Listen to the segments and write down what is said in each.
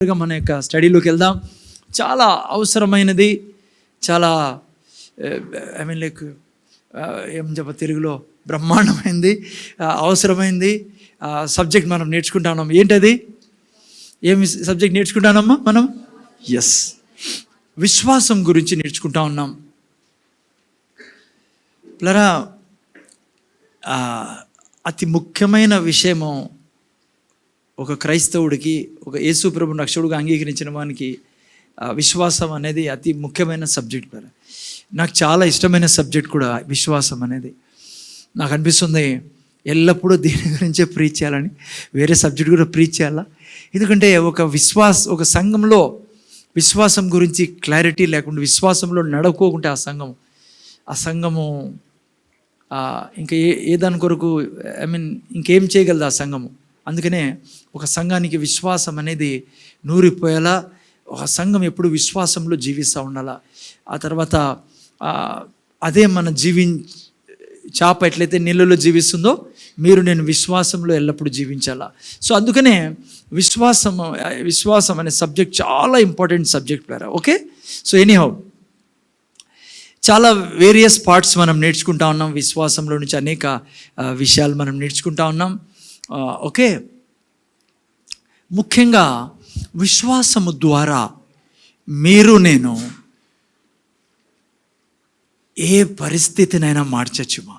మన యొక్క స్టడీలోకి వెళ్దాం. చాలా అవసరమైనది, చాలా లైక్ ఏం చెప్ప తెలుగులో బ్రహ్మాండమైంది, అవసరమైంది సబ్జెక్ట్ మనం నేర్చుకుంటా ఉన్నాం. ఏంటది? ఏమి సబ్జెక్ట్ నేర్చుకుంటానమ్మా మనం? ఎస్, విశ్వాసం గురించి నేర్చుకుంటా ఉన్నాం. ప్లరా అతి ముఖ్యమైన విషయము ఒక క్రైస్తవుడికి, ఒక యేసు ప్రభువుని రక్షకుడుగా అంగీకరించిన వానికి విశ్వాసం అనేది అతి ముఖ్యమైన సబ్జెక్ట్. నాకు చాలా ఇష్టమైన సబ్జెక్ట్ కూడా విశ్వాసం అనేది. నాకు అనిపిస్తుంది ఎల్లప్పుడూ దీని గురించే ప్రీచ్ చేయాలని, వేరే సబ్జెక్ట్ కూడా ప్రీచ్ చేయాలా. ఎందుకంటే ఒక సంఘంలో విశ్వాసం గురించి క్లారిటీ లేకుండా, విశ్వాసంలో నడుకోకుంటే ఆ సంఘము ఇంకా ఏదాని కొరకు ఇంకేం చేయగలదు ఆ సంఘము. అందుకనే ఒక సంఘానికి విశ్వాసం అనేది నూరిపోయేలా, ఒక సంఘం ఎప్పుడు విశ్వాసంలో జీవిస్తూ ఉండాలా. ఆ తర్వాత అదే మన చేప ఎట్లయితే నీళ్ళలో జీవిస్తుందో, నేను విశ్వాసంలో ఎల్లప్పుడూ జీవించాలా. సో అందుకనే విశ్వాసం అనే సబ్జెక్ట్ చాలా ఇంపార్టెంట్ సబ్జెక్ట్ పేరా. ఓకే, సో ఎనీహౌ చాలా వేరియస్ పార్ట్స్ మనం నేర్చుకుంటా ఉన్నాం. విశ్వాసంలో నుంచి అనేక విషయాలు మనం నేర్చుకుంటా ఉన్నాం. ఓకే, ముఖ్యంగా విశ్వాసము ద్వారా నేను ఏ పరిస్థితినైనా మార్చచ్చుమా.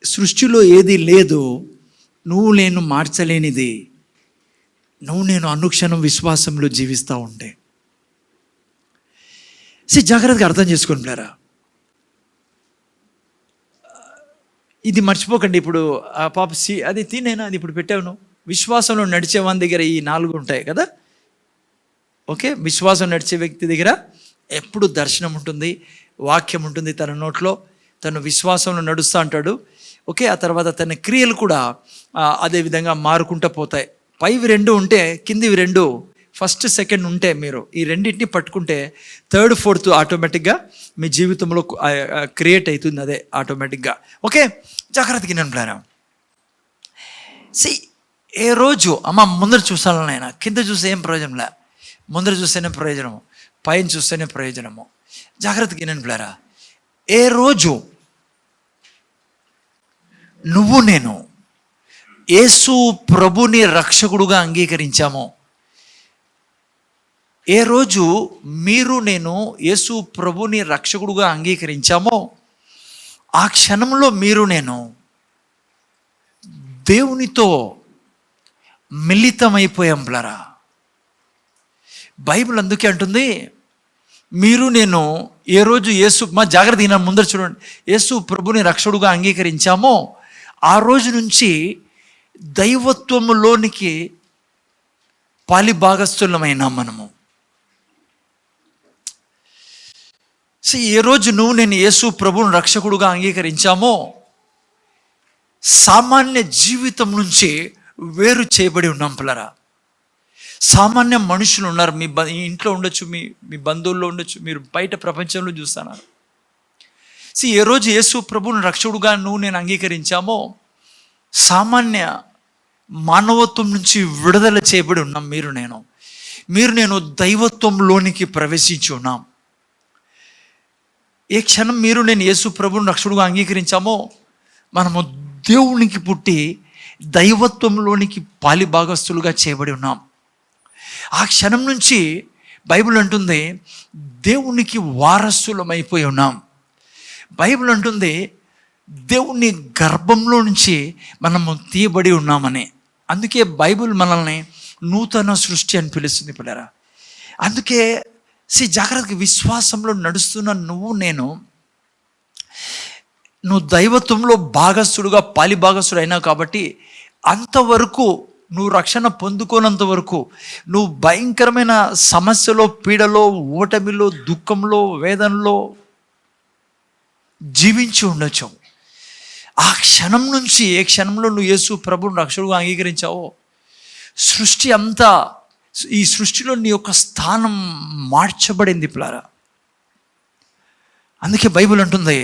సృష్టిలో ఏది లేదు నేను మార్చలేనిది, నేను అనుక్షణం విశ్వాసంలో జీవిస్తూ ఉంటే. జాగ్రత్తగా అర్థం చేసుకోండి ప్లేరా, ఇది మర్చిపోకండి. ఇప్పుడు ఆ పాప అది తినేనా, అది ఇప్పుడు పెట్టాను. విశ్వాసంలో నడిచే వాని దగ్గర ఈ 4 ఉంటాయి కదా. ఓకే, విశ్వాసం నడిచే వ్యక్తి దగ్గర ఎప్పుడు దర్శనం ఉంటుంది, వాక్యం ఉంటుంది తన నోట్లో. తను విశ్వాసంలో నడుస్తూ అంటాడు. ఓకే, ఆ తర్వాత తన క్రియలు కూడా అదే విధంగా మారుకుంటూ పోతాయి. పైవి 2 ఉంటే కిందివి 2, ఫస్ట్ సెకండ్ ఉంటే మీరు ఈ రెండింటిని పట్టుకుంటే థర్డ్ ఫోర్త్ ఆటోమేటిక్గా మీ జీవితంలో క్రియేట్ అవుతుంది. అదే ఆటోమేటిక్గా. ఓకే, జాగ్రత్తగా నేను ప్లాన్. ఏ రోజు ముందర చూసాను నాయన, కింద చూస్తే ఏం ప్రయోజనంలే, ముందర చూస్తేనే ప్రయోజనము, పైన చూస్తేనే ప్రయోజనము. జాగ్రత్తగా నేను ప్లారా, ఏ రోజు నేను యేసు ప్రభుని రక్షకుడుగా అంగీకరించామో, ఏ రోజు నేను యేసు ప్రభుని రక్షకుడుగా అంగీకరించామో, ఆ క్షణంలో నేను దేవునితో మిళితమైపోయాం ప్లరా. బైబిల్ అందుకే అంటుంది, నేను ఏ రోజు జాగ్రత్త ఈయన ముందర చూడండి, యేసు ప్రభుని రక్షకుడుగా అంగీకరించామో ఆ రోజు నుంచి దైవత్వములోనికి పాలిభాగస్థులమైనా మనము. ఏ రోజు నేను యేసు ప్రభుని రక్షకుడుగా అంగీకరించామో, సామాన్య జీవితం నుంచి వేరు చేయబడి ఉన్నాం పిల్లరా. సామాన్య మనుషులు ఉన్నారు, మీ ఇంట్లో ఉండొచ్చు, మీ బంధువుల్లో ఉండొచ్చు, మీరు బయట ప్రపంచంలో చూస్తున్నారు. ఏ రోజు యేసు ప్రభుని రక్షకుడుగా నేను అంగీకరించామో, సామాన్య మానవత్వం నుంచి విడుదల చేయబడి ఉన్నాం. నేను దైవత్వంలోనికి ప్రవేశించి ఉన్నాం. ఏ క్షణం నేను యేసు ప్రభుని రక్షకుడుగా అంగీకరించామో, మనము దేవునికి పుట్టి దైవత్వంలోనికి పాలిభాగస్తులుగా చేయబడి ఉన్నాం. ఆ క్షణం నుంచి బైబిల్ అంటుంది దేవునికి వారసులమైపోయి ఉన్నాం. బైబిల్ అంటుంది దేవుని గర్భంలో నుంచి మనము తీయబడి ఉన్నామని. అందుకే బైబిల్ మనల్ని నూతన సృష్టి అని పిలుస్తుంది పిల్లరా. అందుకే జాగ్రత్తగా విశ్వాసంలో నడుస్తున్న నువ్వు దైవత్వంలో భాగస్థుడుగా పాలిభాగస్థుడు అయినావు. కాబట్టి అంతవరకు నువ్వు రక్షణ పొందుకోనంత వరకు నువ్వు భయంకరమైన సమస్యలో, పీడలో, ఓటమిలో, దుఃఖంలో, వేదనలో జీవించి ఉండొచ్చు. ఆ క్షణం నుంచి ఏ క్షణంలో నువ్వు యేసు ప్రభువుని రక్షకుడుగా అంగీకరించావో, ఈ సృష్టిలో నీ యొక్క స్థానం మార్చబడింది పిల్లారా. అందుకే బైబిల్ అంటుంది,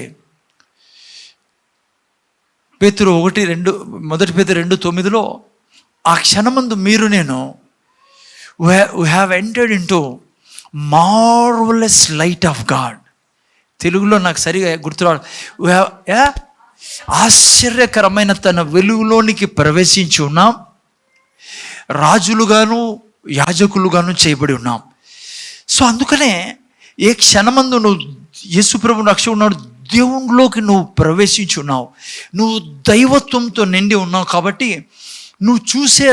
పేతురు 1:2 1 పేతురు 2:9 ఆ క్షణమందు నేను 1 పేతురు 1:9 ఆ క్షణమందు మీరు నేను యేసు ప్రభుని రక్షకుడుగా అంగీకరించామో, ఆ రోజు నుంచి దైవత్వములోనికి పాలిభాగస్తులుగా చేయబడి ఉన్నాం. ఆ క్షణం నుంచి బైబిల్ అంటుంది దేవుని గర్భంలో నుంచి మనము తీయబడి ఉన్నామని. అందుకే బైబిల్ అంటుంది మొదటి పేతురు 2:9 we have entered into marvelous light of God. తెలుగులో నాకు సరిగా గుర్తురాడు. ఆశ్చర్యకరమైన తన వెలుగులోనికి ప్రవేశించి ఉన్నాం, రాజులుగాను యాజకులుగాను చేయబడి ఉన్నాం. సో అందుకనే ఏ క్షణమందు నువ్వు యేసుప్రభు రక్షణ ఉన్నాడు, దేవునిలోకి నువ్వు ప్రవేశించి ఉన్నావు, నువ్వు దైవత్వంతో నిండి ఉన్నావు. కాబట్టి నువ్వు చూసే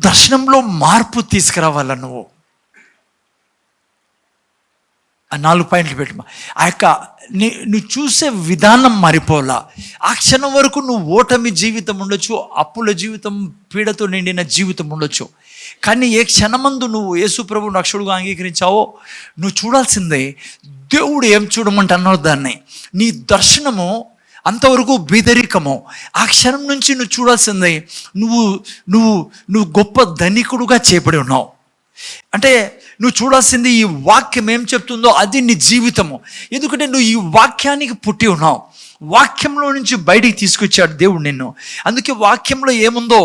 దర్శనంలో మార్పు తీసుకురావాల. నువ్వు ఆ 4 పాయింట్లు పెట్టమా. ఆ యొక్క నువ్వు చూసే విధానం మారిపోలా. ఆ క్షణం వరకు నువ్వు ఓటమి జీవితం ఉండొచ్చు, అప్పుల జీవితం, పీడతో నిండిన జీవితం ఉండొచ్చు. కానీ ఏ క్షణమందు నువ్వు యేసుప్రభు రక్షకుడుగా అంగీకరించావో నువ్వు చూడాల్సిందే దేవుడు ఏం చూడమంటే అన్నావు దాన్ని. నీ దర్శనము అంతవరకు బీదరికము. ఆ క్షణం నుంచి నువ్వు చూడాల్సిందే నువ్వు నువ్వు నువ్వు గొప్ప ధనికుడుగా చేయబడి ఉన్నావు. అంటే నువ్వు చూడాల్సింది ఈ వాక్యం ఏం చెప్తుందో అది నీ జీవితము. ఎందుకంటే నువ్వు ఈ వాక్యానికి పుట్టి ఉన్నావు, వాక్యంలో నుంచి బయటికి తీసుకొచ్చాడు దేవుడు నిన్ను. అందుకే వాక్యంలో ఏముందో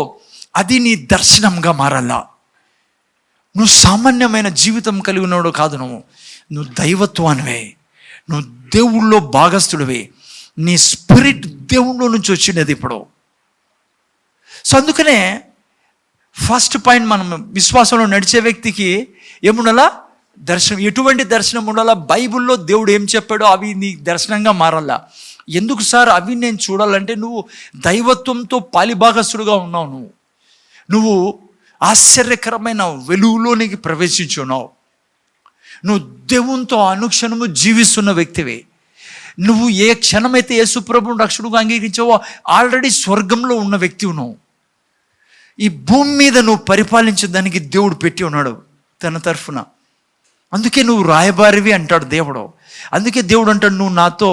అది నీ దర్శనంగా మారాలా. నువ్వు సామాన్యమైన జీవితం కలిగి ఉన్నాడు కాదు, నువ్వు దైవత్వానివే, నువ్వు దేవుళ్ళో భాగస్థుడివే, నీ స్పిరిట్ దేవుళ్ళో నుంచి వచ్చినది ఇప్పుడు. సో అందుకనే ఫస్ట్ పాయింట్, మనం విశ్వాసంలో నడిచే వ్యక్తికి ఏముండాలా? దర్శనం. ఎటువంటి దర్శనం ఉండాలా? బైబిల్లో దేవుడు ఏం చెప్పాడో అవి నీ దర్శనంగా మారాలా. ఎందుకు సార్ అవి నేను చూడాలంటే నువ్వు దైవత్వంతో పాలిభాగస్తుడుగా ఉన్నావు, నువ్వు ఆశ్చర్యకరమైన వెలుగులోనికి ప్రవేశించున్నావు, నువ్వు దేవునితో అనుక్షణము జీవిస్తున్న వ్యక్తివే. నువ్వు ఏ క్షణమైతే యేసుప్రభువుని రక్షకుడుగా అంగీకరించావో ఆల్రెడీ స్వర్గంలో ఉన్న వ్యక్తివి నువ్వు. ఈ భూమి మీద నువ్వు పరిపాలించడానికి దేవుడు పెట్టి ఉన్నాడు తన తరఫున. అందుకే నువ్వు రాయబారివి అంటాడు దేవుడు. అందుకే దేవుడు అంటాడు నువ్వు నాతో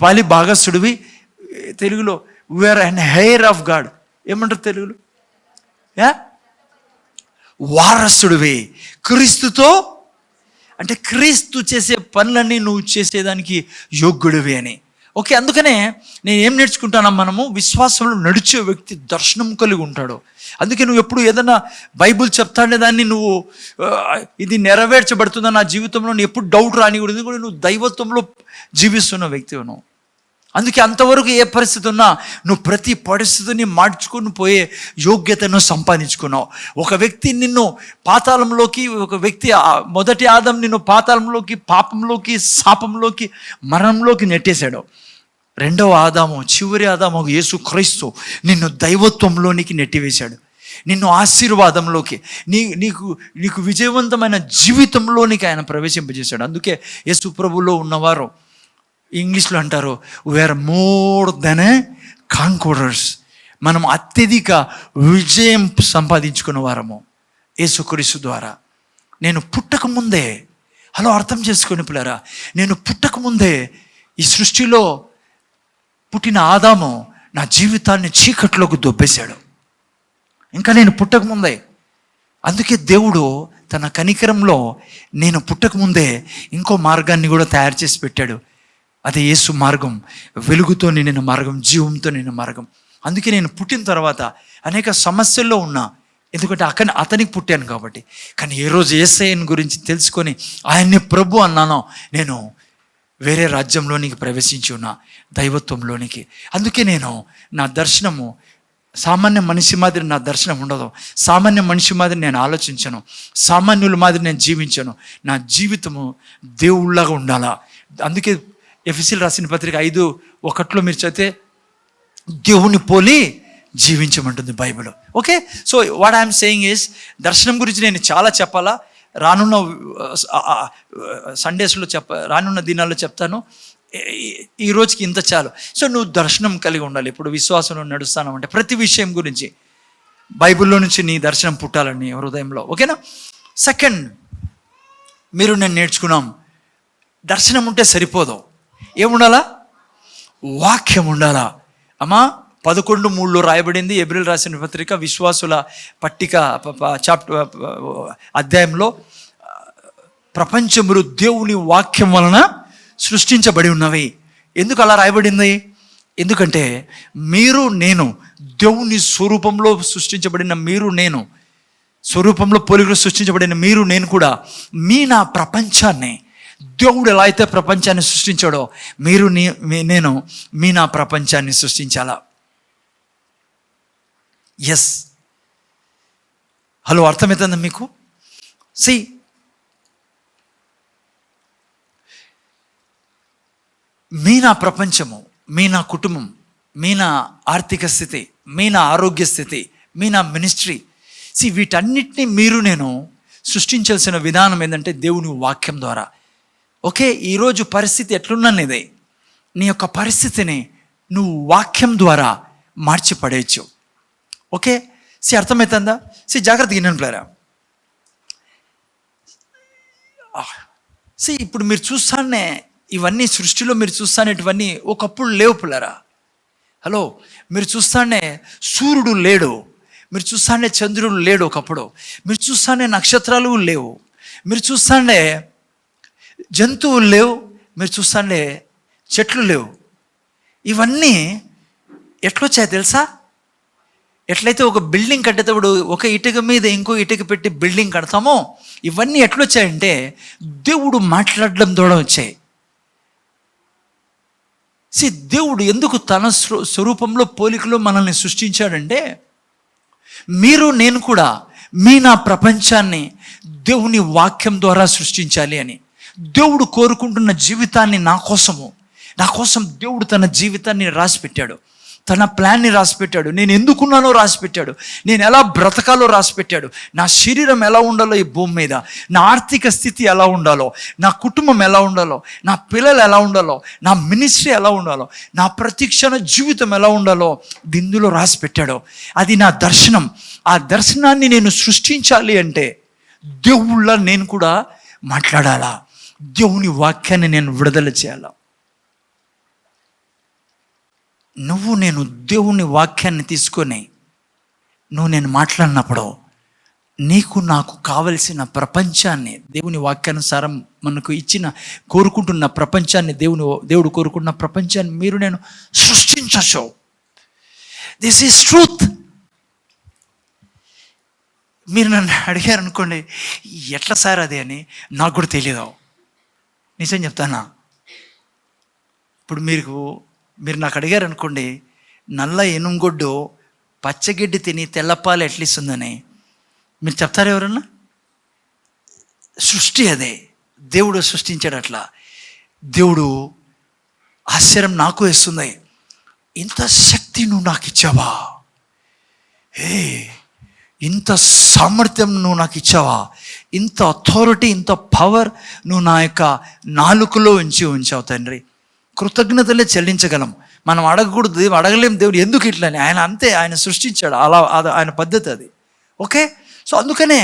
పాలి భాగస్థుడివి. తెలుగులో we are an heir of God. ఏమంటారు తెలుగులో? వారసుడివి క్రీస్తుతో. అంటే క్రీస్తు చేసే పనులన్నీ నువ్వు చేసేదానికి యోగ్యుడివి అని. ఓకే, అందుకనే నేను ఏం నేర్చుకుంటానా, మనము విశ్వాసంలో నడిచే వ్యక్తి దర్శనం కలిగి ఉంటాడు. అందుకే నువ్వు ఎప్పుడు ఏదైనా బైబుల్ చెప్తానే దాన్ని నువ్వు ఇది నెరవేర్చబడుతుందా నా జీవితంలో ఎప్పుడు డౌట్ రానికూడదు. ఎందుకంటే నువ్వు దైవత్వంలో జీవిస్తున్న వ్యక్తివి నువ్వు. అందుకే అంతవరకు ఏ పరిస్థితి ఉన్నా నువ్వు ప్రతి పరిస్థితిని మార్చుకుని పోయే యోగ్యతను సంపాదించుకున్నావు. ఒక వ్యక్తి నిన్ను పాతాళంలోకి, ఒక వ్యక్తి మొదటి ఆదం నిన్ను పాతాళంలోకి, పాపంలోకి, శాపంలోకి, మరణంలోకి నెట్టేశాడు. రెండవ ఆదాము, చివరి ఆదాము యేసు క్రీస్తు నిన్ను దైవత్వంలోనికి నెట్టివేశాడు, నిన్ను ఆశీర్వాదంలోకి, నీకు విజయవంతమైన జీవితంలోనికి ఆయన ప్రవేశింపజేశాడు. అందుకే యేసు ప్రభువులో ఉన్నవారు ఇంగ్లీష్లో అంటారు వీఆర్ మోర్ దెన్ ఏ కాంక్వరర్స్. మనం అత్యధిక విజయం సంపాదించుకున్న వారము యేసుక్రీస్తు ద్వారా. నేను పుట్టక ముందే, హలో అర్థం చేసుకుని పిల్లరా, నేను పుట్టక ముందే ఈ సృష్టిలో పుట్టిన ఆదాము నా జీవితాన్ని చీకట్లోకి దొబ్బేశాడు. ఇంకా నేను పుట్టక ముందే. అందుకే దేవుడు తన కనికరంలో నేను పుట్టక ముందే ఇంకో మార్గాన్ని కూడా తయారు చేసి పెట్టాడు. అదే యేసు మార్గం, వెలుగుతో నిండిన మార్గం, జీవంతో నిండిన మార్గం. అందుకే నేను పుట్టిన తర్వాత అనేక సమస్యల్లో ఉన్నా, ఎందుకంటే అతనికి పుట్టాను కాబట్టి. కానీ ఏ రోజు యేసయ్యని గురించి తెలుసుకొని ఆయన్ని ప్రభు అన్నానో నేను వేరే రాజ్యంలోనికి ప్రవేశించి ఉన్నా, దైవత్వంలోనికి. అందుకే నేను నా దర్శనము సామాన్య మనిషి మాదిరి నా దర్శనం ఉండదు. సామాన్య మనిషి మాదిరి నేను ఆలోచించను, సామాన్యుల మాదిరి నేను జీవించను. నా జీవితము దేవుళ్ళగా ఉండాలా. అందుకే ఎఫెసీయులు రాసిన పత్రిక 5:1 మీరు చదివితే దేవుని పోలి జీవించమంటుంది Bible. Okay, so what I'm saying is, దర్శనం గురించి నేను చాలా చెప్పాలా. రానున్న సండేస్లో రానున్న దినాల్లో చెప్తాను. ఈ రోజుకి ఇంత చాలు. సో నువ్వు దర్శనం కలిగి ఉండాలి. ఇప్పుడు విశ్వాసంలో నడుస్తాను అంటే ప్రతి విషయం గురించి బైబిల్లో నుంచి నీ దర్శనం పుట్టాలని హృదయంలో. ఓకేనా? సెకండ్, మీరు నేను నేర్చుకున్నాం, దర్శనం ఉంటే సరిపోదు. ఏముండాలా? వాక్యం ఉండాలా. అమ్మా 11:3 రాయబడింది ఏప్రిల్ రాసిన పత్రిక విశ్వాసుల పట్టిక అధ్యాయంలో, ప్రపంచములు దేవుని వాక్యం వలన సృష్టించబడి ఉన్నవి. ఎందుకు అలా రాయబడింది? ఎందుకంటే మీరు నేను దేవుని స్వరూపంలో సృష్టించబడిన మీరు నేను, స్వరూపంలో పోలికలు సృష్టించబడిన మీరు నేను కూడా నా ప్రపంచాన్ని, దేవుడు ఎలా అయితే ప్రపంచాన్ని సృష్టించాడో మీరు నేను నా ప్రపంచాన్ని సృష్టించాలా. ఎస్, హలో, అర్థమవుతుందా మీకు? సి, నా ప్రపంచము, నా కుటుంబం, నా ఆర్థిక స్థితి, నా ఆరోగ్య స్థితి, నా మినిస్ట్రీ, వీటన్నిటిని మీరు నేను సృష్టించాల్సిన విధానం ఏంటంటే దేవుని వాక్యం ద్వారా. ఓకే, ఈరోజు పరిస్థితి ఎట్లున్నది, నీ యొక్క పరిస్థితిని నువ్వు వాక్యం ద్వారా మార్చి పడేయచ్చు. ఓకే, అర్థమవుతుందా? జాగ్రత్తగా వినండి ప్లేరా. ఇప్పుడు మీరు చూస్తానే ఇవన్నీ సృష్టిలో మీరు చూస్తానే ఇవన్నీ ఒకప్పుడు లేవు పిల్లరా. హలో, మీరు చూస్తానే సూర్యుడు లేడు, మీరు చూస్తానే చంద్రుడు లేడు ఒకప్పుడు, మీరు చూస్తానే నక్షత్రాలు లేవు, మీరు చూస్తానే జంతువులు లేవు, మీరు చూస్తానే చెట్లు లేవు. ఇవన్నీ ఎట్లొచ్చాయి తెలుసా? ఎట్లయితే ఒక బిల్డింగ్ కట్టేటప్పుడు ఒక ఇటుక మీద ఇంకో ఇటుక పెట్టి బిల్డింగ్ కడతామో, ఇవన్నీ ఎట్లొచ్చాయంటే దేవుడు మాట్లాడడం ద్వారా వచ్చాయి. దేవుడు ఎందుకు తన స్వరూపంలో పోలికలో మనల్ని సృష్టించాడంటే మీరు నేను కూడా నా ప్రపంచాన్ని దేవుని వాక్యం ద్వారా సృష్టించాలి అని. దేవుడు కోరుకుంటున్న జీవితాన్ని నా కోసం దేవుడు తన జీవితాన్ని రాసిపెట్టాడు, తన ప్లాన్ని రాసిపెట్టాడు. నేను ఎందుకున్నానో రాసిపెట్టాడు, నేను ఎలా బ్రతకాలో రాసిపెట్టాడు, నా శరీరం ఎలా ఉండాలో ఈ భూమి మీద, నా ఆర్థిక స్థితి ఎలా ఉండాలో, నా కుటుంబం ఎలా ఉండాలో, నా పిల్లలు ఎలా ఉండాలో, నా మినిస్ట్రీ ఎలా ఉండాలో, నా ప్రతిక్షణ జీవితం ఎలా ఉండాలో ఇందులో రాసిపెట్టాడు. అది నా దర్శనం. ఆ దర్శనాన్ని నేను సృష్టించాలి అంటే దేవుళ్ళ నేను కూడా మాట్లాడాలా, దేవుని వాక్యాన్ని నేను విడుదల చేయాలా. నేను దేవుని వాక్యాన్ని తీసుకొని నేను మాట్లాడినప్పుడు నీకు నాకు కావలసిన ప్రపంచాన్ని, దేవుని వాక్యానుసారం మనకు ఇచ్చిన కోరుకుంటున్న ప్రపంచాన్ని, దేవుడు కోరుకుంటున్న ప్రపంచాన్ని మీరు నేను సృష్టించచ్చు. This is truth. మీరు నన్ను అడిగారు అనుకోండి, ఎట్లా సార్ అది అని, నాకు కూడా తెలియదు. నిజం చెప్తానా? ఇప్పుడు మీరు నాకు అడిగారు అనుకోండి, నల్ల ఎనుగొడ్డు పచ్చగడ్డి తిని తెల్లపాలు ఎట్లిస్తుందని, మీరు చెప్తారు ఎవరన్నా? సృష్టి అదే, దేవుడు సృష్టించాడు అట్లా. దేవుడు ఆశ్చర్యం నాకు వేస్తుంది, ఇంత శక్తి నువ్వు నాకు ఇచ్చావా, ఇంత సామర్థ్యం నువ్వు నాకు ఇచ్చావా, ఇంత అథారిటీ, ఇంత పవర్ నువ్వు నా యొక్క నాలుకలో ఉంచావు తండ్రి. కృతజ్ఞతలే చెల్లించగలం. మనం అడగకూడదు, అడగలేం దేవుడు ఎందుకు ఇట్లా అని. ఆయన అంతే, ఆయన సృష్టించాడు అలా, ఆయన పద్ధతి అది. ఓకే, అందుకనే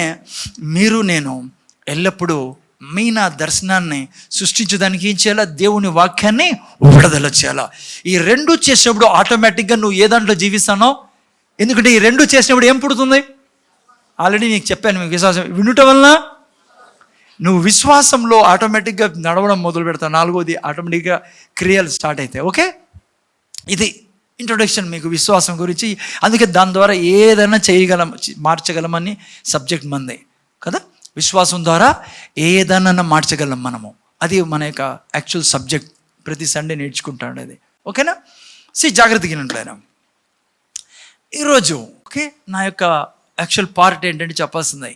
మీరు నేను ఎల్లప్పుడూ నా దర్శనాన్ని సృష్టించడానికి ఏం చేయాలా? దేవుని వాక్యాన్ని విడుదల చేయాలా. ఈ రెండు చేసినప్పుడు ఆటోమేటిక్గా నువ్వు ఏ దాంట్లో జీవిస్తానో, ఎందుకంటే ఈ రెండు చేసినప్పుడు ఏం పుడుతుంది? ఆల్రెడీ నీకు చెప్పాను, మీకు విశ్వాసం వినుట వలన నువ్వు విశ్వాసంలో ఆటోమేటిక్గా నడవడం మొదలు పెడతావు. నాలుగోది ఆటోమేటిక్గా క్రియలు స్టార్ట్ అవుతాయి. ఓకే, ఇది ఇంట్రొడక్షన్ మీకు విశ్వాసం గురించి. అందుకే దాని ద్వారా ఏదైనా మార్చగలమని సబ్జెక్ట్ మంది కదా. విశ్వాసం ద్వారా ఏదైనా మార్చగలం మనము. అది మన యొక్క యాక్చువల్ సబ్జెక్ట్. ప్రతి సండే నేర్చుకుంటాడు అది. ఓకేనా? జాగ్రత్తగా వినండి. ఈరోజు ఓకే, నా యొక్క యాక్చువల్ పార్ట్ ఏంటంటే చెప్పాల్సింది,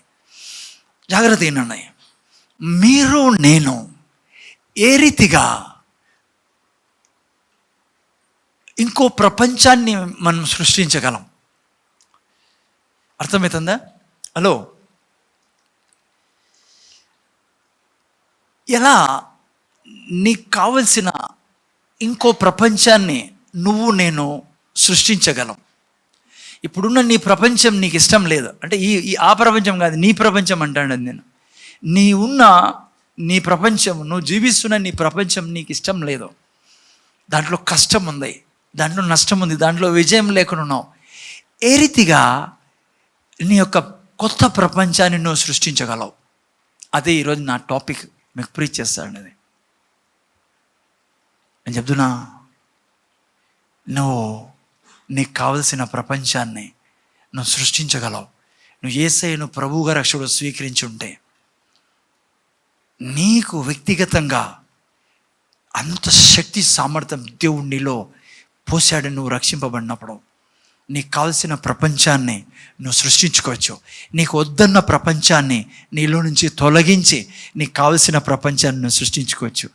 జాగ్రత్తగా వినండి. మీరు నేను ఏ రీతిగా ఇంకో ప్రపంచాన్ని మనం సృష్టించగలం? అర్థమవుతుందా? హలో, ఎలా నీకు కావలసిన ఇంకో ప్రపంచాన్ని నువ్వు నేను సృష్టించగలం? ఇప్పుడున్న నీ ప్రపంచం నీకు ఇష్టం లేదు అంటే, ఆ ప్రపంచం కాదు, నీ ప్రపంచం అంటాను నేను. నీ ప్రపంచం, నువ్వు జీవిస్తున్న నీ ప్రపంచం నీకు ఇష్టం లేదు. దాంట్లో కష్టం ఉంది, దాంట్లో నష్టం ఉంది, దాంట్లో విజయం లేకుండా ఉన్నావు. ఏ రీతిగా నీ యొక్క కొత్త ప్రపంచాన్ని నువ్వు సృష్టించగలవు? అదే ఈరోజు నా టాపిక్, మీకు ప్రీచ్ చేస్తాను. అది నేను చెప్తున్నా, నీకు కావలసిన ప్రపంచాన్ని నువ్వు సృష్టించగలవు. నువ్వు యేసయ్యను ప్రభువుగా రక్షకుడు స్వీకరించి ఉంటే నీకు వ్యక్తిగతంగా అంత శక్తి సామర్థ్యం దేవుడు నీలో పోసాడు. నువ్వు రక్షింపబడినప్పుడు నీకు కావలసిన ప్రపంచాన్ని నువ్వు సృష్టించుకోవచ్చు. నీకు వద్దన్న ప్రపంచాన్ని నీలో నుంచి తొలగించి నీకు కావలసిన ప్రపంచాన్ని నువ్వు సృష్టించుకోవచ్చు.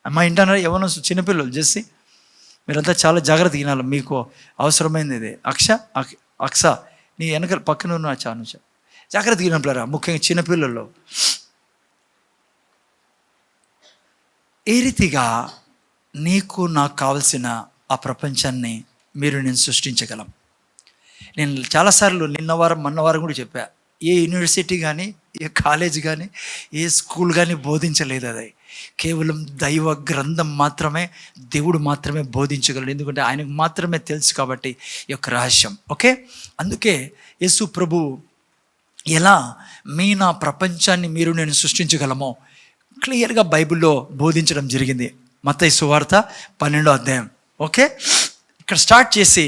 అమ్మా ఇంటన్నా ఎవరో చిన్నపిల్లలు చేసి మీరంతా చాలా జాగ్రత్తగా వినాలి. మీకు అవసరమైంది ఇది. అక్ష నీ వెనక పక్కన ఉన్న చాను జాగ్రత్తగా వినట్లేరా, ముఖ్యంగా చిన్నపిల్లల్లో. ఏ రీతిగా నీకు నాకు కావలసిన ఆ ప్రపంచాన్ని నేను సృష్టించగలం. నేను చాలాసార్లు మొన్నవారం కూడా చెప్పా, ఏ యూనివర్సిటీ కానీ, ఏ కాలేజ్ కానీ, ఏ స్కూల్ కానీ బోధించలేదు. అది కేవలం దైవ గ్రంథం మాత్రమే, దేవుడు మాత్రమే బోధించగలడు. ఎందుకంటే ఆయనకు మాత్రమే తెలుసు కాబట్టి ఈ యొక్క రహస్యం. ఓకే, అందుకే యేసు ప్రభు ఎలా నా ప్రపంచాన్ని నేను సృష్టించగలమో క్లియర్గా బైబిల్లో బోధించడం జరిగింది. మత్తయి సువార్త 12వ అధ్యాయం. ఓకే, ఇక్కడ స్టార్ట్ చేసి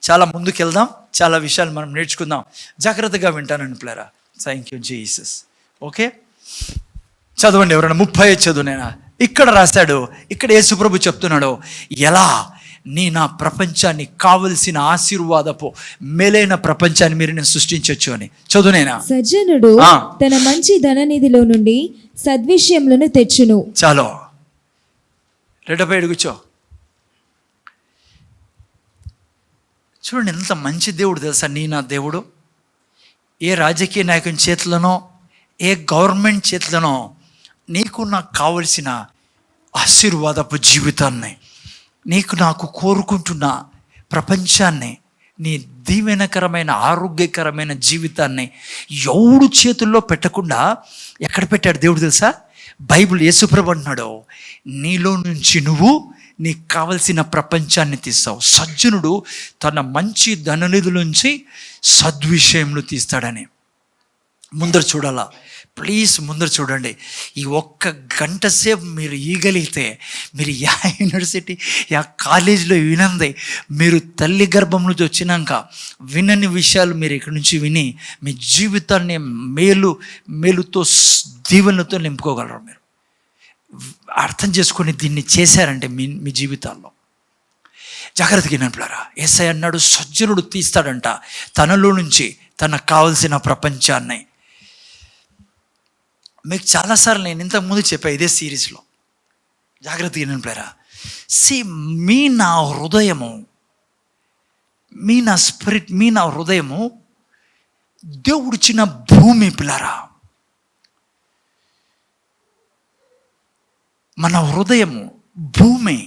చాలా ముందుకెళ్దాం, చాలా విషయాలు మనం నేర్చుకుందాం. జాగ్రత్తగా వింటానండి పిల్లరా. Thank you Jesus. ఓకే, చదవండి ఎవరైనా 30 చదువునేనా. ఇక్కడ రాశాడు, ఇక్కడ యేసుప్రభు చెప్తున్నాడు ఎలా నా ప్రపంచాన్ని కావలసిన ఆశీర్వాదపు మేలైన ప్రపంచాన్ని నేను సృష్టించవచ్చు అని. చదువునేనా. సజ్జనుడు తన మంచి ధననిధిలో నుండి సద్విషయములను తెచ్చును. చాలో రెడ్డపై కూర్చో. చూడండి ఎంత మంచి దేవుడు తెలుసా నా దేవుడు. ఏ రాజకీయ నాయకుని చేతిలోనో, ఏ గవర్నమెంట్ చేతిలోనో నీకు నాకు కావలసిన ఆశీర్వాదపు జీవితాన్ని, నీకు నాకు కోరుకుంటున్న ప్రపంచాన్ని, నీ దీవెనకరమైన ఆరోగ్యకరమైన జీవితాన్ని ఎవడు చేతుల్లో పెట్టకుండా ఎక్కడ పెట్టాడు దేవుడు తెలుసా. బైబిల్ యేసుప్రభు అంటున్నాడు, నీలో నుంచి నీకు కావలసిన ప్రపంచాన్ని తీస్తావు. సజ్జనుడు తన మంచి ధననిధుల నుంచి సద్విషయంలో తీస్తాడని. ముందర చూడాలా ప్లీజ్, ముందర చూడండి. ఈ 1 గంట సేపు మీరు ఇగలిగితే మీరు యా యూనివర్సిటీ, యా కాలేజీలో వినంది, మీరు తల్లి గర్భం నుంచి వచ్చినాక వినని విషయాలు మీరు ఇక్కడి నుంచి విని మీ జీవితాన్ని మేలుతో దీవెనలతో నింపుకోగలరు. మీరు అర్థం చేసుకొని దీన్ని చేశారంటే మీ జీవితాల్లో. జాగ్రత్తగా వినంటున్నారా. యేసయ్య అన్నాడు సజ్జనుడు తీస్తాడంట తనలో నుంచి తనకు కావలసిన ప్రపంచాన్ని. మీకు చాలాసార్లు నేను ఇంతకుముందు చెప్పా ఇదే సిరీస్లో. జాగ్రత్తగా వినంటున్నారా. నా హృదయము, నా స్పిరిట్, నా హృదయము దేవుడిచ్చిన భూమి పిల్లరా. మన హృదయము భూమి.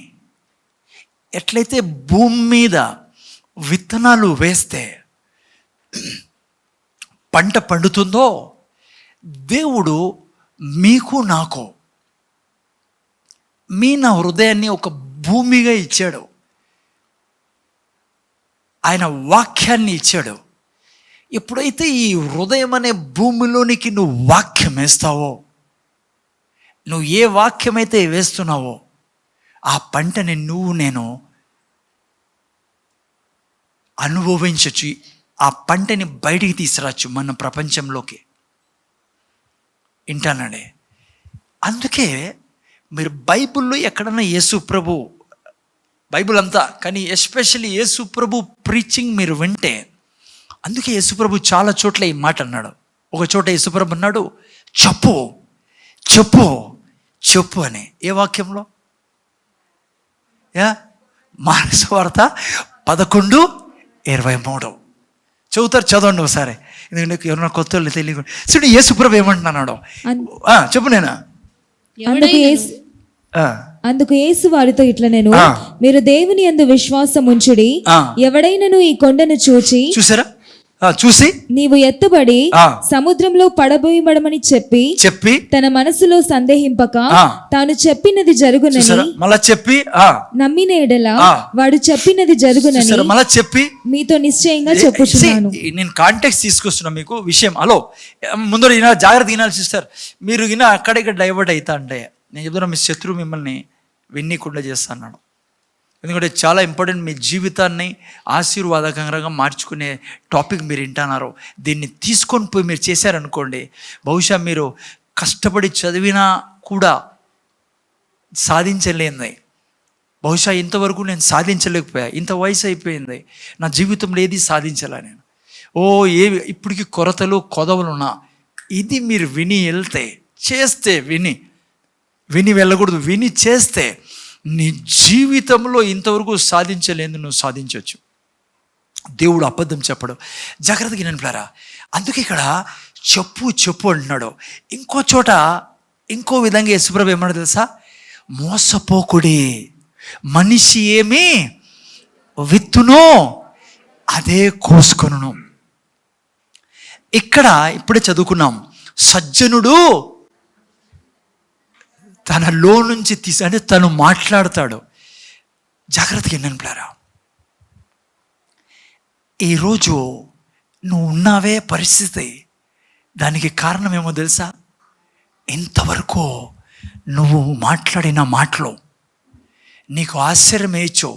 ఎట్లయితే భూమి మీద విత్తనాలు వేస్తే పంట పండుతుందో, దేవుడు మీకు నాకు నా హృదయాన్ని ఒక భూమిగా ఇచ్చాడు. ఆయన వాక్యాన్ని ఇచ్చాడు. ఎప్పుడైతే ఈ హృదయం అనే భూమిలోనికి నువ్వు వాక్యం వేస్తావో, నువ్వు ఏ వాక్యమైతే వేస్తున్నావో ఆ పంటని నేను అనుభవించచ్చు. ఆ పంటని బయటికి తీసుకురాచ్చు మన ప్రపంచంలోకి. వింటానండి. అందుకే మీరు బైబిల్లో ఎక్కడన్నా యేసు ప్రభు, బైబిల్ అంతా కానీ ఎస్పెషల్లీ యేసు ప్రభు ప్రీచింగ్ మీరు వింటే, అందుకే యేసు ప్రభు చాలా చోట్ల ఈ మాట అన్నాడు. ఒక చోట యేసు ప్రభు అన్నాడు చెప్పు చెప్పు చెప్పు అని. ఏ వాక్యంలో? మార్కు సువార్త 11:23 చదువుతారు. చదవండి ఒకసారి, ఎందుకంటే ఎవరన్నా కొత్త వాళ్ళు తెలియదు. చూడు యేసుప్రభు ఏమంటున్నాడు చెప్పు. నేనా అందుకు యేసు వారితో ఇట్లా, నేను మీరు దేవుని యందు విశ్వాసం ఉంచుడి. ఎవడైనను ఈ కొండను చూసారా, చూసి నీవు ఎత్తుబడి సముద్రంలో పడబోయబడమని చెప్పి తన మనసులో సందేహింపక తాను చెప్పినది జరుగునని మళ్ళా చెప్పి నమ్మిన ఎడల వాడు చెప్పినది జరుగునని మళ్ళా చెప్పి మీతో నిశ్చయంగా చెప్పుచున్నాను. నేను కాంటెక్స్ట్ తీసుకొస్తున్నా మీకు విషయం. హలో, ముందర జాగ్రత్త వినాలి సిస్టర్. మీరు అక్కడ ఇక్కడ డైవర్ట్ అవుతా అంటే నేను చెప్తున్నా, మీ శత్రువు మిమ్మల్ని విన్నీకుండా చేస్తాను. ఎందుకంటే చాలా ఇంపార్టెంట్. మీ జీవితాన్ని ఆశీర్వాదకరంగా మార్చుకునే టాపిక్ మీరు వింటున్నారు. దీన్ని తీసుకొని పోయి మీరు చేశారనుకోండి, బహుశా మీరు కష్టపడి చదివినా కూడా సాధించలేనిది. బహుశా ఇంతవరకు నేను సాధించలేకపోయా, ఇంత వయసు అయిపోయింది, నా జీవితంలో ఏది సాధించాలా నేను, ఇప్పటికి కొరతలు కొదవలున్నా, ఇది మీరు విని వెళ్తే, చేస్తే, విని వెళ్ళకూడదు, విని చేస్తే నీ జీవితంలో ఇంతవరకు సాధించలేదు నువ్వు సాధించవచ్చు. దేవుడు అబద్ధం చెప్పడు. జాగ్రత్తగా వినండి. అందుకే ఇక్కడ చెప్పు అంటున్నాడు. ఇంకో చోట ఇంకో విధంగా యేసుప్రభు ఏమన్నాడు తెలుసా? మోసపోకుడి, మనిషి ఏమి విత్తునో అదే కోసుకొనును. ఇక్కడ ఇప్పుడే చదువుకున్నాం, సజ్జనుడు తనలో నుంచి అంటే తను మాట్లాడతాడు. జాగ్రత్తగా వినండి. ఈరోజు నువ్వు ఉన్నావే పరిస్థితి, దానికి కారణం ఏమో తెలుసా? ఇంతవరకు నువ్వు మాట్లాడిన మాటలు నీకు ఆశ్చర్యం వేయచ్చు.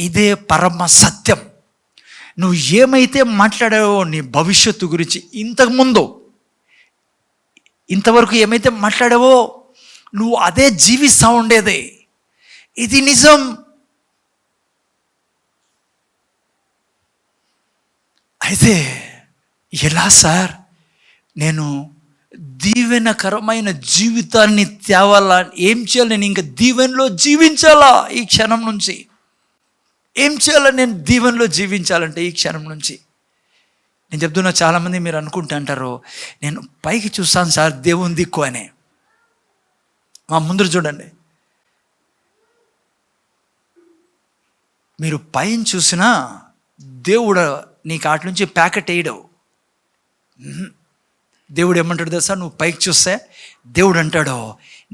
ఇదే పరమ సత్యం. నువ్వు ఏమైతే మాట్లాడావో నీ భవిష్యత్తు గురించి, ఇంతవరకు ఏమైతే మాట్లాడావో నువ్వు అదే జీవిస్తూ ఉండేది. ఇది నిజం. అయితే ఎలా సార్ నేను దీవెనకరమైన జీవితాన్ని తేవాలా? ఏం చేయాలి? నేను ఇంకా దీవెనలో జీవించాలా? ఈ క్షణం నుంచి ఏం చేయాలా? నేను దీవెనలో జీవించాలంటే ఈ క్షణం నుంచి నేను చెప్తున్నా. చాలామంది మీరు అనుకుంటా అంటారు, నేను పైకి చూస్తాను సార్ దేవుని దిక్కు అని. మా ముందర చూడండి, మీరు పైన చూసినా దేవుడు నీకు అటు నుంచి ప్యాకెట్ వేయడు. దేవుడు ఏమంటాడు తెలుసా? నువ్వు పైకి చూస్తే దేవుడు అంటాడు,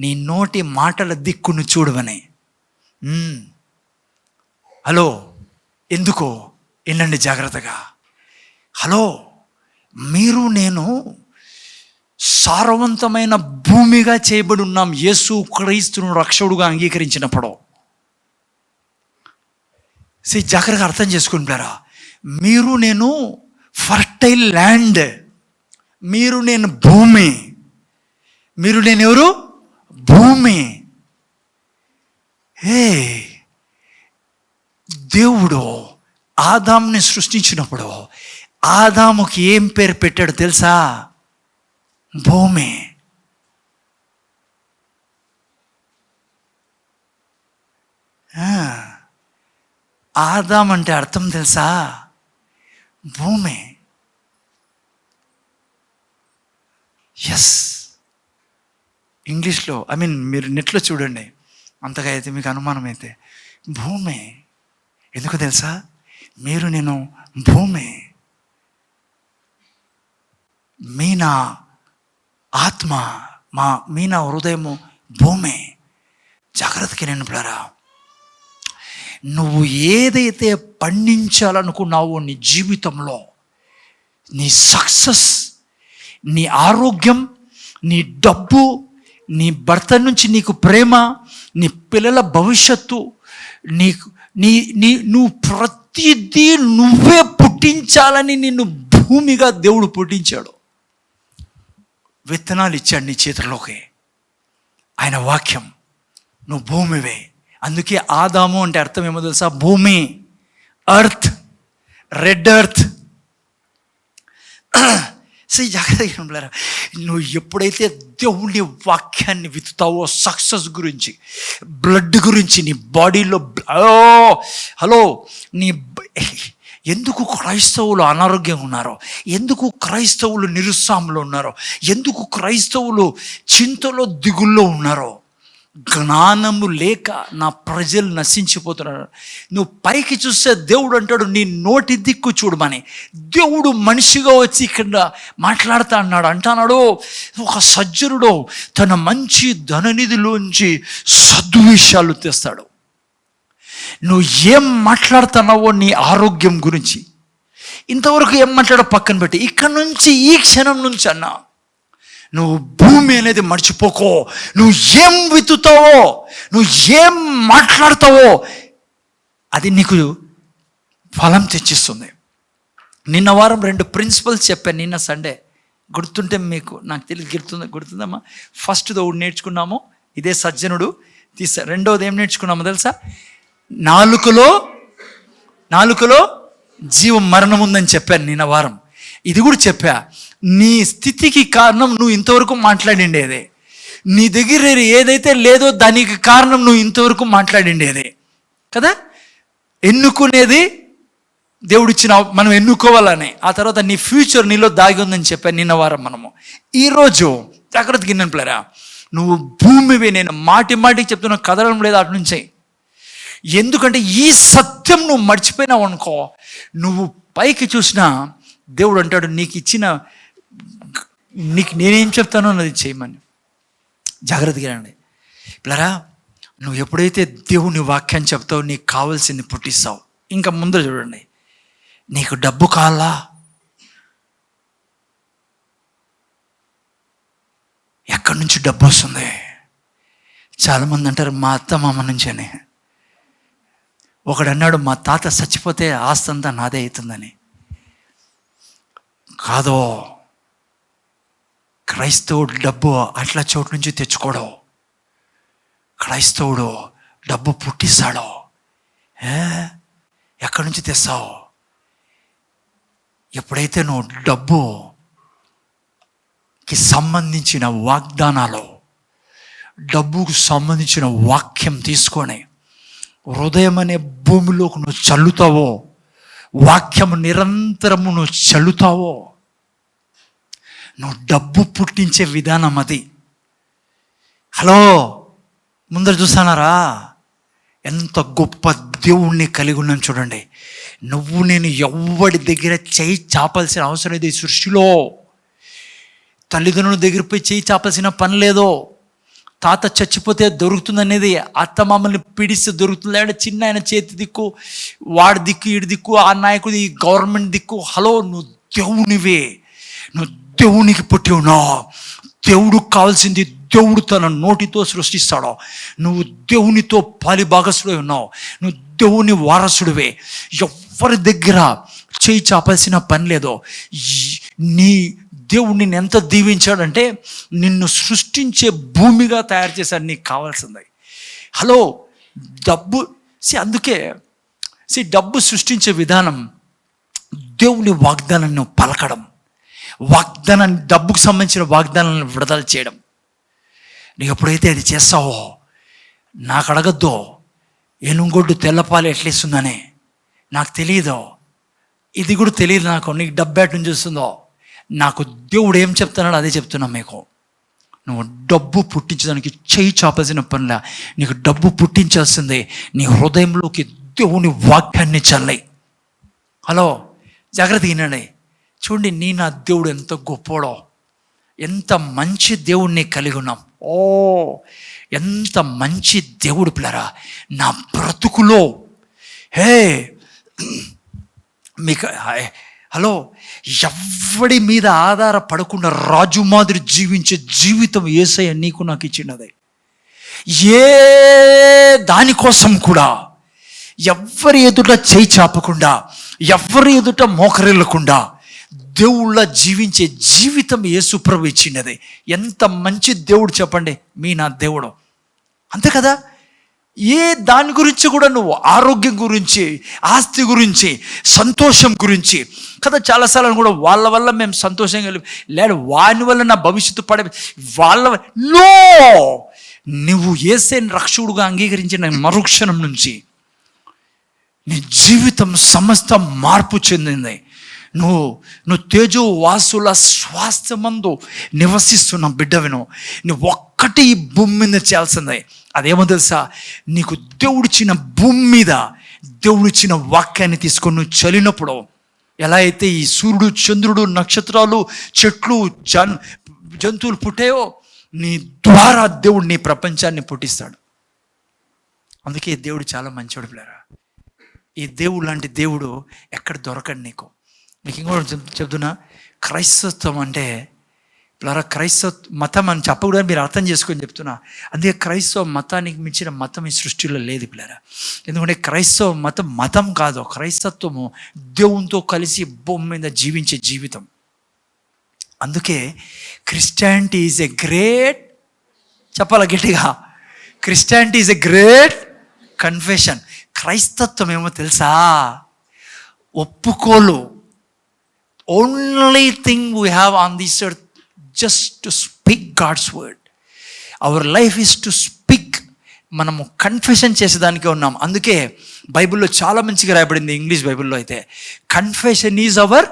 నీ నోటి మాటల దిక్కును చూడవని. హలో, ఎందుకో వినండి జాగ్రత్తగా. హలో, మీరు నేను సారవంతమైన భూమిగా చేయబడి ఉన్నాం యేసు క్రీస్తును రక్షకుడుగా అంగీకరించినప్పుడు. జాగ్రత్తగా అర్థం చేసుకుంటారా? మీరు నేను ఫర్టైల్ ల్యాండ్, మీరు నేను భూమి. మీరు నేను ఎవరు? భూమి. దేవుడు ఆదాముని సృష్టించినప్పుడు ఆదాముకి ఏం పేరు పెట్టాడు తెలుసా? భూమి. ఆదాం అంటే అర్థం తెలుసా? భూమి. ఎస్, ఇంగ్లీష్లో మీరు నెట్లో చూడండి, అంతగా అయితే మీకు అనుమానం అయితే భూమి. ఎందుకు తెలుసా? మీరు నేను భూమి. మీ నా ఆత్మ, మీ నా హృదయము భూమి. జాగ్రత్తగా నేను పిల్లరా, నువ్వు ఏదైతే పండించాలనుకున్నావో నీ జీవితంలో, నీ సక్సెస్, నీ ఆరోగ్యం, నీ డబ్బు, నీ భర్త నుంచి నీకు ప్రేమ, నీ పిల్లల భవిష్యత్తు, నువ్వు ప్రతిదీ నువ్వే పుట్టించాలని నిన్ను భూమిగా దేవుడు పుట్టించాడు. విత్తనాలు ఇచ్చాడు నీ చేతుల్లోకి, ఆయన వాక్యం. నువ్వు భూమివే. అందుకే ఆదాము అంటే అర్థం ఏమో తెలుసా? భూమి, ఎర్త్, రెడ్ ఎర్త్. జాగ్రత్తగా, నువ్వు ఎప్పుడైతే దేవుని వాక్యాన్ని విత్తుతావో, సక్సెస్ గురించి, బ్లడ్ గురించి, నీ బాడీలో, హలో, ఎందుకు క్రైస్తవులు అనారోగ్యంగా ఉన్నారో, ఎందుకు క్రైస్తవులు నిరుత్సాహంలో ఉన్నారో, ఎందుకు క్రైస్తవులు చింతలో దిగుల్లో ఉన్నారో, జ్ఞానము లేక నా ప్రజలు నశించిపోతున్నారు. నువ్వు పైకి చూస్తే దేవుడు అంటాడు నీ నోటి దిక్కు చూడమని. దేవుడు మనిషిగా వచ్చి ఇక్కడ మాట్లాడుతా అన్నాడు. అంటున్నాడు, ఒక సజ్జనుడు తన మంచి ధననిధిలోంచి సద్విషయాలు తెస్తాడు. నువ్వు ఏం మాట్లాడుతున్నావో నీ ఆరోగ్యం గురించి, ఇంతవరకు ఏం మాట్లాడో పక్కన పెట్టి, ఇక్కడ నుంచి ఈ క్షణం నుంచి అన్నా నువ్వు భూమి అనేది మర్చిపోకో. నువ్వు ఏం విత్తుతావో, నువ్వు ఏం మాట్లాడతావో, అది నీకు ఫలం తెచ్చిస్తుంది. నిన్న వారం 2 ప్రిన్సిపల్స్ చెప్పాను. నిన్న సండే గుర్తుంటే మీకు, నాకు తెలియదు గుర్తుందమ్మా. ఫస్ట్ ఒకటి నేర్చుకున్నాము, ఇదే సజ్జనుడు. రెండోది ఏం నేర్చుకున్నామో తెలుసా? నాలుకలో జీవం మరణం ఉందని చెప్పాను నిన్న వారం. ఇది కూడా చెప్పా, నీ స్థితికి కారణం నువ్వు ఇంతవరకు మాట్లాడిండేదే. నీ దగ్గర ఏదైతే లేదో దానికి కారణం నువ్వు ఇంతవరకు మాట్లాడిండేదే కదా. ఎన్నుకునేది దేవుడిచ్చిన, మనం ఎన్నుకోవాలని. ఆ తర్వాత నీ ఫ్యూచర్ నీలో దాగి ఉందని చెప్పాను నిన్న వారం మనము. ఈరోజు జాగ్రత్త గిన్నెంపులరా, నువ్వు భూమివి. నేను మాటికి చెప్తున్నా, కదలడం లేదు అటు నుంచి. ఎందుకంటే ఈ సత్యం నువ్వు మర్చిపోయినావు అనుకో, నువ్వు పైకి చూసినా దేవుడు అంటాడు నీకు నేనేం చెప్తానో అన్నది చేయమని. జాగ్రత్తగా రండి పిల్లరా. నువ్వు ఎప్పుడైతే దేవుని వాక్యాన్ని చెప్తావు, నీకు కావాల్సింది పుట్టిస్తావు. ఇంకా ముందర చూడండి, నీకు డబ్బు కావాలా? ఎక్కడి నుంచి డబ్బు వస్తుంది? చాలామంది అంటారు మా అత్త మామ నుంచి అని. ఒకడు అన్నాడు మా తాత చచ్చిపోతే ఆస్తి అంతా నాదే అవుతుందని. కాదో, క్రైస్తవుడు డబ్బు అట్లా చోటు నుంచి తెచ్చుకోడు. క్రైస్తవుడు డబ్బు పుట్టిస్తాడు. ఎక్కడి నుంచి తెస్తావు? ఎప్పుడైతే నువ్వు డబ్బుకి సంబంధించిన వాగ్దానాలు, డబ్బుకు సంబంధించిన వాక్యం తీసుకొని హృదయం అనే భూమిలోకి నువ్వు చల్లుతావో, వాక్యము నిరంతరము నువ్వు చల్లుతావో, నువ్వు డబ్బు పుట్టించే విధానం అది. హలో, ముందర చూస్తున్నారా ఎంత గొప్ప దేవుణ్ణి కలిగి ఉన్నాను చూడండి. నువ్వు నేను ఎవరి దగ్గర చేయి చాపాల్సిన అవసరం లేదు ఈ సృష్టిలో. తల్లిదండ్రుల దగ్గర పోయి చేయి చాపాల్సిన పని లేదో. తాత చచ్చిపోతే దొరుకుతుంది అనేది, అత్త మామల్ని పీడిస్తే దొరుకుతుంది. లేదంటే చిన్న ఆయన చేతి దిక్కు, వాడి దిక్కు, ఈడి దిక్కు, ఆ నాయకుడు, ఈ గవర్నమెంట్ దిక్కు. హలో, నువ్వు దేవునివే. నువ్వు దేవునికి పుట్టి ఉన్నావు. దేవుడికి కావాల్సింది దేవుడు తన నోటితో సృష్టిస్తాడో. నువ్వు దేవునితో పాలి భాగస్సుడే ఉన్నావు. నువ్వు దేవుని వారసుడివే. ఎవరి దగ్గర చేయి చాపాల్సిన పని లేదో. నీ దేవుడు నిన్ను ఎంత దీవించాడంటే, నిన్ను సృష్టించే భూమిగా తయారు చేశాడు. నీకు కావాల్సింది. హలో, డబ్బు అందుకే డబ్బు సృష్టించే విధానం దేవుని వాగ్దానాన్ని పలకడం, వాగ్దానాన్ని, డబ్బుకు సంబంధించిన వాగ్దానాలను విడుదల చేయడం. నీకు ఎప్పుడైతే అది చేస్తావో, నాకు అడగద్దు ఎనుగొడ్డు తెల్లపాలు ఎట్లేస్తుందని, నాకు తెలియదు, ఇది కూడా తెలియదు నాకు. నీకు డబ్బు ఎటు నుంచి వస్తుందో, నాకు దేవుడు ఏం చెప్తున్నాడో అదే చెప్తున్నా మీకు. నువ్వు డబ్బు పుట్టించడానికి చేయి చాపాల్సిన పనిలా, నీకు డబ్బు పుట్టించాల్సిందే నీ హృదయంలోకి దేవుని వాక్యాన్ని చల్లై. హలో, జాగ్రత్త వినండి. చూడండి, నా దేవుడు ఎంత గొప్పోడో, ఎంత మంచి దేవుడిని కలిగి ఉన్నాం. ఓ, ఎంత మంచి దేవుడు పిల్లరా. నా బ్రతుకులో మీకు హలో, ఎవడి మీద ఆధారపడకుండా రాజు మాదిరి జీవించే జీవితం యేసయ్య నీకు నాకు ఇచ్చినది. ఏ దానికోసం కూడా ఎవరి ఎదుట చేయి చాపకుండా, ఎవరి ఎదుట మోకరిల్లకుండా దేవుళ్ళ జీవించే జీవితం యేసు ప్రభు ఇచ్చినది. ఎంత మంచి దేవుడు చెప్పండి, నా దేవుడు. అంతే కదా. ఏ దాని గురించి కూడా నువ్వు ఆరోగ్యం గురించి, ఆస్తి గురించి, సంతోషం గురించి కదా. చాలాసార్లు కూడా వాళ్ళ వల్ల మేము సంతోషంగా లేదు, వాని వల్ల నా భవిష్యత్తు వాళ్ళ నువ్వు యేసేని రక్షకుడుగా అంగీకరించిన మరుక్షణం నుంచి నీ జీవితం సమస్త మార్పు చెందింది. నువ్వు తేజో వాసుల స్వాస్థ్యమందు నివసిస్తున్న బిడ్డవిను. నువ్వు ఒక్కటి ఈ భూమి మీద చేయాల్సిందే. అదేమో తెలుసా? నీకు దేవుడిచ్చిన భూమి మీద దేవుడిచ్చిన వాక్యాన్ని తీసుకొని నువ్వు చలినప్పుడు, ఎలా అయితే ఈ సూర్యుడు, చంద్రుడు, నక్షత్రాలు, చెట్లు, జంతువులు పుట్టాయో, నీ ద్వారా దేవుడు నీ ప్రపంచాన్ని పుట్టిస్తాడు. అందుకే దేవుడు చాలా మంచివాడు పిల్లరా. ఈ దేవుడు లాంటి దేవుడు ఎక్కడ దొరకడు నీకు. ఇంకోటి చెప్తున్నా, క్రైస్తవం అంటే ప్లరా క్రైస్తవ మతం అని చెప్పకూడదని మీరు అర్థం చేసుకొని చెప్తున్నా. అందుకే క్రైస్తవ మతానికి మించిన మతం ఈ సృష్టిలో లేదు ప్లరా. ఎందుకంటే క్రైస్తవ మతం కాదు, క్రైస్తత్వము దేవునితో కలిసి భూమి మీద జీవించే జీవితం. అందుకే క్రిస్టియానిటీ ఈజ్ ఎ గ్రేట్, చెప్పాల గట్టిగా, Christianity is a great confession. క్రైస్తత్వం ఏమో తెలుసా, ఒప్పుకోలు. Only thing we have on this earth just to speak God's word. Our life is to speak. మనము కన్ఫెషన్ చేసేదానికే ఉన్నాం. అందుకే బైబిల్లో చాలా మంచిగా రాయబడింది, ఇంగ్లీష్ బైబిల్లో అయితే confession is our,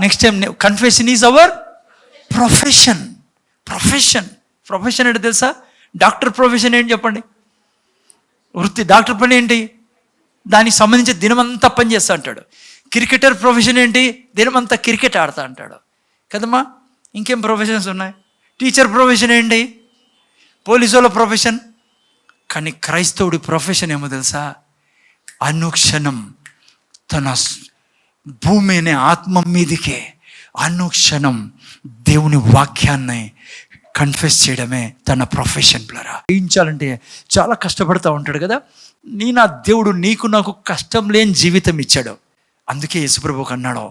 next time confession is our profession. Profession అంటే తెలుసా? డాక్టర్ ప్రొఫెషన్ ఏంటి చెప్పండి? వృత్తి. డాక్టర్ పని ఏంటి? దానికి సంబంధించి దినమంతా పని చేస్తా అంటాడు. క్రికెటర్ ప్రొఫెషన్ ఏంటి? దినమంతా క్రికెట్ ఆడుతూ అంటాడు కదమ్మా. ఇంకేం ప్రొఫెషన్స్ ఉన్నాయి? టీచర్ ప్రొఫెషన్ ఏంటి? పోలీసు వాళ్ళ ప్రొఫెషన్. కానీ క్రైస్తవుడి ప్రొఫెషన్ ఏమో తెలుసా? అనుక్షణం తన భూమి అనే ఆత్మ మీదికే అనుక్షణం దేవుని వాక్యాన్ని కన్ఫెస్ చేయడమే తన ప్రొఫెషన్. ప్లరా జయించాలంటే చాలా కష్టపడుతూ ఉంటాడు కదా. నా దేవుడు నీకు నాకు కష్టం లేని జీవితం ఇచ్చాడు. అందుకే యేసుప్రభువుకు అన్నాడు,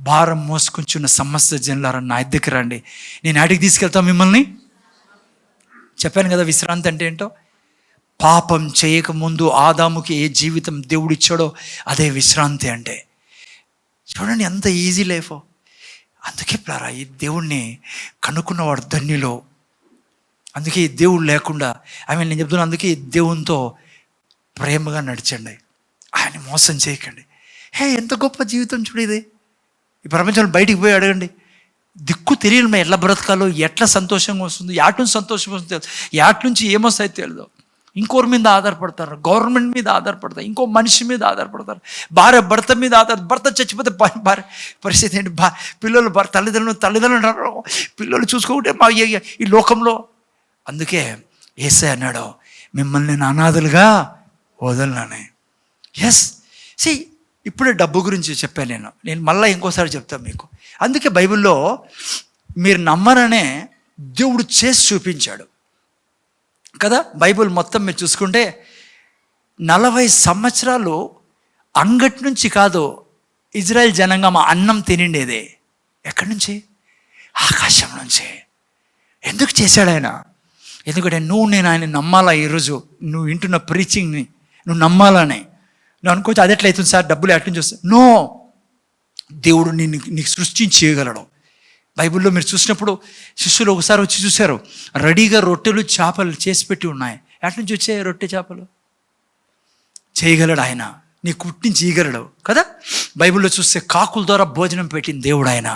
భారం మోసుకుంటున్న సమస్త జనులారా నా దగ్గరికి రండి, నేను ఆడికి తీసుకెళ్తాను మిమ్మల్ని. చెప్పాను కదా విశ్రాంతి అంటే ఏంటో. పాపం చేయకముందు ఆదాముకి ఏ జీవితం దేవుడు ఇచ్చాడో అదే విశ్రాంతి అంటే. చూడండి ఎంత ఈజీ లైఫ్. అందుకే ప్లారా ఈ దేవుణ్ణి కనుక్కున్నవాడు ధన్యులో. అందుకే ఈ దేవుడు లేకుండా నేను చెప్తున్నాను, అందుకే ఈ దేవునితో ప్రేమగా నడిచండి, ఆయన మోసం చేయకండి. ఎంత గొప్ప జీవితం చూడు ఇది. ఈ ప్రపంచంలో బయటికి పోయి అడగండి, దిక్కు తెలియదు ఎట్లా బ్రతకాలో, ఎట్లా సంతోషంగా వస్తుంది, యాటి నుంచి సంతోషం వస్తుంది తెలియదు, యాటి నుంచి ఏమొస్తాయో తెలియదు. ఇంకోరి మీద ఆధారపడతారు, గవర్నమెంట్ మీద ఆధారపడతారు, ఇంకో మనిషి మీద ఆధారపడతారు, భార్య భర్త మీద భర్త చచ్చిపోతే భార్య పరిస్థితి ఏంటి, పిల్లలు తల్లిదండ్రులు పిల్లలు చూసుకోకుంటే మా ఈ లోకంలో. అందుకే యేసయ్య అన్నాడు, మిమ్మల్ని నేను అనాథలుగా వదలనని. ఎస్ సి ఇప్పుడే డబ్బు గురించి చెప్పాను నేను మళ్ళీ ఇంకోసారి చెప్తాను మీకు. అందుకే బైబిల్లో మీరు నమ్మరనే దేవుడు చేసి చూపించాడు కదా. బైబిల్ మొత్తం మీరు చూసుకుంటే 40 సంవత్సరాలు అంగటి నుంచి కాదు ఇజ్రాయెల్ జనాంగం అన్నం తినిండేదే. ఎక్కడి నుంచి? ఆకాశం నుంచి. ఎందుకు చేశాడు ఆయన? ఎందుకంటే నేను ఆయన నమ్మాలా. ఈరోజు నువ్వు వింటున్న ప్రీచింగ్ని నువ్వు నమ్మాలని. నువ్వు అనుకోవచ్చు అది ఎట్లయితుంది సార్, డబ్బులు ఎట్ల నుంచి వస్తాయి. నో, దేవుడు నీకు సృష్టించేయగలడు. బైబిల్లో మీరు చూసినప్పుడు శిష్యులు ఒకసారి వచ్చి చూశారు, రెడీగా రొట్టెలు చేపలు చేసి పెట్టి ఉన్నాయి. ఎట్ల నుంచి వచ్చాయి రొట్టె చేపలు? చేయగలడు ఆయన, నీ కుట్టించి ఇయగలడు కదా. బైబిల్లో చూస్తే కాకుల ద్వారా భోజనం పెట్టిన దేవుడు ఆయన.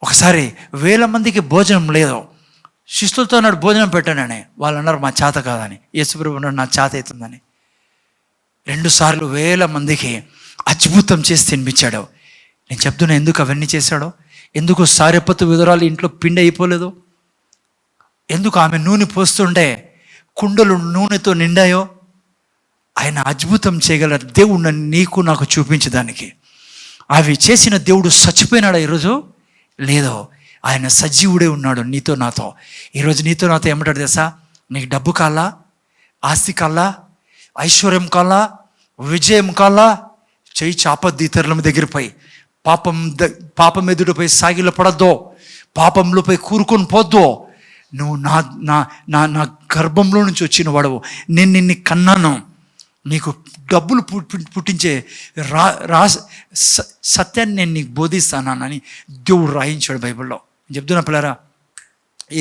ఒకసారి 1000 మందికి భోజనం లేదు, శిష్యులతో నాడు భోజనం పెట్టానని వాళ్ళు అన్నారు మా చేత కాదని. యేసుప్రభువు అన్నాడు నా చేత అవుతుందని. 2 సార్లు 1000 మందికి అద్భుతం చేసి తినిపించాడు. నేను చెప్తున్నా ఎందుకు అవన్నీ చేశాడో. ఎందుకు సారెపత్తు విధురాలు ఇంట్లో పిండి అయిపోలేదు, ఎందుకు ఆమె నూనె పోస్తుంటే కుండలు నూనెతో నిండాయో. ఆయన అద్భుతం చేయగల దేవుడు నీకు నాకు చూపించడానికి. అవి చేసిన దేవుడు చచ్చిపోయినాడా ఈరోజు? లేదో, ఆయన సజీవుడే ఉన్నాడు నీతో నాతో. ఈరోజు నీతో నాతో ఏమంటాడు తెలుసా? నీకు డబ్బు కాలా, ఆస్తి కాలా, ఐశ్వర్యం కాలా, విజయం కాలా, చేయి చాపద్దు ఇతరుల దగ్గర పోయి పాపం ఎదుటిపై సాగిలో పడద్దో, పాపంలో పోయి కూరుకొని పోద్దో. నువ్వు నా గర్భంలో నుంచి వచ్చిన వాడవు, నేను నిన్ను కన్నాను, నీకు డబ్బులు పుట్టించే సత్యాన్ని నేను నీకు బోధిస్తానని దేవుడు రాయించాడు బైబిల్లో. చెప్తున్నా పిల్లరా,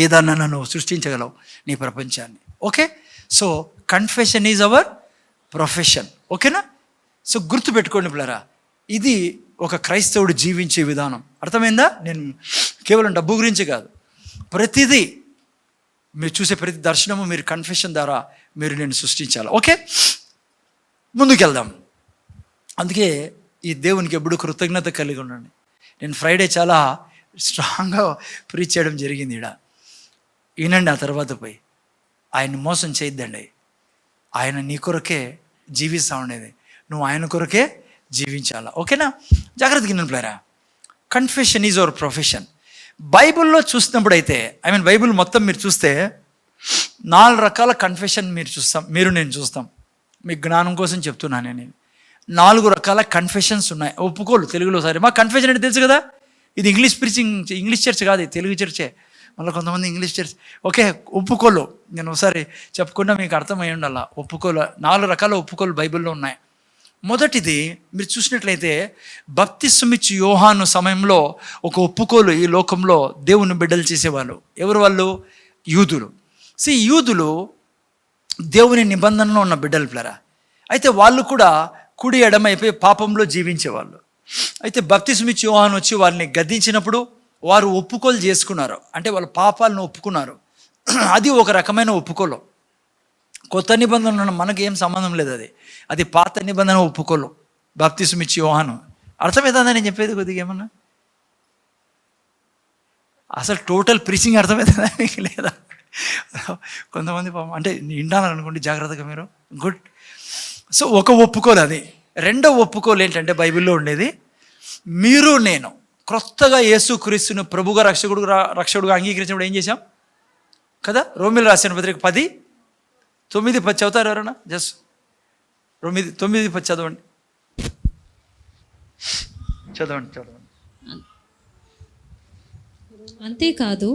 ఏదన్నా నువ్వు సృష్టించగలవు నీ ప్రపంచాన్ని. Okay, so confession is our profession. ఓకేనా? సో గుర్తుపెట్టుకోండి పిల్లరా, ఇది ఒక క్రైస్తవుడు జీవించే విధానం. అర్థమైందా? నేను కేవలం డబ్బు గురించి కాదు, ప్రతిదీ మీరు చూసే ప్రతి దర్శనము మీరు కన్ఫెషన్ ద్వారా మీరు నేను సృష్టించాలి. ఓకే, ముందుకెళ్దాం. అందుకే ఈ దేవునికి ఎప్పుడు కృతజ్ఞత కలిగి ఉండండి. నేను ఫ్రైడే చాలా స్ట్రాంగ్గా ప్రీచ్ చేయడం జరిగింది ఈడ. వినండి, ఆ తర్వాత పోయి ఆయన్ని మోసం చేయొద్దండి. ఆయన నీ కొరకే జీవిస్తూ ఉండేది, నువ్వు ఆయన కొరకే జీవించాలా. ఓకేనా? జాగ్రత్తగా వినండి ప్లేరా. Confession is our profession. బైబిల్లో చూసినప్పుడు అయితే బైబిల్ మొత్తం మీరు చూస్తే 4 రకాల కన్ఫెషన్ నేను చూస్తాం. మీ జ్ఞానం కోసం చెప్తున్నాను నేను. 4 రకాల కన్ఫెషన్స్ ఉన్నాయి. ఒప్పుకోలు తెలుగులో సరే. మా కన్ఫెషన్ అంటే తెలుసు కదా, ఇది ఇంగ్లీష్ చర్చ్ కాదు, ఇది తెలుగు చర్చే. మళ్ళీ కొంతమంది ఇంగ్లీష్ చర్చ్. ఓకే, ఒప్పుకోలు నేను ఒకసారి చెప్పుకున్నా మీకు అర్థమై ఉండాల. ఒప్పుకోలు 4 రకాల ఒప్పుకోలు బైబిల్లో ఉన్నాయి. మొదటిది మీరు చూసినట్లయితే బప్తిస్మిచ్చు యోహాను సమయంలో ఒక ఒప్పుకోలు ఈ లోకంలో దేవుని బిడ్డలు చేసేవాళ్ళు. ఎవరు వాళ్ళు? యూదులు. యూదులు దేవుని నిబంధనలో ఉన్న బిడ్డలు పిల్లరా. అయితే వాళ్ళు కూడా కుడి ఎడమైపోయి పాపంలో జీవించేవాళ్ళు. అయితే బప్తిస్మిచ్చు యోహాను వచ్చి వారిని గద్దించినప్పుడు వారు ఒప్పుకోలు చేసుకున్నారు, అంటే వాళ్ళ పాపాలను ఒప్పుకున్నారు. అది ఒక రకమైన ఒప్పుకోలు. కొత్త నిబంధనలు మనకు ఏం సంబంధం లేదు, అది పాత నిబంధన ఒప్పుకోలు. బప్తిస్మిచ్చు యోహాను అర్థమవుతుందని నేను చెప్పేది కొద్దిగా ఏమన్నా అసలు టోటల్ ప్రీచింగ్ అర్థమవుతుందా మీకు లేదా? కొంతమంది పాపం అంటే వింటాననుకోండి జాగ్రత్తగా మీరు. గుడ్. ఒక ఒప్పుకోలు అది. రెండో ఒప్పుకోలు ఏంటంటే బైబిల్లో ఉండేది, మీరు నేను క్రొత్తగా యేసుక్రీస్తును ప్రభుగా రక్షకుడుగా అంగీకరించినప్పుడు ఏం చేశాం కదా. రోమిలు రాసిన పత్రిక 10:9-10 చదువుతారు ఎవరన్నా? జస్ట్ 9-10 చదవండి. అంతేకాదు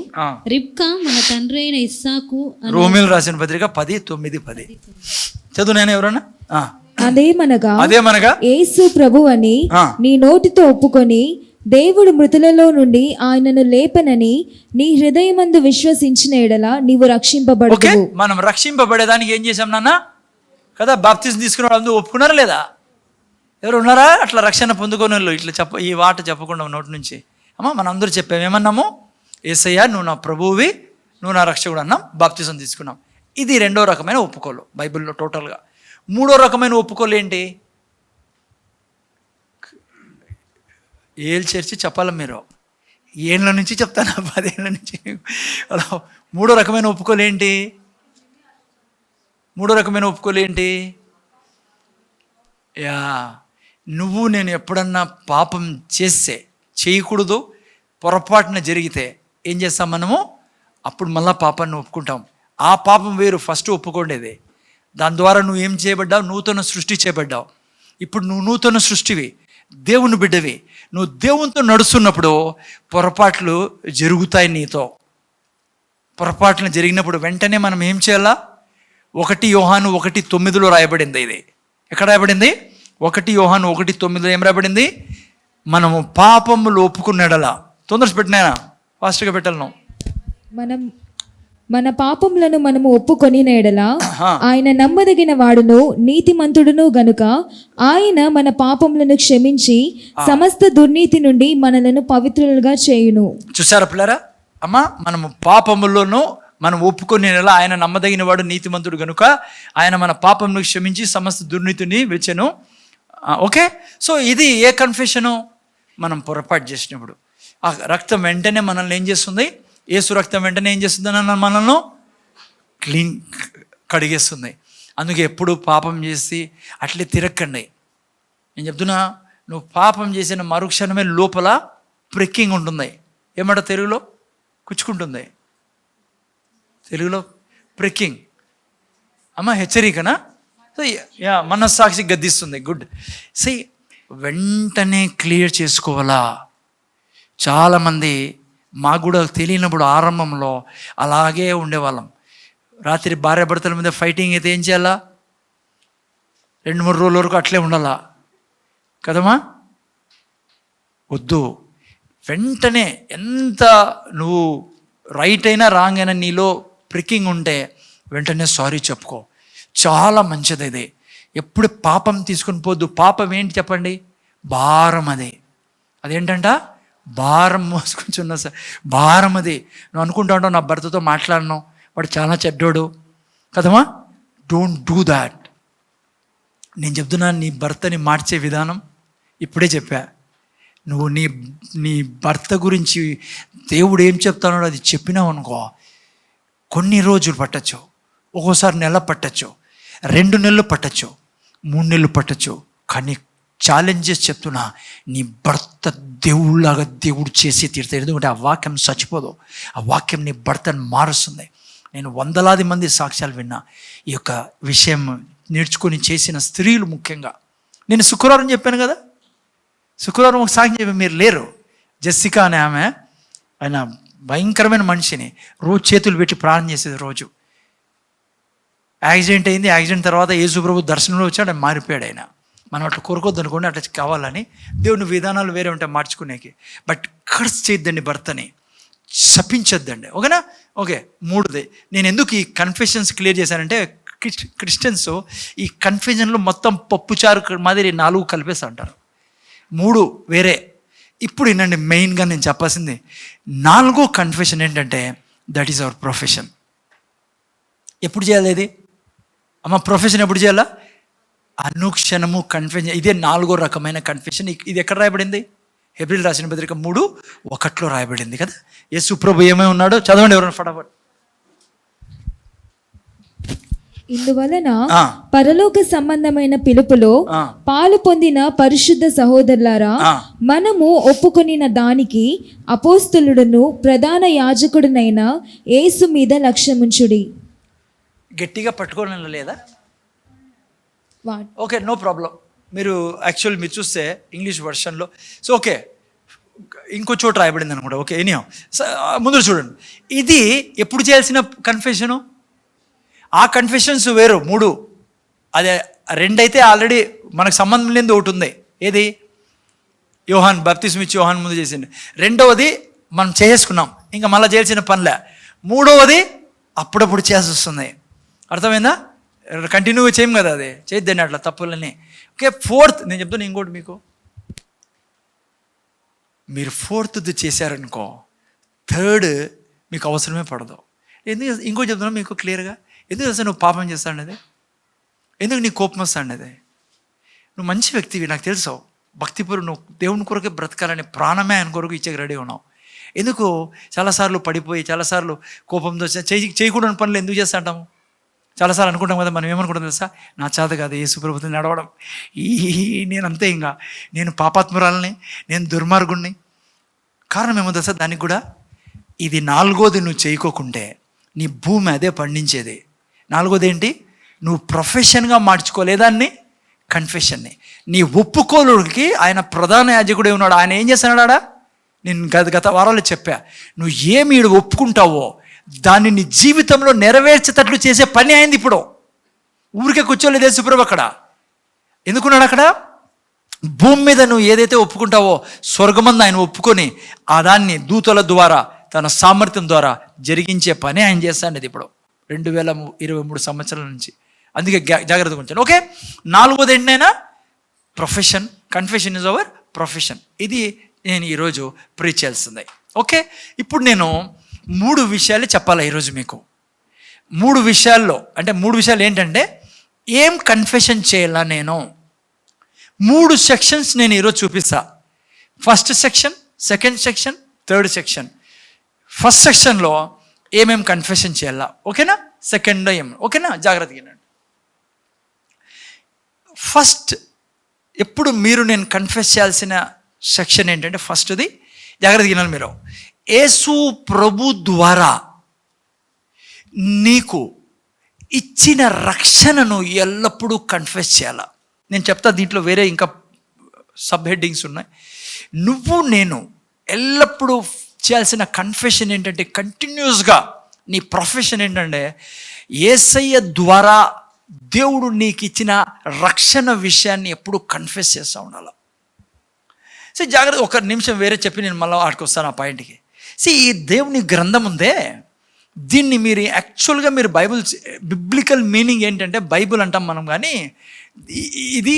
రిబ్కా మన తండ్రి అయిన ఇస్సాకు. రోమిలు రాసిన పత్రిక 10:9-10 చదువు నేను ఎవరన్నా. అదేమనగా యేసు ప్రభువని నీ నోటితో ఒప్పుకొని దేవుడు మృతులలో నుండి ఆయనను లేపనని నీ హృదయమందు విశ్వసించిన ఎడల నీవు రక్షింపబడతావు. మనం రక్షింపబడేదానికి ఏం చేశాం నాన్న కదా? బాప్తిజం తీసుకున్న వాళ్ళు ఒప్పుకున్నారా లేదా? ఎవరు ఉన్నారా అట్లా రక్షణ పొందుకొని వాళ్ళు? ఇట్లా ఈ మాట చెప్పకుండా నోటి నుంచి మనం అందరూ చెప్పాము. ఏమన్నాము? యేసయ్యా నువ్వు నా ప్రభువువి, నువ్వు నా రక్షకుడు అన్నాం, బాప్తిజం తీసుకున్నాం. ఇది రెండో రకమైన ఒప్పుకోలు బైబిల్లో టోటల్గా. మూడో రకమైన ఒప్పుకోలు ఏంటి? చర్చి చెప్పాలి మీరు. ఏళ్ళ నుంచి చెప్తాను, 10 ఏళ్ళ నుంచి. అలా మూడో రకమైన ఒప్పుకోలు ఏంటి? నువ్వు నేను ఎప్పుడన్నా పాపం చేయకూడదు, పొరపాటున జరిగితే ఏం చేస్తాం మనము? అప్పుడు మళ్ళీ పాపాన్ని ఒప్పుకుంటాం. ఆ పాపం వేరు, ఫస్ట్ ఒప్పుకోండేది. దాని ద్వారా నువ్వు ఏం చేయబడ్డావు? నూతన సృష్టి చేయబడ్డావు. ఇప్పుడు నువ్వు నూతన సృష్టివి, దేవుని బిడ్డవి. నువ్వు దేవునితో నడుస్తున్నప్పుడు పొరపాట్లు జరుగుతాయి నీతో. పొరపాట్లు జరిగినప్పుడు వెంటనే మనం ఏం చేయాలా? 1 యోహాను 1:9 రాయబడింది. ఇది ఎక్కడ రాయబడింది? 1 యోహాను 1:9 ఏం రాయబడింది? మనము పాపములు ఒప్పుకున్నాడలా. తొందరగా పెట్టినాయన, ఫాస్ట్గా పెట్టాలను. మన పాపములను మనము ఒప్పుకొని నేడలా ఆయన నమ్మదగిన వాడును నీతిమంతుడును గనుక ఆయన మన పాపములను క్షమించి సమస్త దుర్నీతి నుండి మనలను పవిత్రులుగా చేయును. చూసారా పిల్లరా? అమ్మా, మనము పాపములను మనం ఒప్పుకొని ఆయన నమ్మదగిన వాడు నీతిమంతుడు గనుక ఆయన మన పాపములను క్షమించి సమస్త దుర్నీతిని విడిచెను. ఓకే, ఇది ఏ కన్ఫెషను? మనం పొరపాటు చేసినప్పుడు ఆ రక్తం వెంటనే మనల్ని ఏం చేస్తుంది? యేసు రక్తం వెంటనే ఏం చేస్తుంది? మనల్ని క్లీన్ కడిగేస్తుంది. అందుకే ఎప్పుడు పాపం చేసి అట్లే తిరక్కండి. నేను చెప్తున్నా, నువ్వు పాపం చేసిన మరుక్షణమే లోపల ప్రిక్కింగ్ ఉంటుంది. ఏమంట తెలుగులో? కుచ్చుకుంటుంది. తెలుగులో ప్రిక్కింగ్ అమ్మ హెచ్చరికనా? మనస్సాక్షి గద్దిస్తుంది. గుడ్. వెంటనే క్లియర్ చేసుకోవాలా. చాలామంది మాకు కూడా తెలియనప్పుడు ఆరంభంలో అలాగే ఉండేవాళ్ళం. రాత్రి భార్యాభర్తల మీద ఫైటింగ్ అయితే ఏం చేయాలా? 2-3 రోజుల వరకు అట్లే ఉండాలా కదమ్మా? వద్దు. వెంటనే ఎంత నువ్వు రైట్ అయినా రాంగ్ అయినా నీలో ప్రికింగ్ ఉంటే వెంటనే సారీ చెప్పుకో. చాలా మంచిది ఇది. ఎప్పుడు పాపం తీసుకుని పోద్దు. పాపం ఏంటి చెప్పండి? భారం. అదేంటంట? భారం మోసుకుంటున్నా సార్, భారం. నువ్వు అనుకుంటా ఉంటావు నా భర్తతో మాట్లాడను, వాడు చాలా చెడ్డోడు కదమ్మా. Don't do that. నేను చెప్తున్నా, నీ భర్తని మార్చే విధానం ఇప్పుడే చెప్పా. నువ్వు నీ భర్త గురించి దేవుడు ఏం చెప్తానో అది చెప్పినావు అనుకో, కొన్ని రోజులు పట్టచ్చు, ఒక్కోసారి నెల పట్టచ్చు, 2 నెలలు పట్టచ్చు, 3 నెలలు పట్టచ్చు, కానీ ఛాలెంజెస్ చెప్తున్నా, నీ భర్త దేవుళ్ళలాగా దేవుడు చేసి తీరుతాడు. ఎందుకంటే ఆ వాక్యం చచ్చిపోదు, ఆ వాక్యం నీ భర్తను మారుస్తుంది. నేను వందలాది మంది సాక్ష్యాలు విన్నా, ఈ యొక్క విషయం నేర్చుకొని చేసిన స్త్రీలు ముఖ్యంగా. నేను శుక్రవారం చెప్పాను కదా, శుక్రవారం ఒక సాక్ష్యం చెప్పాను, మీరు లేరు. జెస్సికా అనే ఆమె, ఆయన భయంకరమైన మనిషిని, రోజు చేతులు పెట్టి ప్రార్థన చేసేది. రోజు యాక్సిడెంట్ అయింది, యాక్సిడెంట్ తర్వాత యేసు ప్రభు దర్శనంలో వచ్చాడు, ఆయన మారిపోయాడు. ఆయన మనం అట్లా కోరుకోవద్దు అనుకోండి, అట్లా కావాలని. దేవుని విధానాలు వేరే ఉంటాయి మార్చుకునేకి. బట్ కర్స్ చేయొద్దండి, భర్తని శపించొద్దండి, ఓకేనా? ఓకే, మూడుది నేను ఎందుకు ఈ కన్ఫెషన్స్ క్లియర్ చేశానంటే, క్రిస్టియన్స్ ఈ కన్ఫెషన్లో మొత్తం పప్పుచారు మాదిరి 4 కలిపేసి అంటారు, 3 వేరే. ఇప్పుడు ఏంటంటే మెయిన్గా నేను చెప్పాల్సింది 4వ కన్ఫెషన్ ఏంటంటే, దట్ ఈస్ అవర్ ప్రొఫెషన్. ఎప్పుడు చేయాలి ఇది అమ్మ? ప్రొఫెషన్ ఎప్పుడు చేయాలా? అనుక్షణము కన్ఫెషన్. ఇదే 4వ రకమైన కన్ఫెషన్. ఇది ఎక్కడ రాయబడింది? హెబ్రీయులు రాసిన పత్రిక 3:1 రాయబడింది కదా. యేసు ప్రభు ఏమై ఉన్నాడో చదవండి ఎవరైనా ఫటాఫట్. ఇందువలన పరలోక సంబంధమైన పిలుపులో పాలు పొందిన పరిశుద్ధ సహోదరులారా, మనము ఒప్పుకొనిన దానికి అపోస్తలుడును ప్రధాన యాజకుడునైన యేసు మీద లక్ష్యముంచుడి. గట్టిగా పట్టుకోవడం లేదా? Okay, no problem. మీరు యాక్చువల్ మీరు చూస్తే ఇంగ్లీష్ వర్షన్లో సో ఓకే, ఇంకో చోట రాయబడింది అనుకుంటా. ఓకే, ఎనీహౌ ముందు చూడండి. ఇది ఎప్పుడు చేయాల్సిన కన్ఫెషను? ఆ కన్ఫెషన్స్ వేరు 3, అదే 2 అయితే ఆల్రెడీ మనకు సంబంధం లేనిది ఒకటి ఉంది. ఏది? యోహాన్ బాప్తిస్మం ఇచ్చి యోహాన్ ముందు చేసింది. 2వది మనం చేసుకున్నాం, ఇంకా మళ్ళీ చేయాల్సిన పనిలే. 3వది అప్పుడప్పుడు చేయాల్సి వస్తుంది. అర్థమైందా? కంటిన్యూగా చేయం కదా, అది చేయొద్దండి అట్లా తప్పులని. ఓకే, 4th నేను చెప్తాను ఇంకోటి మీకు. మీరు 4th చేశారనుకో, 3rd మీకు అవసరమే పడదు. ఎందుకు? ఇంకోటి చెప్తున్నా మీకు క్లియర్గా. ఎందుకు అసలు నువ్వు పాపం చేస్తాండేది? ఎందుకు నీ కోపం వస్తాండేది? నువ్వు మంచి వ్యక్తివి, నాకు తెలుసు, భక్తిపూర్వ, నువ్వు దేవుని కొరకే బ్రతకాలని ప్రాణమే ఆయన కొరకు ఇచ్చేకి రెడీ ఉన్నావు. ఎందుకు చాలాసార్లు పడిపోయి, చాలాసార్లు కోపంతో చేయకూడని పనులు ఎందుకు చేస్తా అంటాము? చాలాసార్లు అనుకుంటాం కదా, మనం ఏమనుకుంటాం తెలుసా? నా చేత కాదు యేసు ప్రభువుతో నడవడం, నేను అంతే, ఇంకా నేను పాపాత్మురాలని, నేను దుర్మార్గుణ్ణి. కారణం ఏమో తెలుసా దానికి కూడా? ఇది 4వది నువ్వు చేయకోకుంటే నీ భూమి అదే పండించేది. 4వది ఏంటి? నువ్వు ప్రొఫెషన్గా మార్చుకోలేదాన్ని, కన్ఫెషన్ని. నీ ఒప్పుకోలుడికి ఆయన ప్రధాన యాజకుడే ఉన్నాడు. ఆయన ఏం చేస్తున్నాడా? నేను గత వారాల్లో చెప్పా, నువ్వు ఏమి ఒప్పుకుంటావో దాన్ని నీ జీవితంలో నెరవేర్చేటట్లు చేసే పని అయింది. ఇప్పుడు ఊరికే కూర్చోలేదు యేసుప్రభు అక్కడ. ఎందుకున్నాడు అక్కడ? భూమి మీద నువ్వు ఏదైతే ఒప్పుకుంటావో స్వర్గమందు ఆయన ఒప్పుకొని ఆ దాన్ని దూతల ద్వారా తన సామర్థ్యం ద్వారా జరిగించే పని ఆయన చేస్తాండేది ఇప్పుడు 2023 సంవత్సరాల నుంచి. అందుకే జాగ్రత్తగా ఉంచాను. ఓకే, 4వది ఏంటైనా profession. Confession is our profession. ఇది నేను ఈరోజు ప్రీచ్ చేయాల్సింది. ఓకే, ఇప్పుడు నేను 3 విషయాలు చెప్పాలి ఈరోజు మీకు. 3 విషయాల్లో, అంటే 3 విషయాలు ఏంటంటే, ఏం కన్ఫెషన్ చేయాలా నేను 3 సెక్షన్స్ నేను ఈరోజు చూపిస్తా. First section, second section, third section. First సెక్షన్లో ఏమేం కన్ఫెషన్ చేయాలా, ఓకేనా? సెకండ్లో ఏం, ఓకేనా? జాగ్రత్తగా వినండి. ఫస్ట్ ఎప్పుడు మీరు నేను కన్ఫెస్ చేయాల్సిన సెక్షన్ ఏంటంటే, ఫస్ట్ది జాగ్రత్తగా వినాలి మీరు. యేసు ప్రభు ద్వారా నీకు ఇచ్చిన రక్షణను ఎల్లప్పుడూ కన్ఫెస్ చేయాలా. నేను చెప్తా, దీంట్లో వేరే ఇంకా సబ్ హెడ్డింగ్స్ ఉన్నాయి. నువ్వు నేను ఎల్లప్పుడూ చేయాల్సిన కన్ఫెషన్ ఏంటంటే, కంటిన్యూస్గా నీ ప్రొఫెషన్ ఏంటంటే, యేసయ్య ద్వారా దేవుడు నీకు ఇచ్చిన రక్షణ విషయాన్ని ఎప్పుడు కన్ఫెస్ చేస్తూ ఉండాలి. సో జాగ్రత్త, ఒక నిమిషం వేరే చెప్పి నేను మళ్ళీ ఆడికి వస్తాను ఆ పాయింట్కి. ఈ దేవుని గ్రంథం ఉందే, దీన్ని మీరు యాక్చువల్గా మీరు బైబుల్ బిబ్లికల్ మీనింగ్ ఏంటంటే, బైబుల్ అంటాం మనం, కానీ ఇది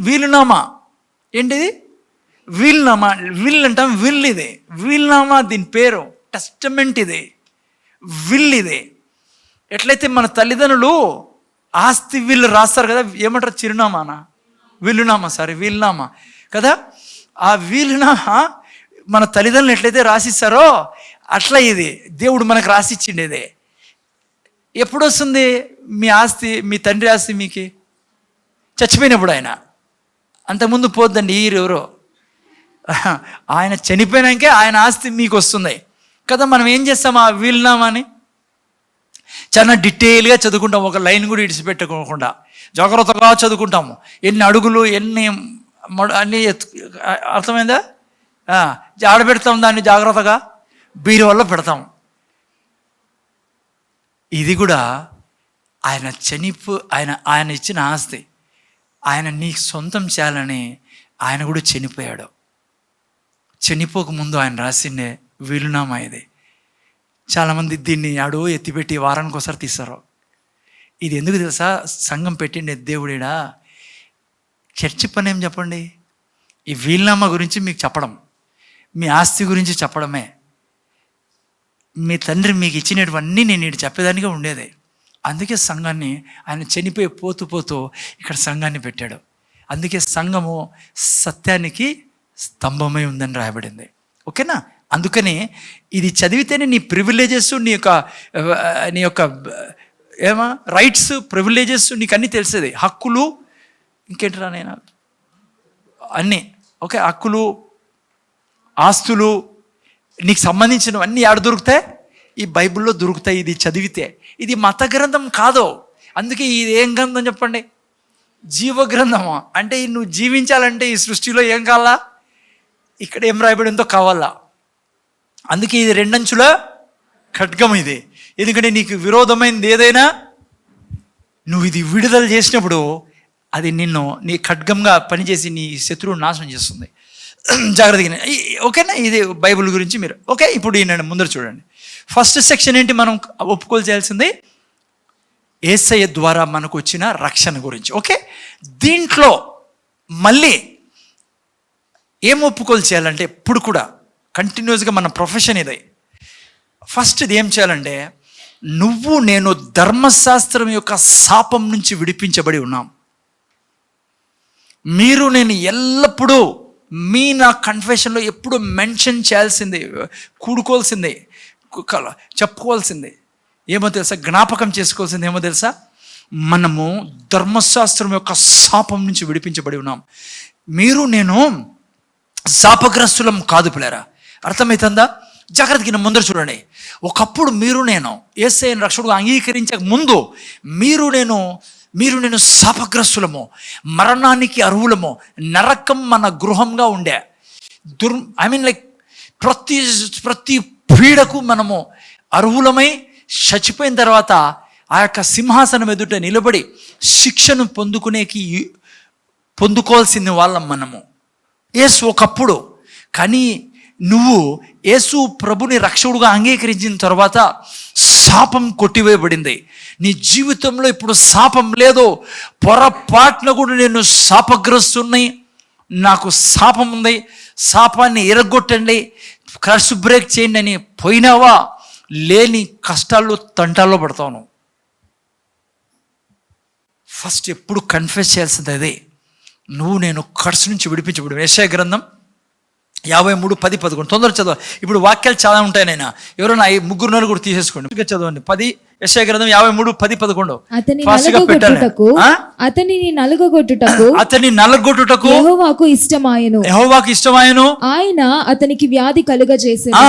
వీలునామా. ఏంటిది? వీలునామా. విల్ అంటాం, విల్ ఇది వీలునామా, దీని పేరు టెస్టమెంట్. ఇది విల్. ఇది ఎట్లయితే మన తల్లిదండ్రులు ఆస్తి వీళ్ళు రాస్తారు కదా, ఏమంటారు? చిరునామానా? వీలునామా, సారీ వీలునామా కదా. ఆ వీలునామా మన తల్లిదండ్రులు ఎట్లయితే రాసిస్తారో అట్లా ఇది దేవుడు మనకు రాసిచ్చిండేదే. ఎప్పుడు వస్తుంది మీ ఆస్తి? మీ తండ్రి ఆస్తి మీకు చచ్చిపోయినప్పుడు. ఆయన అంతకుముందు పోద్దండి ఎవరో. ఆయన చనిపోయినాకే ఆయన ఆస్తి మీకు వస్తుంది కదా. మనం ఏం చేస్తాం, ఆ వీలునామాని చాలా డీటెయిల్గా చదువుకుంటాం, ఒక లైన్ కూడా ఇడిచిపెట్టుకోకుండా జాగ్రత్తగా చదువుకుంటాము. ఎన్ని అడుగులు, ఎన్ని అన్నీ అర్థమైందా? ఆడబెడతాం దాన్ని జాగ్రత్తగా, బీరువాలో పెడతాం. ఇది కూడా ఆయన ఆయన ఇచ్చిన ఆస్తి, ఆయన నీకు సొంతం చేయాలని ఆయన కూడా చనిపోయాడు. చనిపోకముందు ఆయన రాసిండే వీలునామా ఇది. చాలామంది దీన్ని ఎత్తిపెట్టి వారానికి ఒకసారి తీస్తారు. ఇది ఎందుకు తెలుసా? సంఘం పెట్టిండే దేవుడిడా. చర్చి పని ఏం చెప్పండి, ఈ వీలునామా గురించి మీకు చెప్పడం, మీ ఆస్తి గురించి చెప్పడమే. మీ తండ్రి మీకు ఇచ్చినటువన్నీ నేను ఇటు చెప్పేదానిగా ఉండేది. అందుకే సంఘాన్ని ఆయన చనిపోయి పోతూ ఇక్కడ సంఘాన్ని పెట్టాడు. అందుకే సంఘము సత్యానికి స్తంభమై ఉందని రాయబడింది. ఓకేనా? అందుకని ఇది చదివితేనే నీ ప్రివిలేజెస్, నీ యొక్క రైట్స్, ప్రివిలేజెస్ నీకు అన్నీ తెలిసేది. హక్కులు, ఇంకేంటరా నేను అన్నీ, ఓకే, హక్కులు, ఆస్తులు, నీకు సంబంధించినవన్నీ ఆడ దొరుకుతాయి, ఈ బైబిల్లో దొరుకుతాయి. ఇది చదివితే. ఇది మత గ్రంథం కాదు. అందుకే ఇది ఏం గ్రంథం చెప్పండి? జీవ గ్రంథమా. అంటే నువ్వు జీవించాలంటే ఈ సృష్టిలో ఏం కావాలా? ఇక్కడ ఏం రాయబడిందో కావాలా. అందుకే ఇది రెండంచుల ఖడ్గం ఇది. ఎందుకంటే నీకు విరోధమైనది ఏదైనా నువ్వు ఇది విడుదల చేసినప్పుడు అది నీ ఖడ్గంగా పనిచేసి నీ శత్రువుని నాశనం చేస్తుంది. జాగ్రత్తగా, ఓకేనా? ఇది బైబిల్ గురించి మీరు ఓకే. ఇప్పుడు ఈయన ముందర చూడండి. ఫస్ట్ సెక్షన్ ఏంటి మనం ఒప్పుకోలు చేయాల్సింది? యేసయ్య ద్వారా మనకు వచ్చిన రక్షణ గురించి. ఓకే, దీంట్లో మళ్ళీ ఏం ఒప్పుకోలు చేయాలంటే ఎప్పుడు కూడా కంటిన్యూస్గా మన ప్రొఫెషన్ ఇదే. ఫస్ట్ ఇది ఏం చేయాలంటే, నువ్వు నేను ధర్మశాస్త్రం యొక్క శాపం నుంచి విడిపించబడి ఉన్నాం. మీరు నేను ఎల్లప్పుడూ నా కన్ఫెషన్లో ఎప్పుడు మెన్షన్ చేయాల్సిందే, కూడుకోవాల్సిందే, చెప్పుకోవాల్సిందే ఏమో తెలుసా? జ్ఞాపకం చేసుకోవాల్సింది ఏమో తెలుసా? మనము ధర్మశాస్త్రం యొక్క శాపం నుంచి విడిపించబడి ఉన్నాం. మీరు నేను శాపగ్రస్తులం కాదు పిల్లరా. అర్థమవుతుందా? జాగ్రత్తగా ముందర చూడండి. ఒకప్పుడు మీరు నేను యేసయ్యను రక్షకుడుగా అంగీకరించక ముందు మీరు నేను శాపగ్రస్తులము, మరణానికి అర్హులము, నరకం మన గృహంగా ఉండే. లైక్ ప్రతి పీడకు మనము అర్హులమై చచ్చిపోయిన తర్వాత ఆ యొక్క సింహాసనం ఎదుట నిలబడి శిక్షను పొందుకోవాల్సిన వాళ్ళం మనము. యేసు ఒకప్పుడు. కానీ నువ్వు యేసు ప్రభుని రక్షకుడుగా అంగీకరించిన తర్వాత శాపం కొట్టివేయబడింది. నీ జీవితంలో ఇప్పుడు శాపం లేదు. పొరపాటున కూడా నేను శాపగ్రస్తున్నై, నాకు శాపం ఉంది, శాపాన్ని ఎరగొట్టండి, క్రష్ బ్రేక్ చేయండి అని పోయినావా, లేని కష్టాల్లో తంటాల్లో పడతాను. ఫస్ట్ ఎప్పుడు కన్ఫెస్ చేయాల్సింది అదే. నువ్వు నేను కర్సు నుంచి విడిపించబడి. యెషయా గ్రంథం 53:10-11 తొందర చదవ. ఇప్పుడు వాక్యాలు చాలా ఉంటాయి. నేను ఎవరైనా 3-4 తీసేసుకోండి, చదవండి. 10 యెషయా గ్రంథం 53:10-11 అతనిని నలుగగొట్టుటకు యెహోవాకు ఇష్టమాయెను. ఆయన అతనికి వ్యాధి కలుగజేసెను.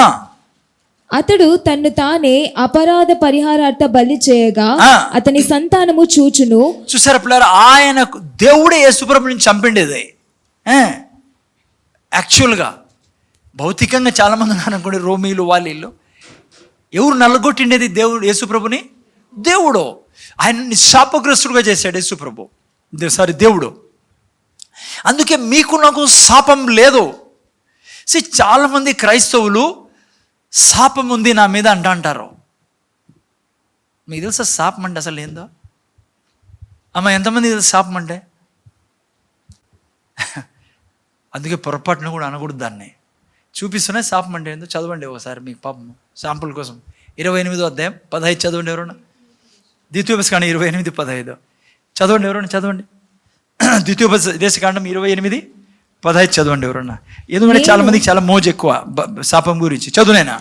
అతడు తన్ను తానే అపరాధ పరిహారార్థ బలి చేయగా అతని సంతానము చూచును. చూసారా పిల్లలు? ఆయన దేవుడే యేసుప్రభుని చంపిండేది. యాక్చువల్గా భౌతికంగా చాలామంది ఉన్నారు అనుకోండి, రోమీలు వాళ్ళు. ఎవరు నల్లగొట్టిండేది? దేవుడు, యేసుప్రభుని. దేవుడు ఆయన్ని శాపగ్రస్తుడుగా చేశాడు యేసుప్రభు, దేవుడు. అందుకే మీకు నాకు శాపం లేదు. చాలామంది క్రైస్తవులు శాపం ఉంది నా మీద అంటారు. మీకు తెలుసా శాపం అంటే అసలు ఏందో? అమ్మ, ఎంతమంది తెలుసు శాపం అంటే? అందుకే పొరపాటును కూడా అనకూడదు. దాన్ని చూపిస్తున్నాయి. శాపం అంటే ఏందో చదవండి ఒకసారి మీకు పాపం శాంపుల్ కోసం. 28వ అధ్యాయం 15 చదవండి ఎవరన్నా. ద్వితీయోపదేశకాండం 28:15 చదవండి ఎవరన్నా, చదవండి. ద్వితీయోపదేశకాండం 28:15 చదవండి ఎవరన్నా. ఎందుకంటే చాలా మందికి చాలా మోజు ఎక్కువ శాపం గురించి. చదువునైనా.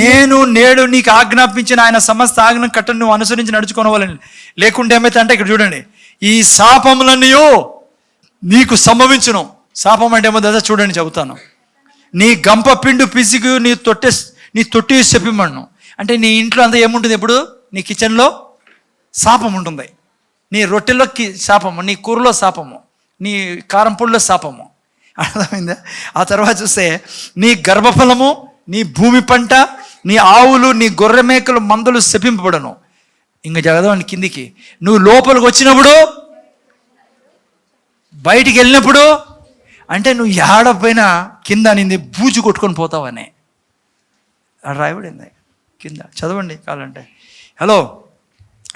నేను నేడు నీకు ఆజ్ఞాపించిన ఆయన సమస్త ఆజ్ఞ కట్టను నువ్వు అనుసరించి నడుచుకోవాలని. లేకుంటే ఏమైతే అంటే ఇక్కడ చూడండి, ఈ శాపములన్నయో నీకు సంభవించును. శాపం అంటే ఏమో దశ చూడండి, చెబుతాను. నీ గంప పిండు పిసికి నీ తొట్టి చెప్పిమన్ను. అంటే నీ ఇంట్లో అంతా ఏముంటుంది? ఎప్పుడు నీ కిచెన్లో శాపం ఉంటుంది. నీ రొట్టెల్లో శాపము, నీ కూరలో శాపము, నీ కారం పొడిలో శాపము. అర్థమైందా? ఆ తర్వాత చూస్తే నీ గర్భఫలము, నీ భూమి పంట, నీ ఆవులు, నీ గొర్రె మేకలు మందలు శపింపబడను. ఇంక జగదవాడిని కిందికి, నువ్వు లోపలికి వచ్చినప్పుడు, బయటికి వెళ్ళినప్పుడు, అంటే నువ్వు ఏడపోయినా కింద నింది బూజు కొట్టుకొని పోతావనే రాయబడింది కింద. చదవండి కావాలంటే. హలో,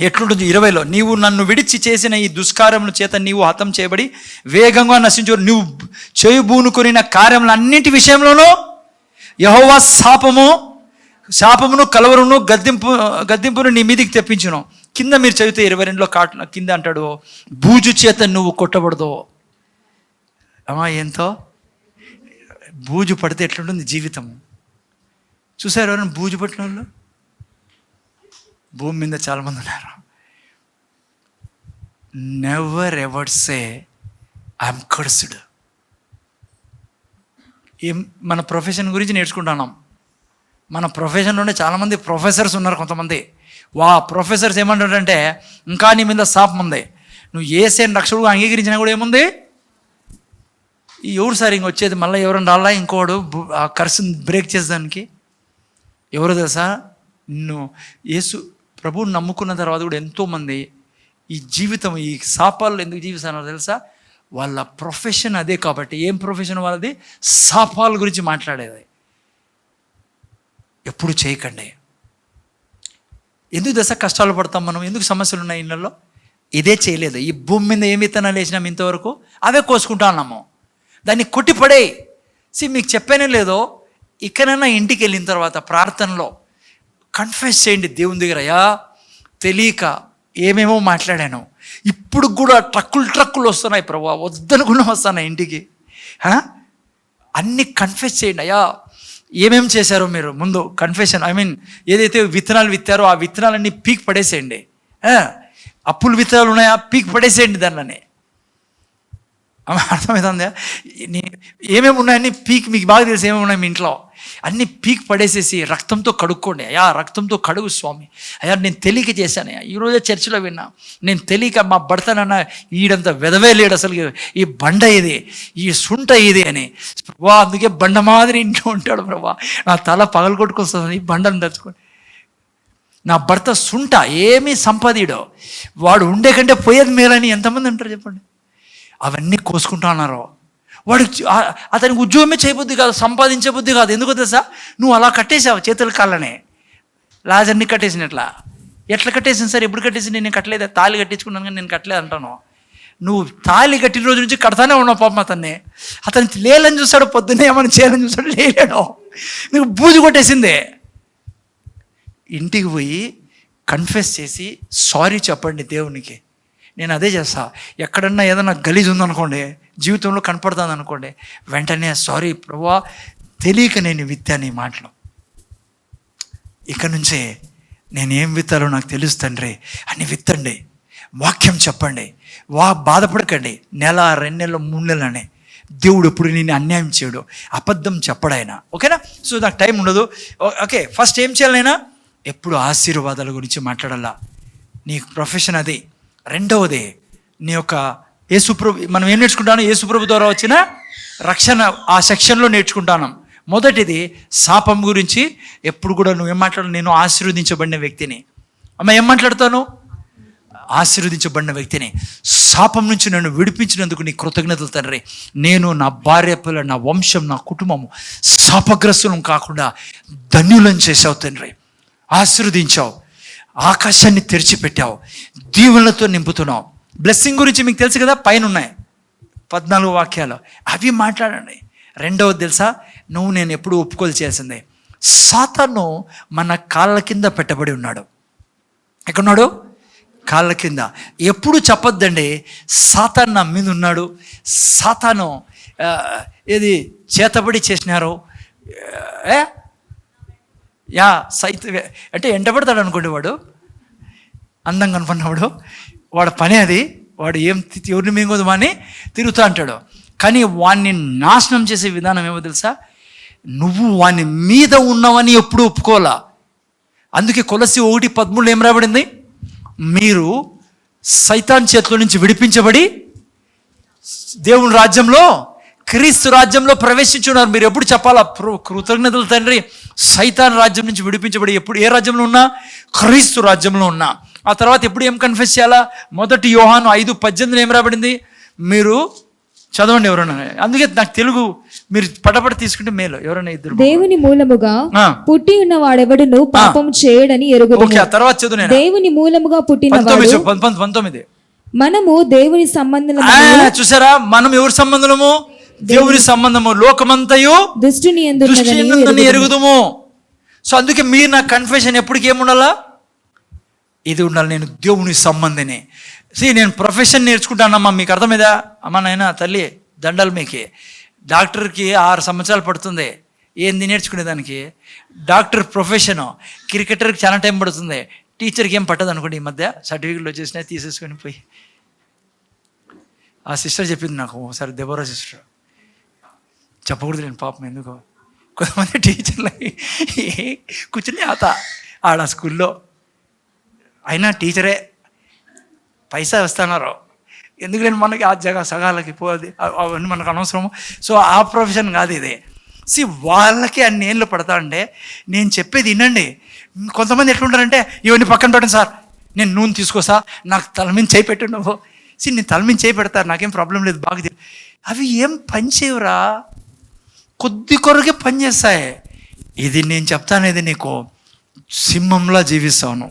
ఎట్లుంటుంది 20లో, నీవు నన్ను విడిచి చేసిన ఈ దుష్కార్యముల చేత నీవు హతం చేయబడి వేగంగా నశించు. నువ్వు చేయబూనుకొనిన కార్యములన్నింటి విషయంలోనూ యెహోవా శాపమును కలవరును గద్దింపును నీ మీదికి తెప్పించును. కింద మీరు చదివితే 22లో కింద అంటాడు, బూజు చేత నువ్వు కొట్టబడదు. అమ్మా, ఎంతో బూజు పడితే ఎట్లుంటుంది జీవితం. చూసారు ఎవరైనా బూజు పట్టిన వాళ్ళు? భూమి మీద చాలామంది ఉన్నారు. Never ever say I'm cursed. మన ప్రొఫెషన్ గురించి నేర్చుకుంటున్నాం. మన ప్రొఫెషన్లోనే చాలామంది ప్రొఫెసర్స్ ఉన్నారు. కొంతమంది ప్రొఫెసర్స్ ఏమంటారంటే, ఇంకా నీ మీద శాపం ఉంది, నువ్వు ఏసేని రక్షకుడుగా అంగీకరించినా కూడా ఏముంది, ఈ ఎవరు సార్ ఇంక వచ్చేది, మళ్ళీ ఎవరైనా రాలా ఇంకోడు ఆ కర్సుని బ్రేక్ చేసేదానికి? ఎవరో తెలుసా? నిన్ను యేసు ప్రభువుని నమ్ముకున్న తర్వాత కూడా ఎంతోమంది ఈ జీవితం, ఈ శాపాలు ఎందుకు జీవిస్తారో తెలుసా? వాళ్ళ ప్రొఫెషన్ అదే. కాబట్టి ఏం ప్రొఫెషన్ వాళ్ళది? శాపాల గురించి మాట్లాడేది. ఎప్పుడు చేయకండి. ఎందుకు దశ కష్టాలు పడతాం మనం? ఎందుకు సమస్యలు ఉన్నాయి ఇళ్ళల్లో? ఇదే చేయలేదు. ఈ భూమి మీద ఏం విత్తనాలు వేసినాం ఇంతవరకు అవే కోసుకుంటా ఉన్నాము. దాన్ని కొట్టిపడే. మీకు చెప్పానే లేదో, ఇక్కడైనా ఇంటికి వెళ్ళిన తర్వాత ప్రార్థనలో కన్ఫెస్ చేయండి దేవుని దగ్గర, అయ్యా తెలియక ఏమేమో మాట్లాడాను, ఇప్పుడు కూడా ట్రక్కులు వస్తున్నాయి ప్రభువా, వద్దనుకున్నా వస్తున్నాయి ఇంటికి. అన్నీ కన్ఫెస్ చేయండి. అయ్యా ఏమేం చేశారో మీరు ముందు కన్ఫెషన్, ఏదైతే విత్తనాలు విత్తారో ఆ విత్తనాలన్నీ పీక్ పడేసేయండి. అప్పులు విత్తనాలు ఉన్నాయా, పీక్ పడేసేయండి దానిలోనే. అర్థమవుతుందా? ఏమేమి ఉన్నాయని పీక్, మీకు బాగా తెలిసి ఏమేమి ఉన్నాయి మీ ఇంట్లో, అన్నీ పీక్ పడేసేసి రక్తంతో కడుక్కోండి. అయ్యా రక్తంతో కడుగు స్వామి, అయ్యా నేను తెలియక చేశాను, ఈరోజే చర్చిలో విన్నా, నేను తెలియక మా భర్తనన్నా ఈడంత వెదవే లేడు అసలు, ఈ బండ ఇది, ఈ సుంట ఇది అని. ప్రభా అందుకే బండ మాదిరి ఇంట్లో ఉంటాడు ప్రభా, నా తల పగలు కొట్టుకొస్తుంది ఈ బండను తెచ్చుకొని. నా భర్త సుంట, ఏమీ సంపాదీడో, వాడు ఉండే కంటే పోయేది మేలని ఎంతమంది ఉంటారు చెప్పండి. అవన్నీ కోసుకుంటా ఉన్నారు. వాడికి అతనికి ఉద్యోగమే చేయబుద్ధి కాదు, సంపాదించే బుద్ధి కాదు. ఎందుకో తెలుసా? నువ్వు అలా కట్టేసావు చేతుల కాళ్ళనే, లాజర్ని కట్టేసినట్లా. ఎట్లా కట్టేసాను సార్? ఎప్పుడు కట్టేసి? నేను కట్టలేదు, తాళి కట్టించుకున్నాను కానీ నేను కట్టలేదు అంటాను. నువ్వు తాళి కట్టిన రోజు నుంచి కడతానే ఉన్నావు పాపం అతన్ని. అతను లేలని చూస్తాడు, పొద్దున్నే ఏమైనా చేయాలని చూస్తాడు, లేలేడు. నీకు బూజు కొట్టేసిందే. ఇంటికి పోయి కన్ఫెస్ చేసి సారీ చెప్పండి దేవునికి. నేను అదే చేస్తా. ఎక్కడన్నా ఏదైనా గలీజ్ ఉందనుకోండి, జీవితంలో కనపడుతుంది అనుకోండి, వెంటనే సారీ ప్రభువా, తెలియక నేను విత్తాను ఈ మాటలు, ఇక నుంచే నేనేం విత్తాలో నాకు తెలుసు తండ్రి అని విత్తండి. వాక్యం చెప్పండి, బాధపడకండి. 1 2 నెలలు 3 నెలలనే దేవుడు ఎప్పుడు నేను అన్యాయం చేయడు, అబద్ధం చెప్పడాయన. ఓకేనా? సో నాకు టైం ఉండదు. ఓకే, ఫస్ట్ ఏం చేయాలైనా ఎప్పుడు ఆశీర్వాదాల గురించి మాట్లాడాలా. నీ ప్రొఫెషన్ అది. రెండవది నీ యొక్క యేసుప్రభు, మనం ఏం నేర్చుకుంటాను? యేసుప్రభు ద్వారా వచ్చిన రక్షణ ఆ సెక్షన్లో నేర్చుకుంటాను. మొదటిది శాపం గురించి. ఎప్పుడు కూడా నువ్వేం మాట్లాడు? నేను ఆశీర్వదించబడిన వ్యక్తిని. అమ్మ ఏం మాట్లాడతాను? ఆశీర్వదించబడిన వ్యక్తిని. శాపం నుంచి నన్ను విడిపించినందుకు నీ కృతజ్ఞతలు తండ్రి. నేను, నా భార్య పిల్లలు, నా వంశం, నా కుటుంబము శాపగ్రస్తులం కాకుండా ధన్యులను చేశావు తండ్రి. ఆశీర్వదించావు, ఆకాశాన్ని తెరిచిపెట్టావు, దీవులతో నింపుతున్నావు. బ్లెస్సింగ్ గురించి మీకు తెలుసు కదా, పైన ఉన్నాయి 14 వాక్యాలు, అవి మాట్లాడండి. రెండవది తెలుసా? నేను ఎప్పుడు ఒప్పుకోలు చేసింది, సాతాను మన కాళ్ళ కింద పెట్టబడి ఉన్నాడు. ఎక్కడున్నాడు? కాళ్ళ కింద. ఎప్పుడు చెప్పొద్దండి సాతాను నా మీద ఉన్నాడు, సాతాను ఏది చేతబడి చేసినారు, అంటే ఎంటబడతాడు అనుకోండి. వాడు అందంగా కనుకున్నవాడు, వాడు పని అది. వాడు ఎవరిని మింగదు అని తిరుగుతూ అంటాడు. కానీ వాడిని నాశనం చేసే విధానం ఏమో తెలుసా, నువ్వు వాని మీద ఉన్నావని ఎప్పుడు ఒప్పుకోవాలా. అందుకే కొలసి 1:13 ఏం రాబడింది, మీరు సైతాన్ చేతిలో నుంచి విడిపించబడి దేవుని రాజ్యంలో, క్రీస్తు రాజ్యంలో ప్రవేశించున్నారు. మీరు ఎప్పుడు చెప్పాలా, కృతజ్ఞతలు తండ్రి, సైతాన్ రాజ్యం నుంచి విడిపించబడి ఎప్పుడు ఏ రాజ్యంలో ఉన్నా, క్రీస్తు రాజ్యంలో ఉన్నా. ఆ తర్వాత ఎప్పుడు ఏం కన్ఫెస్ చేయాలా, 1 యోహాను 5:18 ఏం రాబడింది, మీరు చదవండి ఎవరన్నా. అందుకే నాకు తెలుగు మీరు పటపట తీసుకుంటే మేలు. ఎవరైనా ఇద్దరు. దేవుని మూలముగా పుట్టి ఉన్న వాడెవడును పాపం చేయడని ఎరుగుదుము. ఓకే, ఆ తర్వాత చదువు. దేవుని మూలముగా పుట్టిన 19 మనము దేవుని సంబంధము. చూసారా, మనం ఎవరి సంబంధము, దేవుని సంబంధము. లోకమంతయు దుష్టుని ఎరుగుదుము. సో అందుకే మీరు నా కన్ఫెషన్ ఎప్పటికీ ఏముండాలా, ఇది ఉండాలి, నేను దేవుని సంబంధిని. నేను ప్రొఫెషన్ నేర్చుకుంటానమ్మా, మీకు అర్థమైందా అమ్మా నాయనా తల్లి, దండాలు మీకే. డాక్టర్కి 6 సంవత్సరాలు పడుతుంది ఏంది నేర్చుకునేదానికి, డాక్టర్ ప్రొఫెషను. క్రికెటర్కి చాలా టైం పడుతుంది, టీచర్కి ఏం పట్టదు అనుకోండి. ఈ మధ్య సర్టిఫికెట్లు వచ్చేసినా తీసేసుకొని పోయి. ఆ సిస్టర్ చెప్పింది నాకు ఒకసారి, దెబోరా సిస్టర్, చెప్పకూడదు నేను పాపం ఎందుకో, కొంతమంది టీచర్లు కూర్చుని ఆడ స్కూల్లో అయినా టీచరే పైసా వస్తున్నారు, ఎందుకు నేను మనకి ఆ సగాలకి పోది అవన్నీ మనకు అనవసరము. సో ఆ ప్రొఫెషన్ కాదు ఇది. వాళ్ళకి అన్ని ఏళ్ళు పడతా అంటే నేను చెప్పేది వినండి. కొంతమంది ఎట్లుంటారంటే, ఇవన్నీ పక్కన పెట్టండి సార్, నేను నూనె తీసుకోసా, నాకు తల మీద చేయి పెట్టు నువ్వు. నేను తల మీద చేయి పెడతాను, నాకేం ప్రాబ్లం లేదు, బాగా. అవి ఏం పని చేయవురా, కొద్ది కొరకే పని చేస్తాయి. ఇది నేను చెప్తానేది నీకు సింహంలా జీవిస్తాను.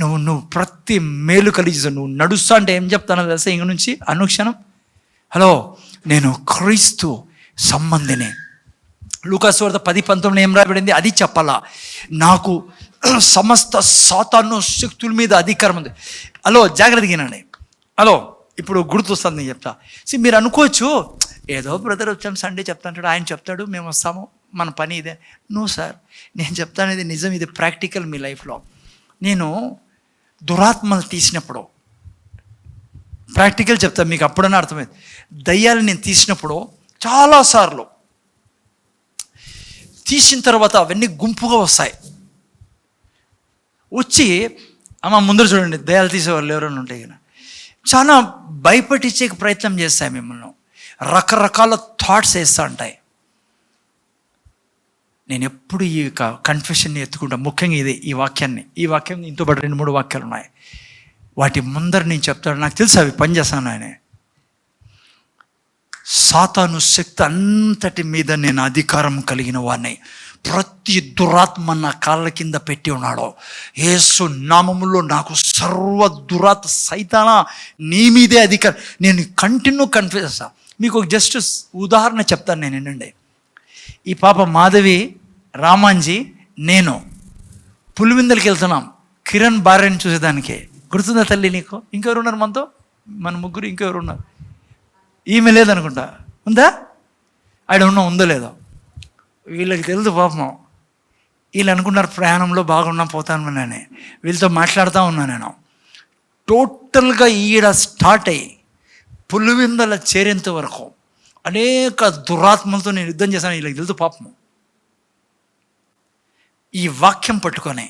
నువ్వు ప్రతి మేలు కలిగిస్తావు. నువ్వు నడుస్తా అంటే ఏం చెప్తానో తెలుసా, ఇంక నుంచి అనుక్షణం, హలో నేను క్రీస్తు సంబంధిని. లూకాసు వార్త 10:19 ఏం రాబడింది, అది చెప్పాలా, నాకు సమస్త సాతాను శక్తుల మీద అధికారం ఉంది. హలో జాగ్రత్తగా వినండి. హలో ఇప్పుడు గుర్తొస్తుంది నేను చెప్తా. మీరు అనుకోవచ్చు, ఏదో బ్రదర్ వచ్చాం సండే చెప్తాంటాడు, ఆయన చెప్తాడు, మేము వస్తాము, మన పని ఇదే. నో సార్, నేను చెప్తానేది నిజం, ఇది ప్రాక్టికల్ మీ లైఫ్లో. నేను దురాత్మలు తీసినప్పుడు, ప్రాక్టికల్ చెప్తాను మీకు, అప్పుడన్నా అర్థమైంది. దయ్యాలు నేను తీసినప్పుడు చాలాసార్లు తీసిన తర్వాత అవన్నీ గుంపుగా వస్తాయి. వచ్చి అమ్మ ముందర చూడండి, దయ్యాలు తీసేవాళ్ళు ఎవరైనా ఉంటే కదా, చాలా భయపట్టించే ప్రయత్నం చేస్తాయి మిమ్మల్ని. రకరకాల థాట్స్ వేస్తూ ఉంటాయి. నేను ఎప్పుడు ఈ కన్ఫెషన్ని ఎత్తుకుంటాను, ముఖ్యంగా ఇదే, ఈ వాక్యం ఇంతో పాటు 2-3 వాక్యాలు ఉన్నాయి. వాటి ముందర నేను చెప్తాను, నాకు తెలుసు అవి పనిచేస్తాను. ఆయన సాతాను శక్తి అంతటి మీద నేను అధికారం కలిగిన వాడిని. ప్రతి దురాత్మ నా కాళ్ళ కింద పెట్టి ఉన్నాడు. యేసు నామములో నాకు సర్వ దురాత్మ సైతానా నీ మీదే అధికారం. నేను కంటిన్యూ కన్ఫ్యూజ్ చేస్తాను. మీకు ఒక జస్ట్ ఉదాహరణ చెప్తాను నేను, ఏంటండి. ఈ పాప మాధవి, రామాంజీ, నేను పులివిందలకి వెళ్తున్నాం కిరణ్ భార్యని చూసేదానికి. గుర్తుందా తల్లి నీకు? ఇంకెవరు ఉన్నారు మనతో? మన ముగ్గురు, ఇంకెవరు ఉన్నారు? ఈమె లేదనుకుంటా, ఉందా? ఆడ ఉందో లేదో వీళ్ళకి తెలుసు పాపం. వీళ్ళు అనుకున్నారు ప్రయాణంలో బాగున్నా పోతాను అని. వీళ్ళతో మాట్లాడుతూ ఉన్నా నేను. టోటల్గా ఈడ స్టార్ట్ అయ్యి పులివిందల చేరేంత వరకు అనేక దురాత్మలతో నేను యుద్ధం చేశాను. వీళ్ళకి తెలుసు పాపము. ఈ వాక్యం పట్టుకొని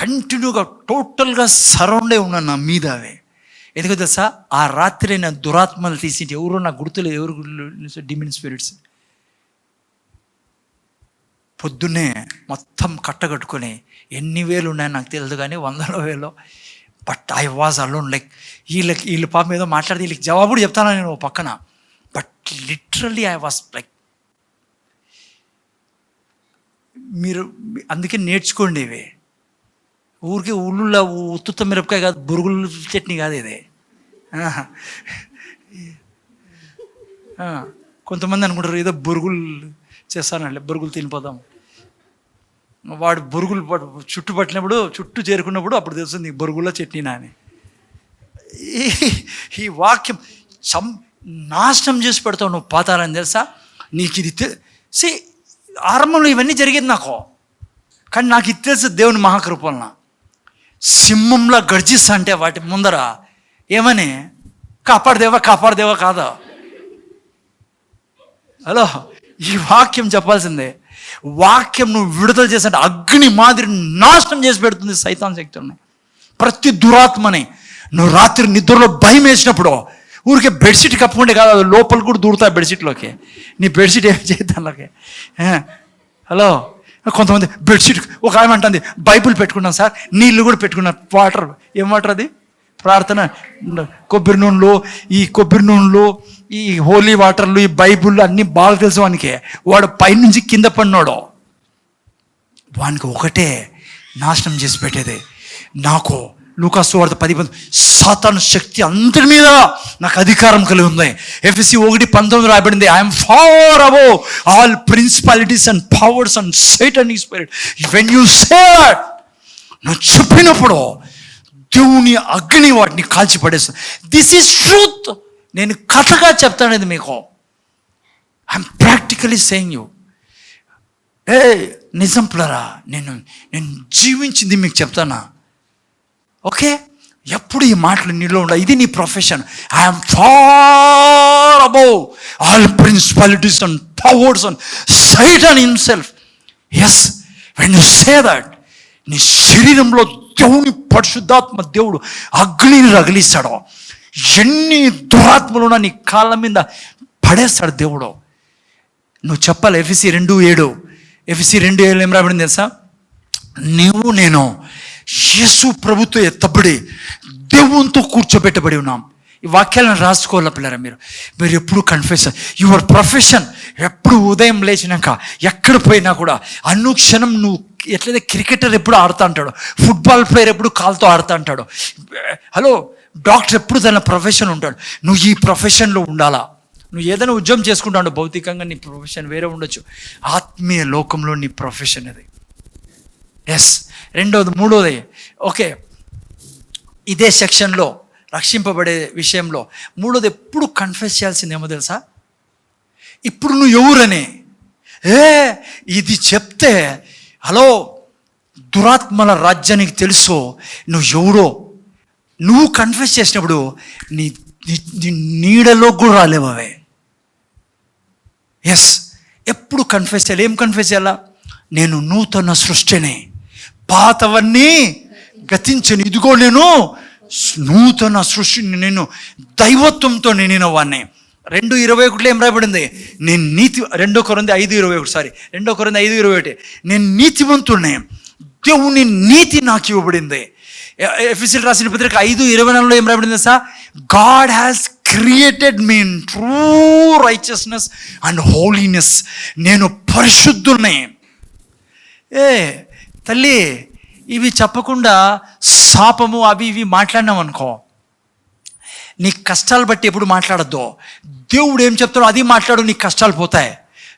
కంటిన్యూగా టోటల్గా సరౌండ్ అయి ఉన్నాను నా మీద. అవే ఎందుకు తెలుసా, ఆ రాత్రి నా దురాత్మలు తీసి ఎవరు నాకు గుర్తులేదు, ఎవరు డిమిన్ స్పిరిట్స్. పొద్దున్నే మొత్తం కట్టగట్టుకొని, ఎన్ని వేలు ఉన్నాయని నాకు తెలియదు కానీ 100 వేలు. But I was alone. Like వీళ్ళ పాప ఏదో మాట్లాడితే వీళ్ళకి జవాబు కూడా చెప్తాను నేను పక్కన. But literally I was like, మీరు అందుకే నేర్చుకోండి. ఇవి ఊరికే ఉల్లులా ఉత్తుత్త మిరపకాయ కాదు, బురుగుల చట్నీ కాదు ఇది. కొంతమంది అనుకుంటారు ఏదో బురుగులు చేస్తానండి, బురుగులు తినిపోదాం. వాడు బురుగులు చుట్టు పట్టినప్పుడు, చుట్టూ చేరుకున్నప్పుడు అప్పుడు తెలుస్తుంది బొరుగుల చట్నీనా అని. ఈ వాక్యం నాశనం చేసి పెడతావు నువ్వు పాతాలని తెలుసా నీకు. ఇది ఆరంభంలో ఇవన్నీ జరిగేది నాకు, కానీ నాకు ఇది తెలుసు దేవుని మహాకృపలన. సింహంలా గర్జిస్తా అంటే వాటి ముందర ఏమని? కాపాడదేవా కాదా? హలో, ఈ వాక్యం చెప్పాల్సిందే. వాక్యం నువ్వు విడుదల చేసే అగ్ని మాదిరి నాశనం చేసి పెడుతుంది సైతాన్ శక్తుల్ని, ప్రతి దురాత్మని. నువ్వు రాత్రి నిద్రలో భయం వేసినప్పుడు ఊరికే బెడ్షీట్ కప్పుకుంటే కాదు, అది లోపల కూడా దూరుతాయి బెడ్షీట్లోకి. నీ బెడ్షీట్ ఏం చేద్దాంలోకి? హలో, కొంతమంది బెడ్షీట్, ఒక ఆమె అంటుంది బైబిల్ పెట్టుకున్నాం సార్, నీళ్ళు కూడా పెట్టుకున్నాను, వాటర్. ఏం వాటర్ అది? ప్రార్థన. కొబ్బరి నూనెలో ఈ హోలీ వాటర్లు, ఈ బైబిల్ అన్నీ బాగా తెలుసు వానికి. వాడు పైనుంచి కింద పడినాడు. వానికి ఒకటే నాశనం చేసి పెట్టేది. నాకు లూకాసు వార్త 10 సాతాను శక్తి అందరి మీద నాకు అధికారం కలిగి ఉంది. ఎఫెసీ 1:19 రాయబడింది, I'm far above all principalities and powers and satanic spirit. When you say that, నువ్వు చెప్పినప్పుడు దేవుని అగ్ని వాటిని కాల్చి పడేస్తుంది. This is truth. నేను కథగా చెప్తానేది మీకు. I'm practically saying you. నిజం పిల్లరా, నేను జీవించింది మీకు చెప్తానా? ఓకే, ఎప్పుడు ఈ మాటలు నీలో ఉండాలి. ఇది నీ profession. I'm far above all principalities and powers and Satan himself. Yes, when you say that, నీ శరీరంలో దేవుని పరిశుద్ధాత్మ దేవుడు అగ్నిని రగిలిస్తాడు. ఎన్ని దురాత్మలున్నా నీ కాళ్ళ మీద పడేస్తాడు దేవుడు. నువ్వు చెప్పాలి. ఎఫెసీ 2:7 ఏం రాబడింది తెలుసా? నేను యేసు ప్రభుతో ఎత్తబడి దేవునితో కూర్చోబెట్టబడి ఉన్నాం. ఈ వాక్యాలను రాసుకోవాల పిల్లరా. మీరు ఎప్పుడు కన్ఫెస్, యువర్ ప్రొఫెషన్. ఎప్పుడు ఉదయం లేచినాక ఎక్కడ పోయినా కూడా అనుక్షణం నువ్వు ఎట్లయితే క్రికెటర్ ఎప్పుడు ఆడుతూ అంటాడు, ఫుట్బాల్ ప్లేయర్ ఎప్పుడు కాలుతో ఆడుతూ అంటాడు, హలో, డాక్టర్ ఎప్పుడు తన ప్రొఫెషన్ ఉంటాడు. నువ్వు ఈ ప్రొఫెషన్లో ఉండాలా. నువ్వు ఏదైనా ఉద్యోగం చేసుకుంటావు, భౌతికంగా నీ ప్రొఫెషన్ వేరే ఉండొచ్చు, ఆత్మీయ లోకంలో నీ ప్రొఫెషన్ అది. ఎస్. మూడోది, ఓకే, ఇదే సెక్షన్లో రక్షింపబడే విషయంలో మూడోది ఎప్పుడు కన్ఫెస్ చేయాల్సింది ఏమో తెలుసా? ఇప్పుడు నువ్వు ఎవరని ఇది చెప్తే, హలో, దురాత్మల రాజ్యానికి తెలుసు నువ్వు ఎవరో. నువ్వు కన్ఫెస్ చేసినప్పుడు నీ నీడలో కూడా రాలేవు అవే. ఎస్, ఎప్పుడు కన్ఫెస్ చేయాలి. ఏం కన్ఫెస్ చేయాలా? నేను నూతన సృష్టిని, పాతవన్నీ గతించను, ఇదిగో నేను నూతన సృష్టిని, నేను దైవత్వంతో నిండిన వాడిని. 2:21 ఏం రాయబడింది? నేను 2 కొరింథీ 5:21 నేను నీతివంతుడిని, దేవుని నీతి నాకు ఇవ్వబడింది. ఎఫెసీయులకు రాసిన పత్రిక 5:24 ఏం రాయబడింది sir? God has created me in true righteousness and holiness. నేను పరిశుద్ధుడిని. తల్లి, ఇవి చెప్పకుండా శాపము అవి ఇవి మాట్లాడినాం అనుకో, నీ కష్టాలు బట్టి ఎప్పుడు మాట్లాడద్దు. దేవుడు ఏం చెప్తాడో అది మాట్లాడు, నీ కష్టాలు పోతాయి.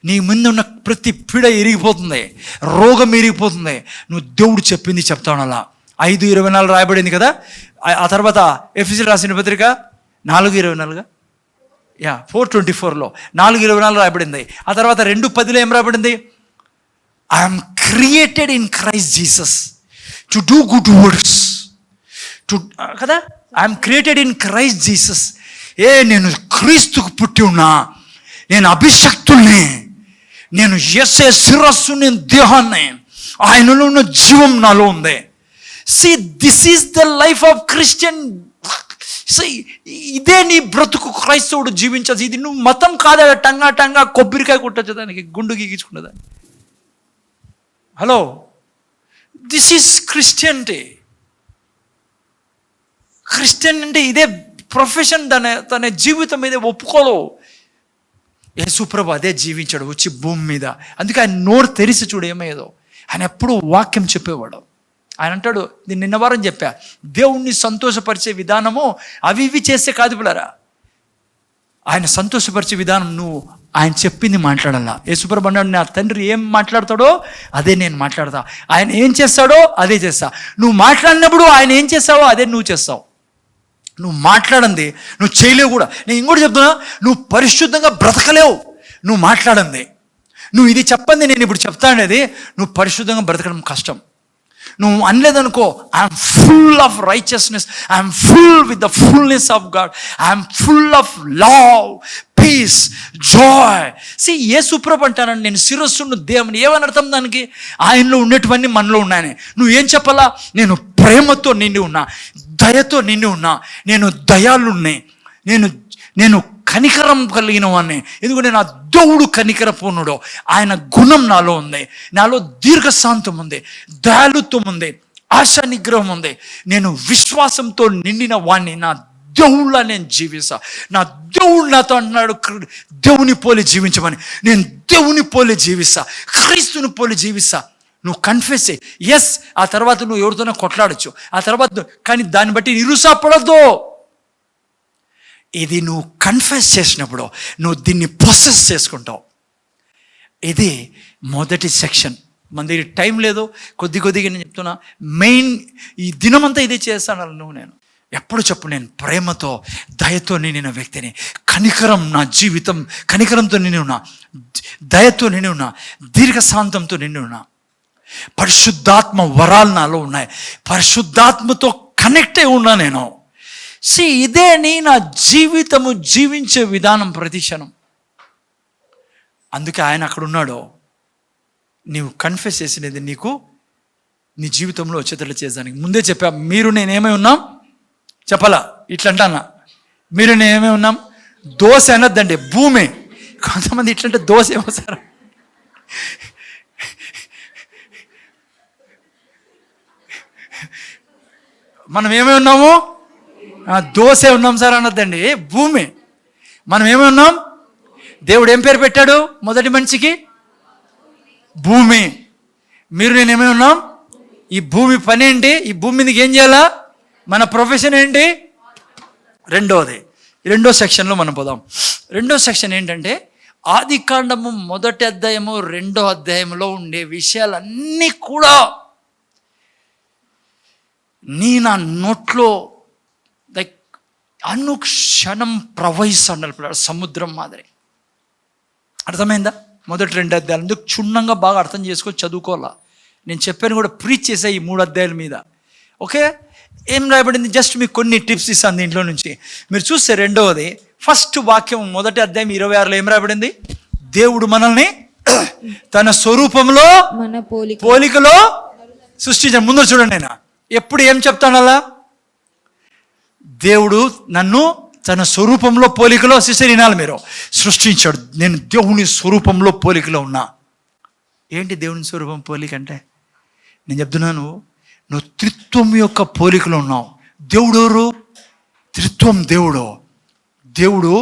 నీ ముందు ఉన్న ప్రతి పీడ ఇరిగిపోతుంది, రోగం ఇరిగిపోతుంది. నువ్వు దేవుడు చెప్పింది చెప్తావు. అలా 5:24 రాయబడింది కదా. ఆ తర్వాత ఎఫెసీయులకు రాసిన పత్రిక 4:24 4:24 4:24 రాయబడింది. ఆ తర్వాత 2:10 ఏం రాయబడింది? I'm created in Christ Jesus to do good works కదా. I'm created in Christ Jesus. నేను క్రీస్తుకు పుట్టి ఉన్నా, నేను అభిషక్తుల్ని, నేను యేసే శిరస్సు, నేను దేహాన్ని, ఆయనలో ఉన్న జీవం నాలో ఉంది. This is the life of Christian. ఇదే నీ బ్రతుకు. క్రైస్తవుడు జీవించాల్సి ఇది. నువ్వు మతం కాదా, టంగా కొబ్బరికాయ కుట్టచ్చు దానికి, గుండు గీగించుకున్నదాన్ని. Hello, this is Christianity. Christian అంటే ఇదే ప్రొఫెషన్. తన జీవితం మీద ఒప్పుకోలు. యేసుప్రభు అదే జీవించాడు వచ్చి భూమి మీద. అందుకే ఆయన నోరు తెరిచి చూడు ఏమయ్యేదో. ఆయన ఎప్పుడు వాక్యం చెప్పేవాడు. ఆయన అంటాడు, నేను నిన్న వారం చెప్పా, దేవుణ్ణి సంతోషపరిచే విధానము అవి ఇవి చేస్తే కాదు పిల్లరా. ఆయన సంతోషపరిచే విధానం నువ్వు ఆయన చెప్పింది మాట్లాడాలా. యేసుప్రభు అన్నాడు, నా తండ్రి ఏం మాట్లాడతాడో అదే నేను మాట్లాడతా, ఆయన ఏం చేస్తాడో అదే చేస్తా. నువ్వు మాట్లాడినప్పుడు ఆయన ఏం చేస్తావో అదే నువ్వు చేస్తావు. నువ్వు మాట్లాడండి నువ్వు చేయలేవు కూడా. నేను ఇంకోటి చెప్తున్నా, నువ్వు పరిశుద్ధంగా బ్రతకలేవు నువ్వు మాట్లాడండి. నువ్వు ఇది చెప్పండి నేను ఇప్పుడు చెప్తా అనేది, నువ్వు పరిశుద్ధంగా బ్రతకడం కష్టం. నువ్వు అనలేదనుకో, I'm full of righteousness, I'm full with the fullness of God, I'm full of love, peace, joy. యేసు ప్రభు అంటానండి, నేను శిరస్సును దేవుని. ఏమని అర్థం దానికి? ఆయనలో ఉండేటివన్నీ మనలో ఉన్నాయని. నువ్వు ఏం చెప్పాలా? నేను ప్రేమతో నిండి ఉన్నా, దయతో నిండి ఉన్నా, నేను దయాళుణ్ణి, నేను కనికరం కలిగిన వాడిని. ఎందుకంటే నా దేవుడు కనికరపూర్ణుడు. ఆయన గుణం నాలో ఉంది. నాలో దీర్ఘశాంతం ఉంది, దయాళుత్వం ఉంది, ఆశా నిగ్రహం ఉంది. నేను విశ్వాసంతో నిండిన వాడిని. నా దేవుళ్ళ నేను జీవిస్తా. నా దేవుడు నాతో అంటున్నాడు, దేవుని పోలి జీవించమని. నేను దేవుని పోలి జీవిస్తా, క్రీస్తుని పోలి జీవిస్తా. నువ్వు కన్ఫెస్ చేయి. ఎస్, ఆ తర్వాత నువ్వు ఎవరితోనో కొట్లాడచ్చు, ఆ తర్వాత, కానీ దాన్ని బట్టి నిరుసాపడద్దు. ఇది నువ్వు కన్ఫెస్ చేసినప్పుడు నువ్వు దీన్ని ప్రొసెస్ చేసుకుంటావు. ఇది మొదటి సెక్షన్. మన దగ్గర టైం లేదు, కొద్దిగా నేను చెప్తున్నా. మెయిన్ ఈ దినమంతా ఇదే చేస్తాను. నేను ఎప్పుడు చెప్పు, నేను ప్రేమతో దయతో నిండిన వ్యక్తిని. కనికరం నా జీవితం, కనికరంతో నిండి ఉన్నా, దయతో నిండి ఉన్నా, దీర్ఘశాంతంతో నిండి ఉన్నా. పరిశుద్ధాత్మ వరాలు నాలో ఉన్నాయి, పరిశుద్ధాత్మతో కనెక్ట్ అయి ఉన్నా నేను. ఇదే నా జీవితము జీవించే విధానం ప్రతి క్షణం. అందుకే ఆయన అక్కడ ఉన్నాడో. నీవు కన్ఫెస్ చేసినది నీకు నీ జీవితంలో వచ్చేటట్లు చేసేదానికి ముందే చెప్పా. మీరు నేనేమై ఉన్నాం చెప్పాలా? ఇట్లా అంటానా, మీరు నేనేమై ఉన్నాం? దోశ అనొద్దండి, భూమి. కొంతమంది ఇట్లంటే దోశ ఏమో సార్, మనం ఏమై ఉన్నాము? దోశ ఉన్నాం సార్ అనొద్దండి, భూమి. మనం ఏమై ఉన్నాం? దేవుడు ఏం పేరు పెట్టాడు మొదటి మనిషికి? భూమి. మీరు నేనేమై ఉన్నాం? ఈ భూమి పని ఏంటి? ఈ భూమి మీదకి ఏం చేయాలా? మన ప్రొఫెషన్ ఏంటి? రెండో సెక్షన్లో మనం పోదాం. రెండో సెక్షన్ ఏంటంటే, ఆదికాండము మొదటి అధ్యాయము 2వ అధ్యాయంలో ఉండే విషయాలన్నీ కూడా నా నోట్లో లైక్ అనుక్షణం ప్రవహిస్తాడు, సముద్రం మాదిరి. అర్థమైందా? మొదటి 2 అధ్యాయాలు ఎందుకు క్షుణ్ణంగా బాగా అర్థం చేసుకొని చదువుకోవాలా. నేను చెప్పాను కూడా, ప్రీచ్ చేసా ఈ 3 అధ్యాయాల మీద. ఓకే, ఏం రాయబడింది? జస్ట్ మీకు కొన్ని టిప్స్ ఇస్తాను దీంట్లో నుంచి. మీరు చూస్తే రెండవది, ఫస్ట్ వాక్యం మొదటి అధ్యాయం 26లో ఏం రాయబడింది? దేవుడు మనల్ని తన స్వరూపంలో మన పోలికలో సృష్టించాడు. ముందు చూడండి, నేను ఎప్పుడు ఏం చెప్తాను అలా? దేవుడు నన్ను తన స్వరూపంలో పోలికలో వినాలి మీరు, సృష్టించాడు. నేను దేవుని స్వరూపంలో పోలికలో ఉన్నా. ఏంటి దేవుని స్వరూపం పోలిక అంటే? నేను చెప్తున్నాను, నువ్వు త్రిత్వం యొక్క పోలికలో ఉన్నావు. దేవుడు ఎవరు? త్రిత్వం దేవుడు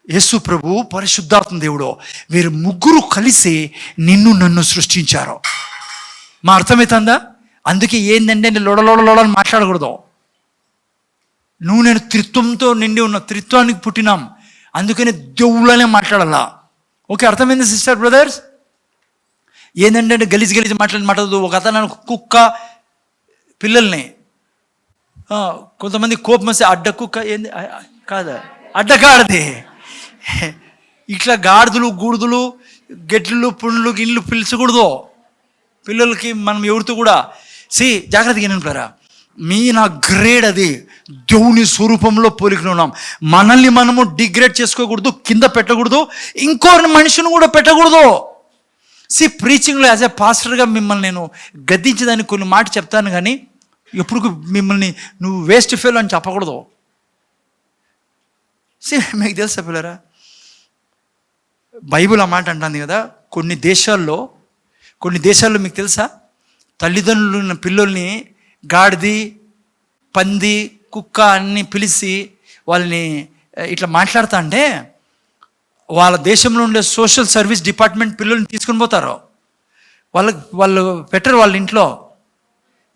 యేసు ప్రభు, పరిశుద్ధాత్మ దేవుడు. వీరు ముగ్గురు కలిసి నన్ను సృష్టించారు. మా అర్థమవుతుందా? అందుకే ఏంటంటే నేను లోడని మాట్లాడకూడదు. నేను త్రిత్వంతో నిండి ఉన్న, త్రిత్వానికి పుట్టినాం, అందుకని దేవుళ్ళనే మాట్లాడాలా. ఓకే, అర్థమైంది సిస్టర్ బ్రదర్స్? ఏంటంటే గలీజ్ మాట్లాడదు. ఒక అతను కుక్క పిల్లల్ని, కొంతమంది కోపం వస్తే అడ్డ కుక్క ఏంది కాదా, అడ్డగాడది. ఇట్లా గాడిదలు గూడుదులు గెడ్లు పుండ్లు గిన్నెలు పిలిచకూడదు పిల్లలకి. మనం ఎవరితో కూడా జాగ్రత్తగా వినంటారా? నా గ్రేడ్ అది. దేవుని స్వరూపంలో పోలికలు ఉన్నాం. మనల్ని మనము డిగ్రేడ్ చేసుకోకూడదు, కింద పెట్టకూడదు, ఇంకోరిని మనిషిని కూడా పెట్టకూడదు. ప్రీచింగ్లో యాజ్ ఎ పాస్టర్గా మిమ్మల్ని నేను గద్దించేదానికి కొన్ని మాట చెప్తాను, కానీ ఎప్పుడు మిమ్మల్ని నువ్వు వేస్ట్ ఫెయిల్ అని చెప్పకూడదు. మీకు తెలుసా పిల్లరా, బైబిల్ ఆ మాట అంటుంది కదా, కొన్ని దేశాల్లో మీకు తెలుసా, తల్లిదండ్రులు ఉన్న పిల్లల్ని గాడిది, పంది, కుక్క అన్ని పిలిచి వాళ్ళని ఇట్లా మాట్లాడుతా అంటే, వాళ్ళ దేశంలో ఉండే సోషల్ సర్వీస్ డిపార్ట్మెంట్ పిల్లల్ని తీసుకొని పోతారు. వాళ్ళు పెట్టరు వాళ్ళ ఇంట్లో.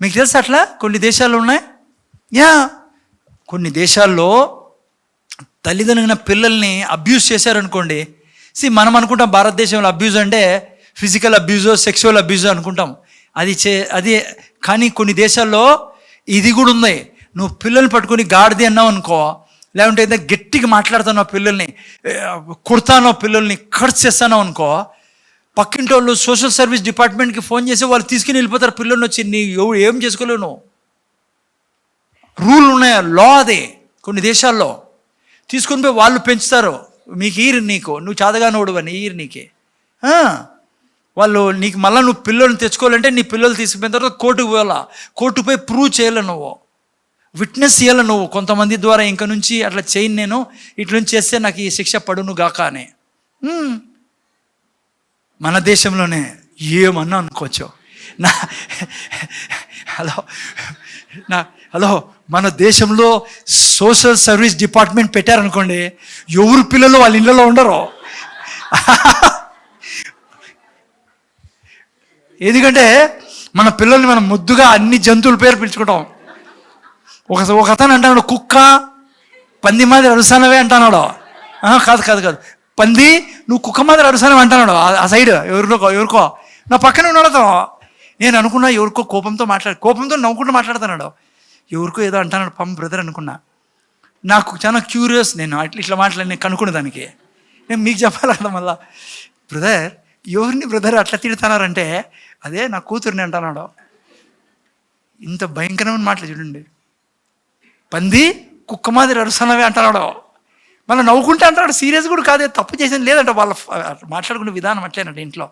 మీకు తెలుసా అట్లా కొన్ని దేశాల్లో ఉన్నాయి. కొన్ని దేశాల్లో తల్లిదండ్రులైన పిల్లల్ని అబ్యూజ్ చేశారనుకోండి. మనం అనుకుంటాం భారతదేశంలో అబ్యూజ్ అంటే ఫిజికల్ అబ్యూజో సెక్షువల్ అబ్యూజో అనుకుంటాం. అది కానీ కొన్ని దేశాల్లో ఇది కూడా ఉంది. నువ్వు పిల్లల్ని పట్టుకొని గాడిది అన్నావు అనుకో, లేకుంటే ఏదైనా గట్టిగా మాట్లాడుతున్నావు పిల్లల్ని, కుడతానో పిల్లల్ని ఖర్చు చేస్తానో అనుకో, పక్కింటి వాళ్ళు సోషల్ సర్వీస్ డిపార్ట్మెంట్కి ఫోన్ చేసి వాళ్ళు తీసుకుని వెళ్ళిపోతారు పిల్లల్ని వచ్చి. నీ ఏం చేసుకోలేవు నువ్వు. రూల్ ఉన్నాయి, లా అదే. కొన్ని దేశాల్లో తీసుకొని పోయి వాళ్ళు పెంచుతారు. మీకు ఈరు, నీకు నువ్వు చాదగానోడు అని ఈరు నీకే. వాళ్ళు నీకు మళ్ళీ నువ్వు పిల్లల్ని తెచ్చుకోవాలంటే నీ పిల్లలు తీసుకుపోయిన తర్వాత కోర్టుకు పోవాలా. కోర్టుకు పోయి ప్రూవ్ చేయాలి, నువ్వు విట్నెస్ చేయాలి. నువ్వు కొంతమంది ద్వారా ఇంక నుంచి అట్లా చేయను, నేను ఇట్ల నుంచి చేస్తే నాకు ఈ శిక్ష పడును గాక అని. మన దేశంలోనే ఏమన్నా అనుకోవచ్చు. హలో మన దేశంలో సోషల్ సర్వీస్ డిపార్ట్మెంట్ పెట్టారనుకోండి, ఎవరు పిల్లలు వాళ్ళ ఇళ్ళలో ఉండరు. ఎందుకంటే మన పిల్లల్ని మనం ముద్దుగా అన్ని జంతువుల పేరు పిలుచుకుంటాం. ఒక అతను అంటాడు, కుక్క పంది మాదిరి అరుసానవే అంటున్నాడు. కాదు పంది నువ్వు కుక్క మాదిరి అరుసానవే అంటున్నాడు. ఆ సైడ్ ఎవరికో నా పక్కన ఉన్నాడు. నేను అనుకున్నా ఎవరికో కోపంతో నవ్వుకుంటూ మాట్లాడుతున్నాడు. ఎవరికో ఏదో అంటున్నాడు పంప్ బ్రదర్ అనుకున్నా. నాకు చాలా క్యూరియస్, నేను ఇట్లా మాట్లాడి నేను కనుక్కున్న దానికి. నేను మీకు చెప్పాలి కదా మళ్ళా, బ్రదర్ ఎవరిని బ్రదర్ అట్లా తిడుతున్నారంటే, అదే నా కూతుర్ని అంటున్నాడు. ఇంత భయంకరమైన మాటలు చూడండి. పంది కుక్క మాదిరి అరుసనవే అంటున్నాడు. మళ్ళీ నవ్వుకుంటే అంటాడు, సీరియస్ కూడా కాదే, తప్పు చేసేది లేదంట. వాళ్ళ మాట్లాడుకునే విధానం అట్లేనంట ఇంట్లో.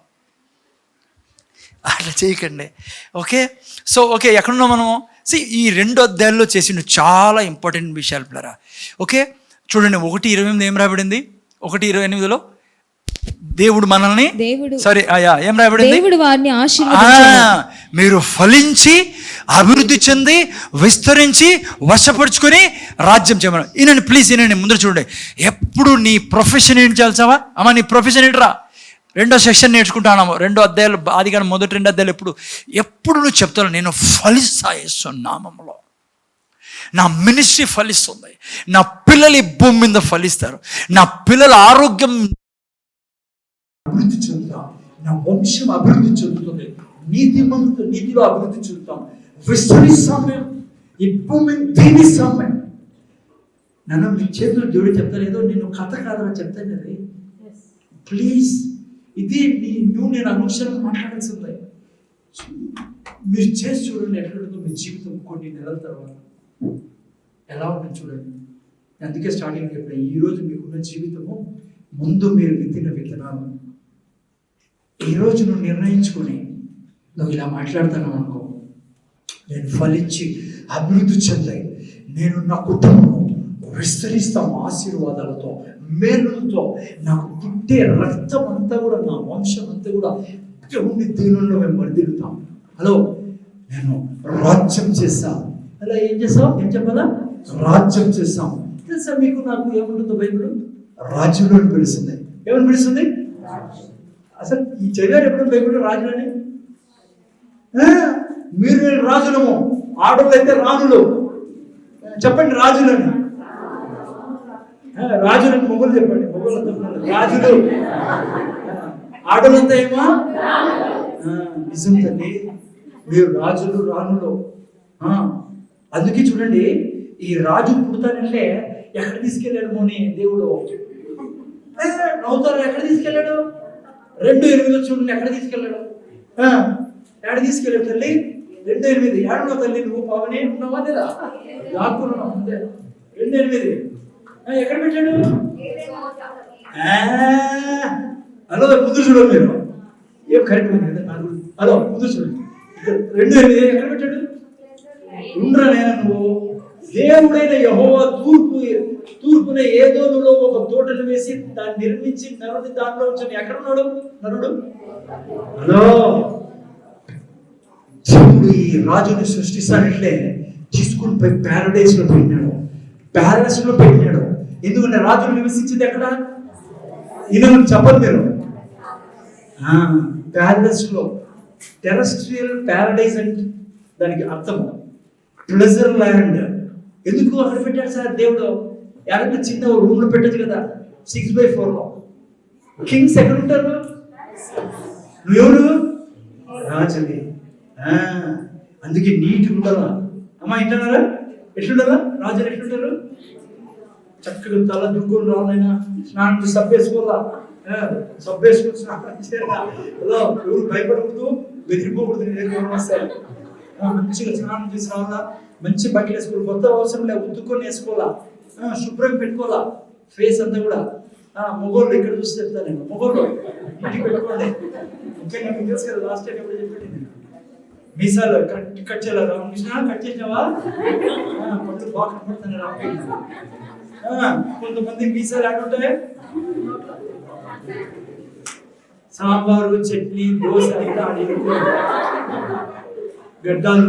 అట్లా చేయకండి. ఓకే, సో ఓకే, ఎక్కడున్నాం మనము? ఈ 2 అధ్యాయాల్లో చేసిన చాలా ఇంపార్టెంట్ విషయాలు పిల్లరా. ఓకే చూడండి, 1:28 ఏం రాబడింది? 1:28 దేవుడు మనల్ని ఏం రాబడింది? దేవుడు వారిని ఆశీర్వదించును. మీరు ఫలించి అభివృద్ధి చెంది విస్తరించి వశపరుచుకొని రాజ్యం చేయమని. ఈయనండి ప్లీజ్, ఈయనండి ముందర చూడండి. ఎప్పుడు నీ ప్రొఫెషన్ ఏంటి చేయాల్సావా? అమ్మ నీ ప్రొఫెషన్ ఏంట్రా? 2వ సెక్షన్ నేర్చుకుంటాము. 2 అధ్యాయాలు ఆదికాండం మొదటి 2 అధ్యాయాలు ఎప్పుడు నువ్వు చెప్తావు, నేను ఫలిస్తా యేసు నామములో, నా మినిస్ట్రీ ఫలిస్తుంది, నా పిల్లలు ఈ భూమి మీద ఫలిస్తారు, నా పిల్లల ఆరోగ్యం అభివృద్ధి చెందుతాం, నా వంశం అభివృద్ధి చెందుతుంది, నీతిలో అభివృద్ధి చెందుతాం, విస్తరిస్తాం, మేము ఈ భూమిని దీవిస్తాం. మేము నన్ను మీ చేతులు జోడి చెప్తాను, నేను కథ కాదని చెప్తాను అది. ప్లీజ్, ఇది నువ్వు నేను అనుక్షణం మాట్లాడాల్సిందే. మీరు చేసి చూడండి ఎట్లుంటుందో మీ జీవితం కొన్ని నెలల తర్వాత ఎలా ఉంటుంది చూడండి. అందుకే స్టార్టింగ్ చెప్పాను, ఈరోజు మీకున్న జీవితము ముందు మీరు విత్తిన విత్తనాలు. ఈరోజు నువ్వు నిర్ణయించుకొని నువ్వు ఇలా మాట్లాడుతున్నావు అనుకో, నేను ఫలించి అభివృద్ధి చెందాయి, నేను నా కుటుంబం విస్తరిస్తాం ఆశీర్వాదాలతో, మేలులతో, నాకు పుట్టే రక్తం అంతా కూడా, నా వంశం అంతా కూడా దేవుని దీనుల్లో మేము వర్ధిల్లుతాం. హలో, నేను రాజ్యం చేస్తాం. అలా ఏం చేస్తాం? ఏం చెప్పాలా? రాజ్యం చేస్తాం. తెలుసా మీకు నాకు ఏముంటుందో బైబిల్? రాజులు అని పిలుస్తుంది. ఏమని పిలుస్తుంది? అసలు ఈ చదివారు ఎప్పుడు బైబిల్ రాజులని? మీరు నేను రాజులము, ఆడోళ్ళు అయితే రాజులు. చెప్పండి రాజులని. రాజులకు మొగ్గులు చెప్పండి. మొగ్గులు రాజులు, ఆడలంతా ఏమో నిజం తల్లి, మీరు రాజులు రాణులు. అందుకే చూడండి, ఈ రాజు పుడతానంటే ఎక్కడ తీసుకెళ్ళాడు మోని దేవుడు? నవ్వుతారు. ఎక్కడ తీసుకెళ్ళాడు? 2:8 చూడండి, ఎక్కడ తీసుకెళ్ళాడు? ఎక్కడ తీసుకెళ్ళాడు తల్లి? 2:8. ఏడున్నావు తల్లి నువ్వు? పవనే ఉన్నావా లేదా? దాక్కున్నావు అంతే. 2:8 ఎక్కడ పెట్టాడు? హలో ముందు చూడండి, మీరు ఏం కరెక్ట్ ఉంది. హలో ముందు చూడండి, 2:8 ఎక్కడ పెట్టాడు? ఉండరా నేను నువ్వు? దేవుడైన యెహోవా తూర్పున ఏదోనులో ఒక తోటను వేసి దాన్ని నిర్మించి నరుని దాంట్లో ఉంచని. ఎక్కడ ఉన్నాడు నరుడు? హలో, దేవుడు ఈ రాజుని సృష్టిస్తానంటే తీసుకుని పోయి ప్యారడైజ్ లో పెట్టినాడు. ప్యాలెస్ లో పెట్టినాడు. ఎందుకంటే రాజులు నివసించింది ఎక్కడ? ఈయన చెప్పదు మీరు. ప్యాలెస్ లో, టెరెస్ట్రియల్ ప్యారడైజ్ అంటే దానికి అర్థం ప్లెజర్ ల్యాండ్. ఎందుకు అక్కడ పెట్టాడు సార్ దేవుడు? ఎవరైనా చిన్న రూమ్ లో పెట్టచ్చు కదా, 6x4 లో. కింగ్స్ ఎక్కడ ఉంటారు? నువ్వెవరు? రాజుని. అందుకే నీటి ఉండాలా. అమ్మా ఇంటున్నారా? ఎట్లుండాలా? రాజులు ఎట్లుంటారు? చక్కగా తల దుక్కుని రానైనా స్నానం సబ్బేసుకోవాలా, సబ్బు వేసుకుని స్నానం చేయాలా, హలో ఎవరు భయపడకూడదు, బెదిరిపోకూడదు, నేను వస్తాను. మంచిగా స్నానం చేసి రావాలా, మంచి బట్టలు వేసుకోవాలి, కొత్త అవసరం లేదు, ఉత్తుకొని వేసుకోవాలా, శుభ్రంగా పెట్టుకోవాలా ఫేస్ అంతా కూడా. మొగోళ్ళు ఇక్కడ చూసి చెప్తాను నేను, మొగోళ్ళు ఇంటికి పెట్టుకోండి. ముఖ్యంగా మీకు తెలుసు కదా, లాస్ట్ టైం ఎప్పుడు చెప్పండి నేను మీసాలు కట్ చేయాలి. రామకృష్ణ కట్ చేసినావా, కొంచెం బాగా కనపడుతుంది రామకృష్ణ. కొంతమంది మీసాలు ఎక్కడుంటాయి, సాంబారు చట్నీ దోశ అంతా గడ్డాలు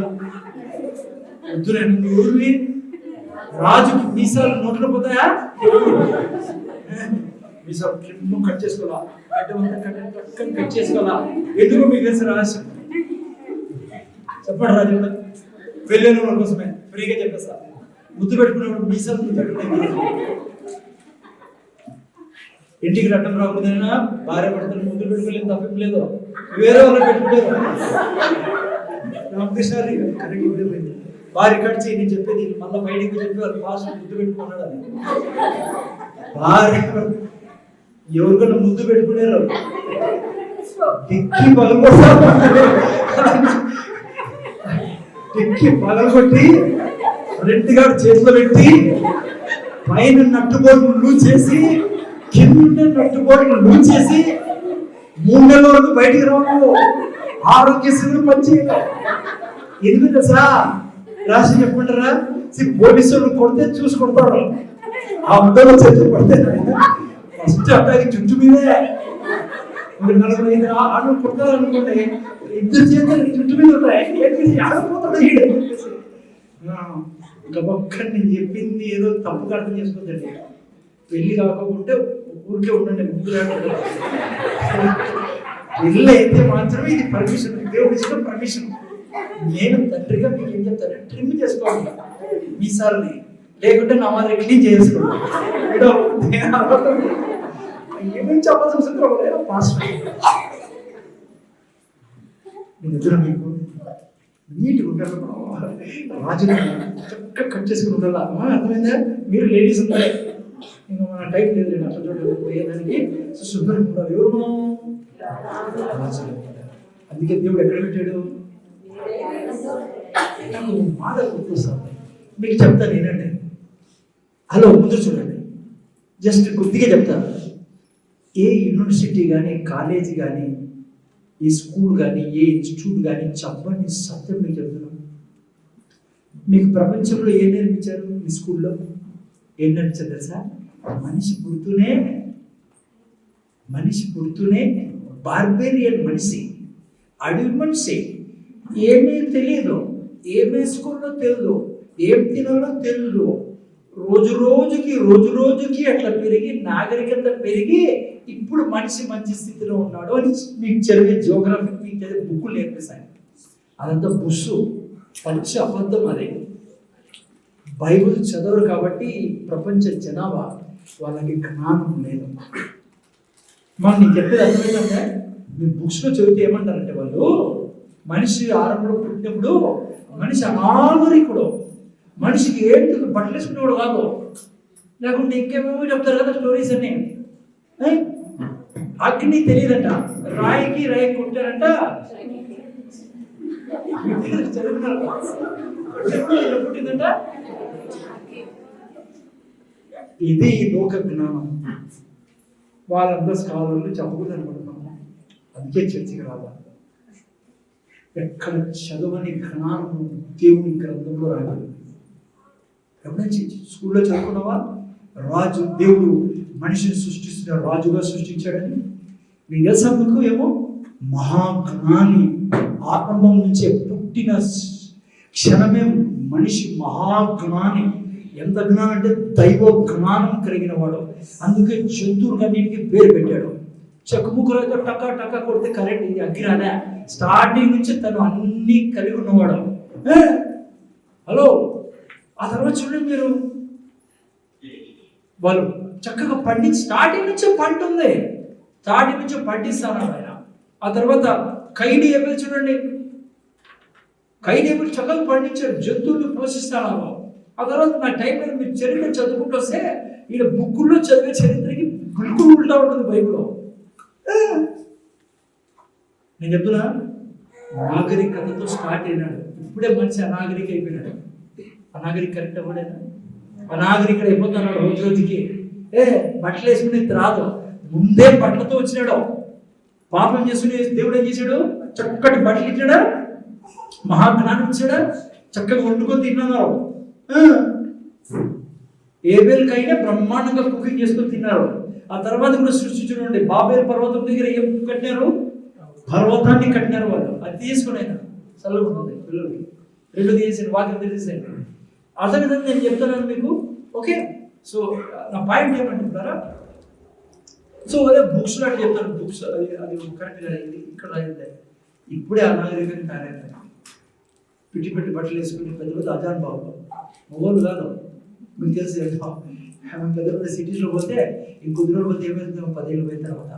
వద్దులేను. ఊరివి రాజుకి మీసాలు నోట్లో పోతాయా, మీసాలు కట్ చేసుకోవాలా, కట్ చేసుకోవాలా. ఎందుకు మీకు తెలుసు రహస్యం చెప్పండి రాజు, వెళ్ళిన వాళ్ళ కోసమే ఫ్రీగా చెప్పేస్తా. ముద్దు పెట్టుకున్నప్పుడు మీసాలు ముద్దు పెట్టుకునే, ఇంటికి రట్టం రాకపోతేనా భార్య పడతాను ముద్దు పెట్టుకోలేదు, తప్పేం లేదు, వేరే వాళ్ళు పెట్టుకోలేదు. రామకృష్ణ కరెక్ట్ భార్య కట్ చేయి, నేను చెప్పేది మళ్ళీ బయటికి చెప్పి వాళ్ళు ఫాస్ట్ ముద్దు పెట్టుకున్నాడు. అది భార్య ఎవరికన్నా ముద్దు పెట్టుకునేరు ఎక్కి పగలగొట్టి ఫ్రంట్ గార్డ్ చేతిలో పెట్టి పైన నట్టుబోట్లు లూజ్ చేసి కింద నట్టుబోట్లు లూజ్ చేసి 3 నెలల వరకు బయటికి రావు, ఆరోగ్యశ్రీ పనిచేయడం. ఎందుకు తెలుసా రాసి చెప్పుకుంటారా, పోలీసులు కొడితే చూసి కొడతారు, ఆ ముద్దలో చేతులు పడితే ఫస్ట్ అట్టాకి చుట్టూ మీదే 45 ఆటలు కొడతారు అనుకోండి, 2 చేతులు చుట్టూ మీద ఉంటాయి. ఒక్కడిని చెప్పింది ఏదో తప్పుగా అర్థం చేసుకోదండి. పెళ్లి కాకపోతే ఊరికే ఉండండి, ముగ్గురు పెళ్ళి అయితే మాత్రమే ఇది పర్మిషన్, దేవుడు ఇచ్చిన పర్మిషన్. నేను తండ్రిగా మీకు ఏం చెప్తాను, ట్రిమ్ చేసుకోవాలి మీసాలని, లేకుంటే నా మాదిరి క్లీన్ చేసుకోండి. ఏమేమి చెప్పాల్సి వస్తుంది పాస్టర్, నిద్ర మీకు నీట్గా ఉంటారు, రాజుని చక్కగా కట్ చేసుకుని ఉండాలా. అర్థమైందా, మీరు లేడీస్ ఉంటాయి, ఇంకా మన టైం లేదు అట్లా చూడలేదు పోయేదానికి, శుభ్రంగా ఉండాలి. ఎవరు మనం రాజులు. అందుకే దేవుడు ఎక్కడ పెట్టాడు, నాకు మాట గుర్తొస్తుంది మీకు చెప్తాను నేనండి. హలో ముందు చూడండి, జస్ట్ కొద్దిగా చెప్తాను. ఏ యూనివర్సిటీ కానీ కాలేజీ కానీ ఏ స్కూల్ కానీ ఏ ఇన్స్టిట్యూట్ కానీ చెప్పండి సత్యం మీకు చెప్తున్నాను. మీకు ప్రపంచంలో ఏం నేర్పించారు, మీ స్కూల్లో ఏం నేర్పించారు తెలుసా? మనిషి పుడుతూనే బార్బేరియన్ మనిషి, అడవి మనిషి, ఏమీ తెలియదు, ఏం వేసుకోవాలో తెలియదు, ఏం తినాలో తెలియదు. రోజు రోజుకి అట్లా పెరిగి నాగరికత పెరిగి ఇప్పుడు మనిషి మంచి స్థితిలో ఉన్నాడు అని మీకు చదివే జియోగ్రఫీ, మీకు చదివే బుక్కులు నేర్పిస్తాయి. అదంతా బుస్సు, పచ్చి అబద్ధం. అది బైబుల్ చదవరు కాబట్టి ప్రపంచ జనాభా వాళ్ళకి జ్ఞానం లేదు. మనం నీకు చెప్పేది అర్థమైందంటే, మీ బుక్స్లో చదివితే ఏమంటారంటే వాళ్ళు, మనిషి ఆరంభంలో పుట్టినప్పుడు మనిషి అనాగరికుడు, మనిషికి ఏంటి బట్టలు వేసుకునేవాడు కాదు, లేకుంటే ఇంకేమేమో చెప్తారు కదా స్టోరీస్ అన్ని. అగ్ని తెలియదంట, రాయికి కొట్టారంట, పుట్టిందంట. ఇది లోక జ్ఞానం. వాళ్ళంతా స్కాలర్లు చెప్పకూడదు అనుకుంటున్నాము, అందుకే చర్చకి రావాలి. ఎక్కడ చదవని జ్ఞానం దేవుని గ్రంథంలో రావాలి. ఎప్పుడైనా స్కూల్లో చదువుకున్నావా, రాజు దేవుడు మనిషిని సృష్టిస్తున్న రాజుగా సృష్టించాడని నీకు తెలుసా? మీకు ఏమో మహాజ్ఞాని, ఆరంభం నుంచే పుట్టిన క్షణమే మనిషి మహాజ్ఞాని. ఎంత జ్ఞానం అంటే దైవ జ్ఞానం కలిగిన వాడు. అందుకే జంతువులన్నిటికీ పేరు పెట్టాడు. చెక్కుముక్కలతో టకా కొడితే కరెంట్ ఇది అగ్గిరాదా, స్టార్టింగ్ నుంచి తను అన్ని కలిగి ఉన్నవాడు. హలో, ఆ తర్వాత చూడండి మీరు, వాళ్ళు చక్కగా పండించి స్టార్టింగ్ నుంచే పంట ఉంది, స్టార్టింగ్ నుంచే పండిస్తాను ఆయన. ఆ తర్వాత కైని ఏబుల్ చూడండి, కైని ఏబుల్ చక్కగా పండించాడు, జంతువులు పోషిస్తాను. ఆ తర్వాత నా టైం మీద మీరు చరిత్ర చదువుకుంటూ వస్తే ఈయన బుక్కుల్లో చదివే చరిత్రకి బిల్కుల్ ఉల్టా ఉంటుంది బైబిల్లో. నేను చెప్తున్నా, నాగరికతతో స్టార్ట్ అయినాడు, ఇప్పుడే మనిషి అనాగరిక అయిపోయినాడు. అనాగరిక కరెక్ట్ అవ్వడేనా? అనాగరికుడు అయిపోతున్నాడు రోజు రోజుకి. బట్టలు వేసుకుని రాదు, ముందే బట్టలతో వచ్చినాడు. పాపం చేసుకుని దేవుడు ఏం చేశాడు? చక్కటి బట్టలు ఇచ్చాడా, మహాజ్ఞానం ఇచ్చాడా, చక్కగా వండుకొని తిన్నారు. ఏబేల్కైనా బ్రహ్మాండంగా కుకింగ్ చేసుకొని తిన్నారు. ఆ తర్వాత కూడా సృష్టించండి, బాబేల్ పర్వతం దగ్గర ఏం కట్టినారు? పర్వతాన్ని కట్టినారు వాళ్ళు. అది తీసుకుని అయినా చల్లకుంటుంది పిల్లలకి. రెండు తీసేసాడు, వాక్యం తెలిసేయండి. అదేవిధంగా నేను చెప్తున్నాను మీకు. ఓకే, సో నా పాయింట్ ఏమంటున్నారా? సో అదే బుక్స్ లాంటి చెప్తాను. బుక్స్ అది కరెక్ట్గా అయింది, ఇక్కడ అయింది. ఇప్పుడే అనాగరికంగా తయారైంది. పిట్టి పెట్టి బట్టలు వేసుకుని పెద్ద పెద్ద అజాన్ బాబు మొగోళ్ళు కాదు, మీకు తెలిసి పెద్ద పెద్ద సిటీస్లో పోతే ఇంకొద్ది రోజులు పోతే ఏమైంది? 10 ఏళ్ళు పోయిన తర్వాత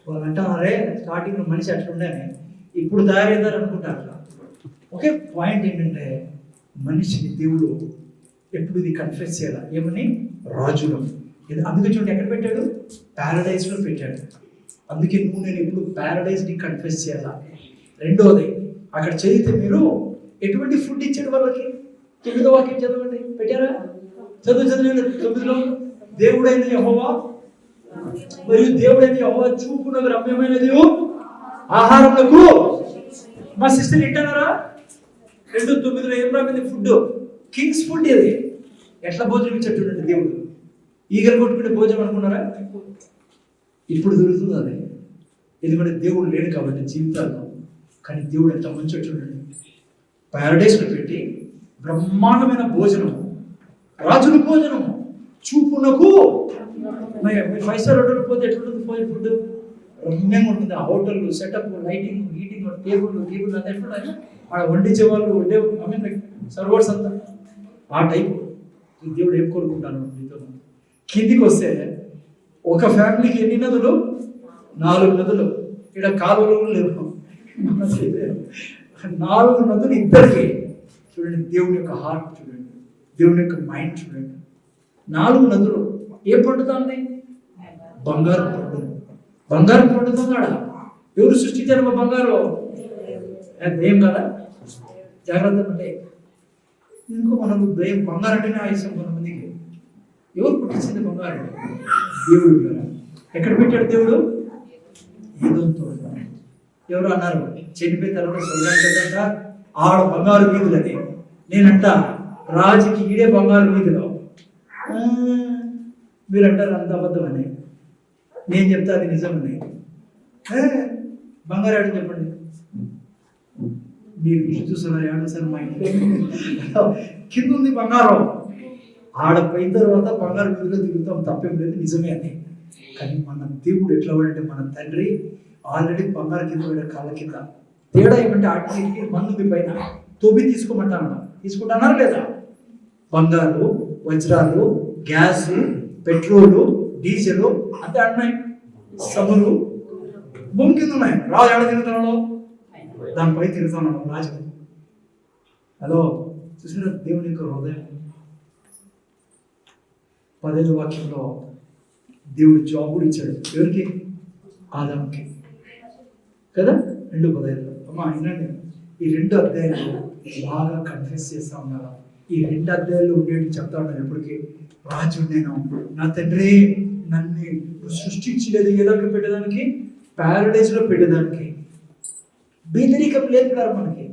వాళ్ళు అంటున్నారే స్టార్టింగ్ మనిషి అట్లుండే, ఇప్పుడు తయారవుతారు అనుకుంటారు. ఓకే, పాయింట్ ఏంటంటే మనిషిని దేవుడు ఎప్పుడు ఇది కన్ఫెస్ చేయాలి. ఏమని? రాజులు. అందుకే చూడండి ఎక్కడ పెట్టాడు? ప్యారడైజ్లో పెట్టాడు. అందుకే నేను ఎప్పుడు ప్యారడైజ్ని కన్ఫెస్ చేయాలా. రెండోది, అక్కడ చదివితే మీరు ఎటువంటి ఫుడ్ ఇచ్చాడు వాళ్ళకి? 9వ వాక్యం చదవండి, పెట్టారా? చదివండి. 9లో దేవుడైన యెహోవా మరియు దేవుడైన యెహోవా చూపునకు రమ్యమైనది ఆహారములకు. మా సిస్టర్ వింటున్నారా? 2:9లో ఏం రామింది? Food, Kings food. ఇది ఎట్లా భోజనం ఇచ్చాడు చూడండి దేవుడు. ఈగలు కొట్టుకునే భోజనం అనుకున్నారా? ఇప్పుడు దొరుకుతుంది అది, ఎందుకంటే దేవుడు లేడు కాబట్టి జీవితాల్లో. కానీ దేవుడు ఎంత మంచి చూడండి, ప్యారడైస్లో పెట్టి బ్రహ్మాండమైన భోజనము, రాజుల భోజనము చూపునకు. 5 స్టార్ హోటల్ పోతే ఎట్లుంటుంది ఫుడ్? రమ్యంగా ఉంటుంది. ఆ hotel setup, lighting, heating, table అంతా ఎట్లుంటాయి? ఆడ వండించే వాళ్ళు సర్వర్స్ అంతా ఆ టైపు. దేవుడు ఏం కోరుకుంటాను మీతో? కిందికి వస్తే ఒక ఫ్యామిలీకి ఎన్ని నదులు? 4 నదులు. ఇక్కడ కాలువలు లేవు, 4 నదులు ఇద్దరికి. చూడండి దేవుని యొక్క హార్ట్ చూడండి, దేవుని యొక్క మైండ్ చూడండి. 4 నదులు. ఏం పండుతుంది? బంగారం పండు. బంగారం పండుతున్నాడా? ఎవరు సృష్టించారు బంగారు? దయ్యం కదా, జాగ్రత్త. అంటే ఇంకో మనం దయ్యం, బంగారం అంటేనే ఆయుసం కొంతమందికి. ఎవరు పుట్టించింది బంగారం? దేవుడు కదా. ఎక్కడ పెట్టాడు దేవుడు? ఏదోతో. ఎవరు అన్నారు చనిపోయిన తర్వాత స్వర్గానికి ఆడ బంగారు వీధులని. నేనంట రాజుకి ఈడే బంగారు వీధిలో. మీరు అంటారు అంత అబద్ధమని. నేను చెప్తా అది నిజమని. బంగారు ఆడని చెప్పండి. మీరు ఇల్లు చూస్తున్నారు ఏడు సార్, మా ఇంట్లో కింద ఉంది బంగారం. ఆడ పోయిన తర్వాత బంగారు వీధిలో దిగుతాం, తప్పేం లేదు, నిజమే అని. కానీ మన దేవుడు ఎట్లా వాడంటే, మన తండ్రి ఆల్రెడీ బంగారు కింద పోయాడు, కాళ్ళ కింద. తేడా ఏమంటే ఆటికి మన్ను పైన తోబి తీసుకోమంటాను. తీసుకుంటున్నారా లేదా? బంగారు, వజ్రాలు, గ్యాస్, పెట్రోలు, డీజిల్ అంతే అన్నాయి. సములు భూమి కింద ఉన్నాయి. రాజు ఎక్కడ తిరుగుతున్నాడు? దానిపై తిరుగుతున్నాడు రాజు. హలో, చూసిన దేవుని యొక్క హృదయం. 10వ వాక్యంలో దేవుడు జాబ్ కూడా ఇచ్చాడు. ఎవరికి? ఆదాంకి కదా. 2:15. అమ్మా వినండి, ఈ 2 అధ్యాయాలు బాగా కన్ఫ్యూస్ చేస్తా ఉన్నారు. ఈ 2 అధ్యాయాలు ఉండేది చెప్తా ఉన్నాను ఎప్పటికీ. రాజు నేను, నా తండ్రి నన్ను సృష్టించలేదు ఏదాకా పెట్టేదానికి? ప్యారడైజ్లో పెట్టేదానికి. బీదరికం లేదు కదా మనకి.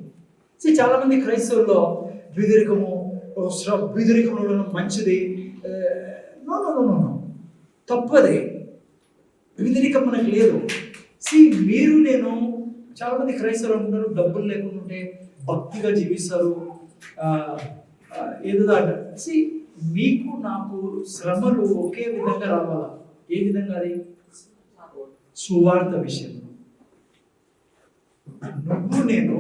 చాలా మంది క్రైస్తవుల్లో బీదరికంలో మంచిది. తప్పది. బీదరికం మనకు లేదు. మీరు నేను చాలా మంది క్రైస్తవులు అనుకుంటారు డబ్బులు లేకుండా ఉంటే భక్తిగా జీవిస్తారు, ఏదో అంటారు. మీకు నాకు శ్రమలు ఒకే విధంగా రావాలా? ఏ విధంగా? అది సువార్త విషయంలో. నువ్వు నేను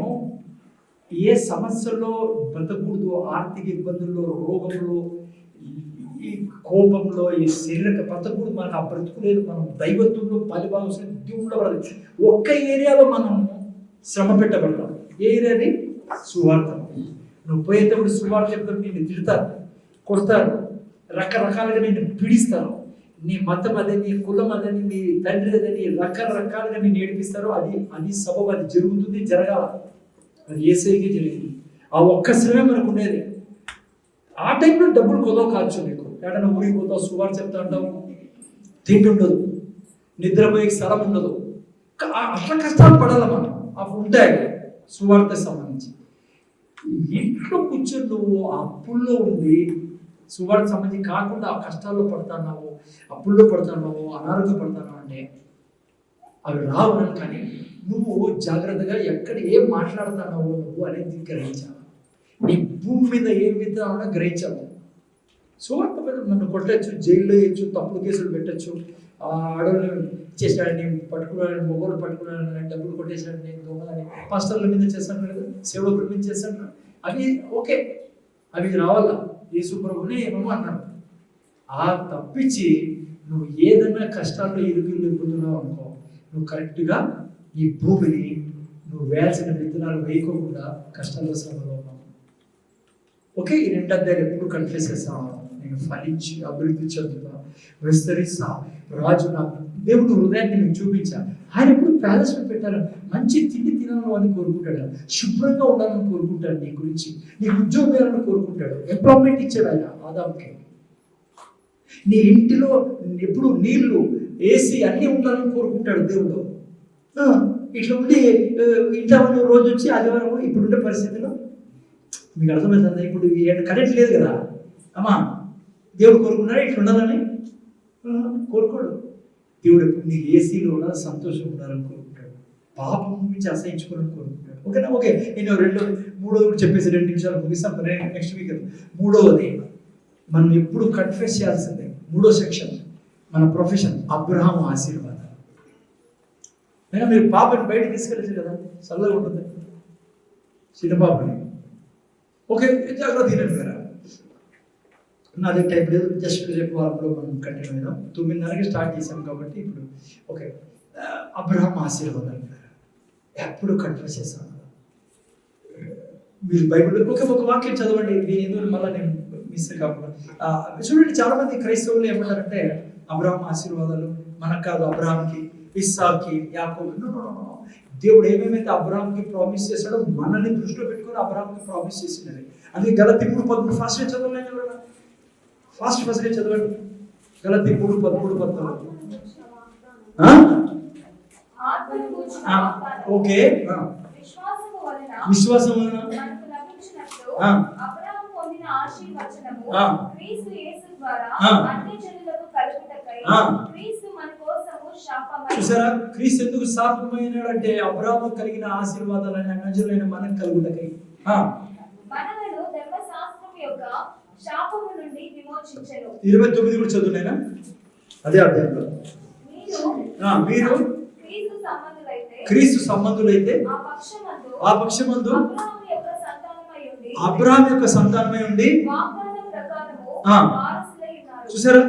ఏ సమస్యలో బ్రతకూడదు, ఆర్థిక ఇబ్బందుల్లో, రోగంలో, ఈ కోపంలో, ఈ శరీరక బ్రతకూడదు. మనకు ఆ బ్రతుకులేదు. మనం దైవత్వంలో పాలిభాగం దేవుళ్ళో బ్రతక. ఒక్క ఏరియాలో మనం శ్రమ పెట్టబడతాం. ఏ ఏరియాది? సువార్త. నువ్వు పోయేటప్పుడు సువార్త చెప్తాడు, నిన్ను తిడతారు, కొడతారు, రకరకాలుగా నేను పీడిస్తాను. నీ మతం అదే, నీ కులం అదని, నీ తండ్రి అదని రకరకాలుగా నేను నేర్పిస్తారో అది సబబు, అది జరుగుతుంది, జరగాల. అది యేసయ్యకే జరిగింది. ఆ ఒక్క శ్రమే మనకు ఉండేది. ఆ టైంలో డబ్బులు కొదవ కావచ్చు. నీకు ఎక్కడైనా ఊరికి పోతావు, సువార్త చెప్తా ఉంటావు, తిండి ఉండదు, నిద్రపోయే స్థలం ఉండదు. అట్లా కష్టాలు పడాలి మనం. అప్పుడు ఉంటాయి సువార్తకు సంబంధించి. ఇంట్లో కూర్చొని నువ్వు అప్పుల్లో ఉండి సువార్త సంబంధించి కాకుండా ఆ కష్టాల్లో పడుతున్నావు, అప్పుల్లో పడుతున్నావు, అనారోగ్య పడుతున్నావు అంటే అవి రావు. కానీ నువ్వు జాగ్రత్తగా ఎక్కడ ఏం మాట్లాడుతున్నావు నువ్వు అనేది గ్రహించాలి. నీ భూమి మీద ఏం విత్తనాలన్నా గ్రహించాలి. సువార్త మీద నన్ను కొట్టచ్చు, జైల్లో వేయచ్చు, తప్పుడు కేసులు పెట్టచ్చు, ఆడవాళ్ళు చేసాడని, పట్టుకున్నాడని, మొగోళ్ళు పట్టుకున్నాడని, డబ్బులు కొట్టేసాడని, దొంగలని పాస్టర్ల మీద చేస్తాను కదా, సేవకుల మీద చేస్తాను. అవి ఓకే, అవి రావాలా. యేసు ప్రభువునే ఏమో అన్నాడు. ఆ తప్పించి నువ్వు ఏదైనా కష్టాల్లో ఇరుకుతున్నావు అనుకో, నువ్వు కరెక్ట్గా ఈ భూమిని నువ్వు వేయాల్సిన విత్తనాలు వేయకోకుండా కష్టాల్లో శ్రమలో ఉన్నావు. ఓకే, ఈ 2 అధ్యాయాలు ఎప్పుడు కన్ఫ్యూస్ చేస్తాను. నేను ఫలించి అభివృద్ధి చెందుతా, విస్తరిస్తా, రాజు నా దేవుడు హృదయాన్ని మీకు చూపించా. ఆయన ఎప్పుడు ప్యాలెస్లో పెట్టారు. మంచి తిండి తినాలని కోరుకుంటాడు, శుభ్రంగా ఉండాలని కోరుకుంటాడు, నీ గురించి నీకు ఉద్యోగం వేయాలని కోరుకుంటాడు, ఎంప్లాయ్మెంట్ ఇచ్చాడు ఆయన ఆదాంకి. నీ ఇంటిలో ఎప్పుడు నీళ్లు, ఏసీ అన్నీ ఉండాలని కోరుకుంటాడు దేవుడు. ఇట్లా ఉండి ఇంట్లో రోజు వచ్చి ఆదివారం ఇప్పుడుండే పరిస్థితిలో మీకు అర్థమవుతుంది. ఇప్పుడు కరెంట్ లేదు కదా అమ్మా, దేవుడు కోరుకున్నాడు ఇట్లా ఉండాలని? కోరుకోడు. దేవుడు ఎప్పుడు నీకు ఏసీలో ఉండాలి, సంతోషం ఉండాలని కోరుకుంటాడు, పాపం నుంచి అసహించుకోవాలని కోరుకుంటాడు. ఓకేనా? ఓకే, నేను 3వది కూడా చెప్పేసి 2 నిమిషాలు ముగిస్తాను. నెక్స్ట్ వీక్ 3వది మనం ఎప్పుడు కన్ఫెస్ చేయాల్సిందే. 3వ సెక్షన్ మన ప్రొఫెషన్, అబ్రహాం ఆశీర్వాదం. అయినా మీరు పాపని బయట తీసుకెళ్ళచ్చు కదా, చల్లగా ఉంటుంది చిన్న పాపని. ఓకే, జాగ్రత్త తినండి కదా. నాది టైం లేదు, జస్ట్ రేపు వారంలో మనం కంటిన్యూ అయిదాం. 9:30కి స్టార్ట్ చేసాం కాబట్టి ఇప్పుడు ఓకే. అబ్రహాం ఆశీర్వాదాలు ఎప్పుడు కన్ఫెస్ చేస్తాను. మీరు బైబిల్లో ఒక వాక్యం చదవండి. మీరు ఎందుకు మళ్ళీ నేను మిస్ కాకుండా చూడండి. చాలా మంది క్రైస్తవులు ఏమంటారంటే అబ్రహాం ఆశీర్వాదాలు మనకు కాదు, అబ్రహాంకి, ఇస్సాకి, యాకోబు. దేవుడు ఏమేమైతే అబ్రహాంకి ప్రామిస్ చేశాడో మనల్ని దృష్టిలో పెట్టుకొని అబ్రహాంకి ప్రామిస్ చేసినది. అందుకే గలతీ 3:13 ఫాస్ట్గా చదవలేదు ఎవరైనా? ఫాస్ట్గా చదవండి. గలతీ 3:13. ఓకే, విశ్వాసం వలన చూసారా, క్రీస్తు ఎందుకు శాపమైనాడంటే అబ్రాహాము కలిగిన ఆశీర్వాదాలైన అన్యజనులైన మనకు కలుగుటకై. 29 కూడా చదువునైనా అదే అధ్యాయంలో. మీరు క్రీస్తు సంబంధులైతే ఆ పక్షమందు అబ్రహాము యొక్క సంతానమై ఉండి. చూసారా,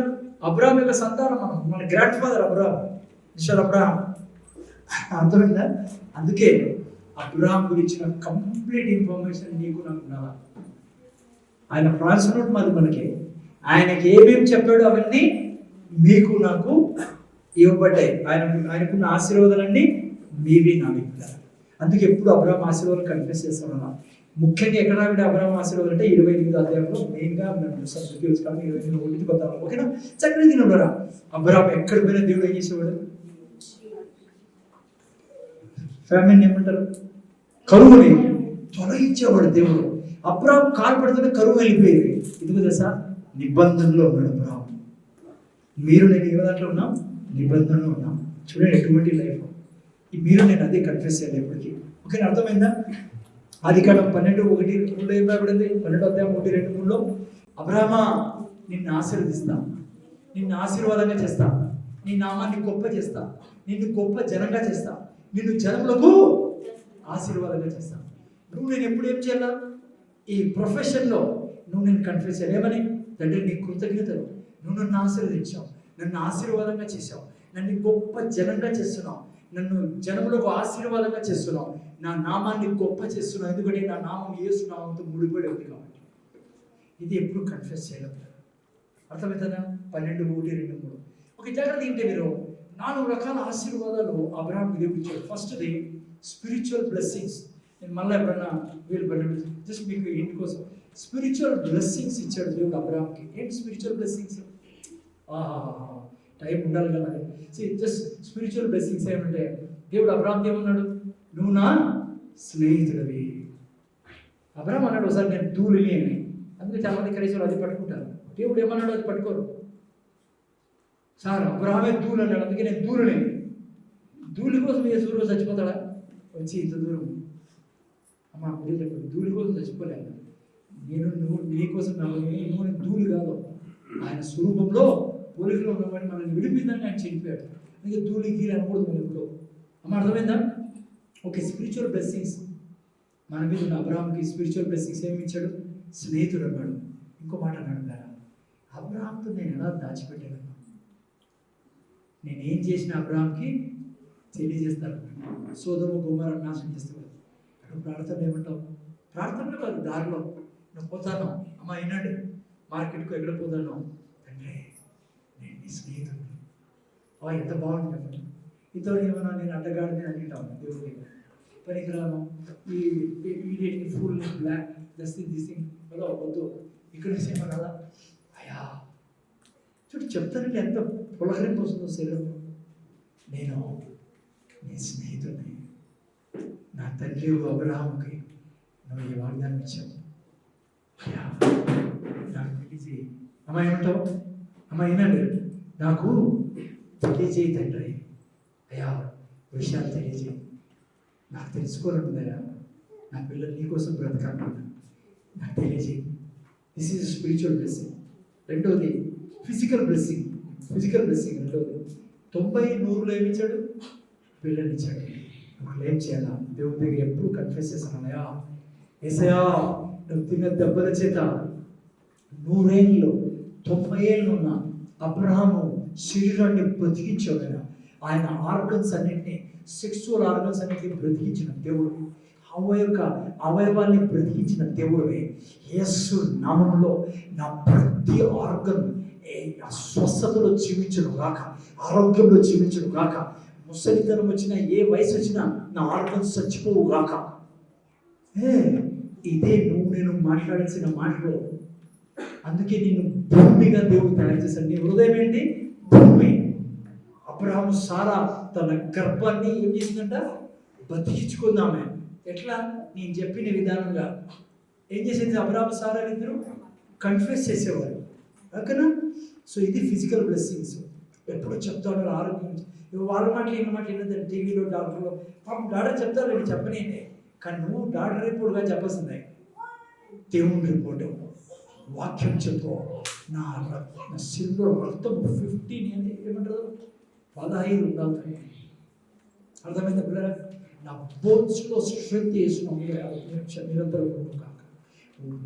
అబ్రహాం యొక్క సంతానం మన grand father Abraham, mister Abraham. అర్థమైందా? అందుకే అబ్రహాం గురించిన కంప్లీట్ ఇన్ఫర్మేషన్ నీకు నాకు ఉండాలి. ఆయన ప్రాన్స్ నోట్ మాది మనకి. ఆయనకి ఏమేమి చెప్పాడో అవన్నీ మీకు నాకు ఇవ్వబడ్డాయి. ఆయనకున్న ఆశీర్వాదాలన్నీ మీవి నావి. అందుకే ఎప్పుడు అబ్రహాం ఆశీర్వాదాలు కన్ఫెస్ చేస్తాను. ముఖ్యంగా ఎక్కడ అబ్రహాం ఆశీర్వాదాలు అంటే 28వ అధ్యాయంలో మెయిన్గా మేము చూస్తాం. 28 ఓకేనా? చక్కగా తినరా. అబ్రహాం ఎక్కడ పోయినా దేవుడు ఏం చేసేవాడు? ఫ్యామిలీని ఏమంటారు? కరువుని తొలగించేవాడు దేవుడు. అబ్రహాం కాలు పడుతున్న కరువు వెళ్ళిపోయేది. ఎందుకు తెలుసా? నిబంధనలో ఉన్నాడు అబ్రహాం. మీరు నేను ఏ దాంట్లో ఉన్నాం? నిబంధనలో ఉన్నాం. చూడండి ఎటువంటి లైఫ్. మీరు నేను అదే కన్ఫెస్ చేయాలి ఎప్పటికీ. ఓకేనా? అర్థమైందా? ఆదికాండం 12:1-2 ఏం రాయబడింది? 12వ అధ్యాయం 1-2-3లో అబ్రహామా నిన్ను ఆశీర్వదిస్తా, నిన్ను ఆశీర్వాదంగా చేస్తా, నీ నామాన్ని గొప్ప చేస్తా, నిన్ను గొప్ప జనంగా చేస్తా, నిన్ను జనములకు ఆశీర్వాదంగా చేస్తా. నువ్వు నేను ఎప్పుడు ఏం చేయాలా? ఈ ప్రొఫెషన్లో నువ్వు నేను కన్ఫెస్ చేయాలి. ఏమని? తండ్రి నీ కృతజ్ఞతలు, నువ్వు నన్ను ఆశీర్వదించావు, నన్ను ఆశీర్వాదంగా చేసావు, నన్ను గొప్ప జనంగా చేస్తున్నావు, నన్ను జనములకు ఆశీర్వాదంగా చేస్తున్నావు, నా నామాన్ని గొప్ప చేస్తున్నావు. ఎందుకంటే నా నామం యేసు నామంతో ముడిపడి ఉంది కాబట్టి. ఇది ఎప్పుడు కన్ఫెస్ చేయగలుగుతారు. అర్థమవుతుందా? 12:1-2-3 ఒక జాగ్రత్త ఏంటి మీరు 4 రకాల ఆశీర్వాదాలు అబ్రహాంకి దేవుడు ఇచ్చాడు. ఫస్ట్ది స్పిరిచువల్ బ్లెస్సింగ్స్. నేను మళ్ళీ ఎప్పుడన్నా వీలు పడ్డాడు జస్ట్ మీకు ఇంటి కోసం స్పిరిచువల్ బ్లెస్సింగ్స్ ఇచ్చాడు దేవుడు అబ్రహాంకి. ఏంటి స్పిరిచువల్ బ్లెస్సింగ్స్? టైం ఉండాలి కదా. జస్ట్ స్పిరిచువల్ బ్లెస్సింగ్స్ ఏమంటే దేవుడు అబ్రహాంకి ఏమన్నాడు? నువ్వు నా స్నేహితుడివి. అబ్రహాం అన్నాడు ఒకసారి నేను ధూళిని అని. అందుకే చాలా మంది క్రైస్తవులు అది పట్టుకుంటారు. దేవుడు ఏమన్నాడు అది పట్టుకోరు. సార్ అబ్రహామే ధూళి అన్నాడు, అందుకే నేను ధూళిని. ధూళి కోసం ఏ సూర్యుడు చచ్చిపోతాడా? వచ్చి ఇంత దూరం అమ్మ అప్పుడే చెప్పాడు, ధూళి కోసం చచ్చిపోలేదు. నువ్వు నీ కోసం నువ్వు ధూళి కాదు, ఆయన స్వరూపంలో పోలికలో ఉన్నవాడిని మనల్ని విడిపిందని ఆయన చనిపోయాడు. అందుకే ధూళి గీరి అనకూడదు మనం ఎప్పుడు. అమ్మ అర్థమైందా? ఓకే, స్పిరిచువల్ బ్లెస్సింగ్స్ మన మీద ఉన్న అబ్రహాంకి స్పిరిచువల్ బ్లెస్సింగ్స్ ఏమి ఇచ్చాడు? స్నేహితుడు అన్నాడు. ఇంకో మాట అన్నాడు కదా, అబ్రహాంతో నేను ఎలా దాచిపెట్టాను, నేనేం చేసిన అబ్రహాంకి తెలియజేస్తాను. సోదము గుమ్మర నాశనం చేస్తాడు. అక్కడ ప్రార్థనలు ఏమంటావు? ప్రార్థనలు కాదు, దారిలో నువ్వు పోతాను అమ్మ అయినాడు మార్కెట్కు ఎక్కడ పోతాను అంటే నేను నీ స్నేహితుడు. ఎంత బాగుంటుంది చెప్పండి. ఇతరులు ఏమన్నా నేను అడ్డగాడిని అంటాను దేవుడి దగ్గర పనికిరాను, ఈ ఇమీడియట్లీ ఫుల్ బ్లాక్ దిసింగ్ హలో వద్దు ఇక్కడ నుంచి ఏమన్నా అయ్యా చూడు చెప్తానంటే ఎంత పులకరింపు వస్తుందో శరీరం. నేను నీ స్నేహితుడిని, నా తండ్రి అబ్రహాముకి నువ్వు ఈ వాగ్దానం ఇచ్చావు. అయ్యా నాకు తెలియజేయి. అమ్మ ఏమంటావు? అమ్మ ఏనండి నాకు తెలియజేయి తండ్రి. అయ్యా విషయాలు తెలియజేయి, నాకు తెలుసుకోవాలనుందయ్యా, నా పిల్లలు నీకోసం బ్రతకాలన్నా నాకు తెలియజేయి. This is spiritual blessing. రెండవది ఫిజికల్ బ్లెస్సింగ్. రెండవది 90-100 ఏమిచ్చాడు? పిల్లలు ఇచ్చాడు. ఒకళ్ళు ఏం చేయాలా? దేవుడి దగ్గర ఎప్పుడు కన్ఫెస్ చేస్తానయ్యా, ఏసయ్యా నువ్వు తిన్న దెబ్బల చేత 100 ఏళ్ళు 90 ఏళ్ళు ఉన్న అబ్రహాము శరీరాన్ని బ్రతికించాడు. ఆయన ఆర్గన్స్ అన్నింటినీ, సెక్సువల్ ఆర్గన్స్ అన్నింటినీ బ్రతికించిన దేవుడు, అవయవాన్ని బ్రతికించిన దేవుడే. యేసు నామములో నా ప్రతి ఆర్గన్ స్వస్థతలో జీవించను గాక, ఆరోగ్యంలో జీవించను గాక, ముసలితనం వచ్చినా ఏ వయసు వచ్చినా నా ఆర్గన్స్ చచ్చిపోవు గాక. ఇదే నువ్వు నేను మాట్లాడాల్సిన మాటలు. అందుకే నేను భూమిగా దేవుడు తయారు చేశాడు. నీ హృదయం ఏంటి? భూమి. అబ్రహాము సారా తన గర్భాన్ని ఏం చేసిందంట? బతికించుకుందామే. ఎట్లా? నేను చెప్పిన విధానంగా ఏం చేసేది? అబ్రహాము సారా ఇద్దరు కన్ఫ్యూస్ చేసేవారు ఓకేనా. సో ఇది ఫిజికల్ బ్లెస్సింగ్స్. ఎప్పుడు చెప్తా ఉన్నారు ఆరోగ్యం. వాళ్ళ మాటలు ఎన్ని మాటలు ఏంటంటే టీవీలో డాక్టర్లో పాపం డాక్టర్ చెప్తారు, నేను చెప్పనేనే. కానీ నువ్వు డాక్టర్ రిపోర్ట్గా చెప్పాల్సిందే. దేవుని రిపోర్టు వాక్యం చెప్పు. నా శరీరంలో రక్తం 15 ఏమంటారు 15 ఉండాలి. అర్థమైందా పిల్లల? నా బోన్స్లో స్ట్రెంత్ వేసిన నిరంతరం కాక,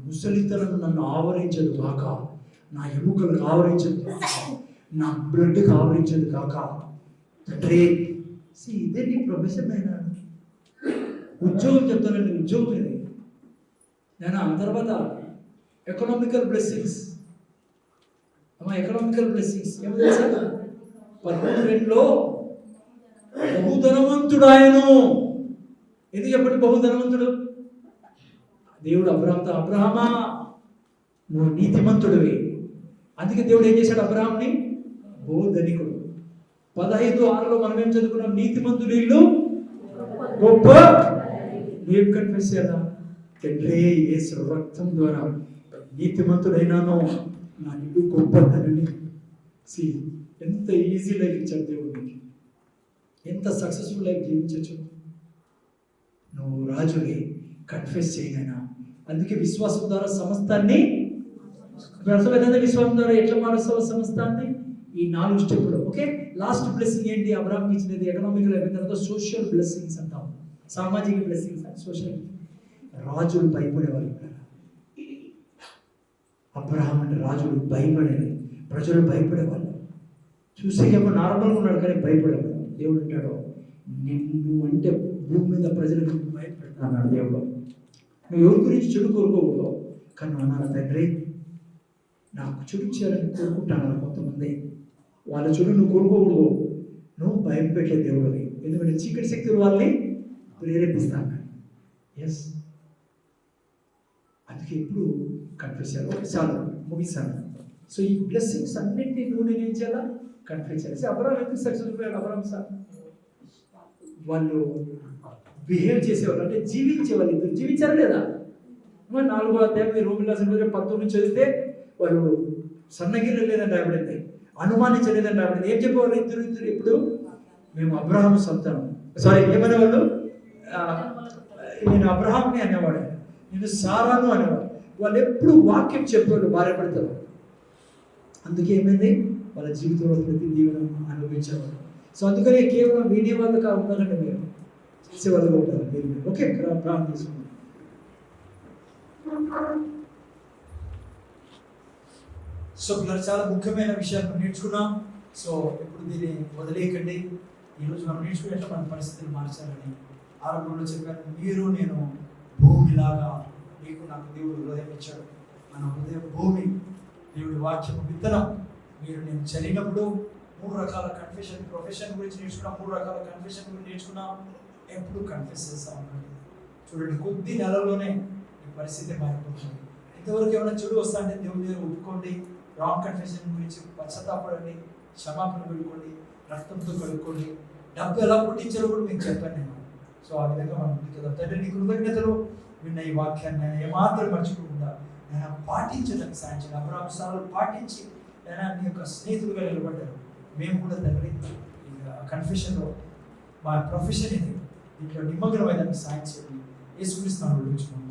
ముసలితనం నన్ను ఆవరించదు కాక, నా ఎముకలకు ఆవరించదు కాక, నా బ్లడ్కి ఆవరించదు కాక తండ్రి. ఇదే నీ ప్రొఫెషన్. ఉద్యోగం చెప్తానండి, ఉద్యోగం ఇది. నేను ఆ తర్వాత ఎకనామికల్ బ్లెస్సింగ్స్. అమ్మా ఎకనామికల్ బ్లెస్సింగ్స్ ఏమో తెలుసా? 12లో బహుధనవంతుడు ఆయను. ఎందుకు చెప్పండి బహుధనవంతుడు? దేవుడు అబ్రహాంతో, అబ్రహామా నువ్వు నీతిమంతుడివి. అందుకే దేవుడు ఏం చేశాడు? అబ్రహాంని బహుధనికుడు. 15:6 మనం ఏం చదువుకున్నాం? నీతిమంతుడు ఇల్లు గొప్ప. ఏం కన్ఫెస్ చేయాలా? తండ్రి యేసు రక్తం ద్వారా నీతిమంతుడైనాను, నా ఇల్లు గొప్పదనని. ఎంత ఈజీ లైఫ్ ఇచ్చాడు దేవుడికి, ఎంత సక్సెస్ఫుల్ లైఫ్ జీవించచ్చు. నువ్వు రాజుని కన్ఫెస్ చేయనైనా. అందుకే విశ్వాసం ద్వారా సమస్తాన్ని అర్థమైందా? విశ్వాసం ద్వారా ఎట్లా మారుస్తావు సమస్తాన్ని? ఈ 4 స్టెప్పులు. ఓకే, లాస్ట్ బ్లెస్సింగ్ ఏంటి? అబ్రహాంకి ఇచ్చినది ఎకనామికల్ అయిపోయిన తర్వాత సోషల్ బ్లెస్సింగ్స్ అంటాం. సామాజిక బ్లెస్సింగ్స్, సోషల్. రాజులు భయపడేవాళ్ళు. అబ్రహాం అంటే రాజులు భయపడేది, ప్రజలు భయపడేవాళ్ళు. చూసేకేమో నార్మల్గా ఉన్నాడు కానీ భయపడేవాడు. దేవుడు అంటాడు, నిన్ను అంటే భూమి మీద ప్రజలకు భయపెడతా అన్నాడు దేవుడు. నువ్వు ఎవరి గురించి చెడు కోరుకోకూడదు, కానీ నువ్వు అన్నాడు తండ్రి నాకు చెడు చేయాలని కోరుకుంటాను కొంతమంది. వాళ్ళ చూడు నువ్వు కోరుకోకూడదు, నువ్వు భయం పెట్టే దేవుడివి, ఎందుకంటే చీకటి శక్తులు వాళ్ళని ప్రేరేపిస్తాను. ఎస్, అందుకే ఎప్పుడు కన్ఫ్యూస్ చేయాలి. ఒకసారి ముగిస్తాను. సో ఈ బ్లెస్సింగ్స్ అన్నింటినీ నువ్వు నేను ఏం చేయాలా? కన్ఫ్యూస్ చేయాలి. అబ్రాహాం ఎందుకు సక్సెస్ఫుల్ అయ్యాడు? అబ్రాహాం సార్ వాళ్ళు బిహేవ్ చేసేవాళ్ళు, అంటే జీవించేవాళ్ళు. ఇద్దరు జీవించారా లేదా? 4వ అధ్యాయం రోమిల 19 చదివితే వాళ్ళు సన్నగిరి లేదని రాబడింది, అనుమానించలేదని రాబడింది. ఏం చెప్పేవాళ్ళు? ఇద్దరు ఎప్పుడు మేము అబ్రహాం సంతానం, సారీ ఏమనేవాళ్ళు? నేను అబ్రహాంని అనేవాడు, నేను సారాను అనేవాడు. వాళ్ళు ఎప్పుడు వాక్యం చెప్పేవాళ్ళు భార్య పడతారు. అందుకే ఏమైంది? వాళ్ళ జీవితంలో ప్రతి దీవెన అనుభవించేవాళ్ళు. సో అందుకనే కేవలం వినేవాళ్ళుగా ఉండాలంటే మీరు చేసేవాళ్ళుగా ఉంటారు మీరు. ఓకే, ప్రార్థన చేసుకుంటాం. సో పిల్లలు చాలా ముఖ్యమైన విషయాలు నేర్చుకున్నాం. సో ఇప్పుడు దీన్ని వదిలేయకండి. ఈరోజు మనం నేర్చుకునేట్టు మన పరిస్థితులు మార్చాలని ఆరంభంలో చెప్పాను. మీరు నేను భూమిలాగా మీకు నాకు దేవుడు హృదయం ఇచ్చాడు. మన హృదయం భూమి, దేవుడి వాక్యం విత్తనం. మీరు నేను చదివినప్పుడు 3 రకాల కన్ఫెషన్, ప్రొఫెషన్ గురించి నేర్చుకున్నాం, 3 రకాల కన్ఫెషన్ గురించి నేర్చుకున్నాం. ఎప్పుడు కన్ఫెస్ చేస్తా ఉండండి. చూడండి, కొద్ది నెలలోనే ఈ పరిస్థితి మారిపోతుంది. ఇంతవరకు ఏమైనా చెడు వస్తా అంటే దేవుడి దగ్గర ఒప్పుకోండి. రాంగ్ కన్ఫెషన్ గురించి పశ్చాత్తాపడండి, క్షమాపణ పెట్టుకోండి, రక్తంతో కడుక్కోండి. డబ్బు ఎలా పుట్టించాలో కూడా మీకు చెప్పాను నేను. సో ఆ విధంగా మనం ముందుకు తండ్రి నీ కృతజ్ఞతలు విన్న ఈ వాక్యాన్ని ఏమాత్రం మర్చిపోకుండా నేను పాటించడానికి సాయం చేయండి. అబ్రాహాము సార్లు పాటించి నేను నీ యొక్క స్నేహితులుగా నిలబడ్డారు. మేము కూడా తండ్రి కన్ఫెషన్లో మా ప్రొఫెషన్ ఇది, దీంట్లో నిమగ్నమైనదానికి సాయం చేయండి. యేసుక్రీస్తు నామములో అడుగుచున్నాము.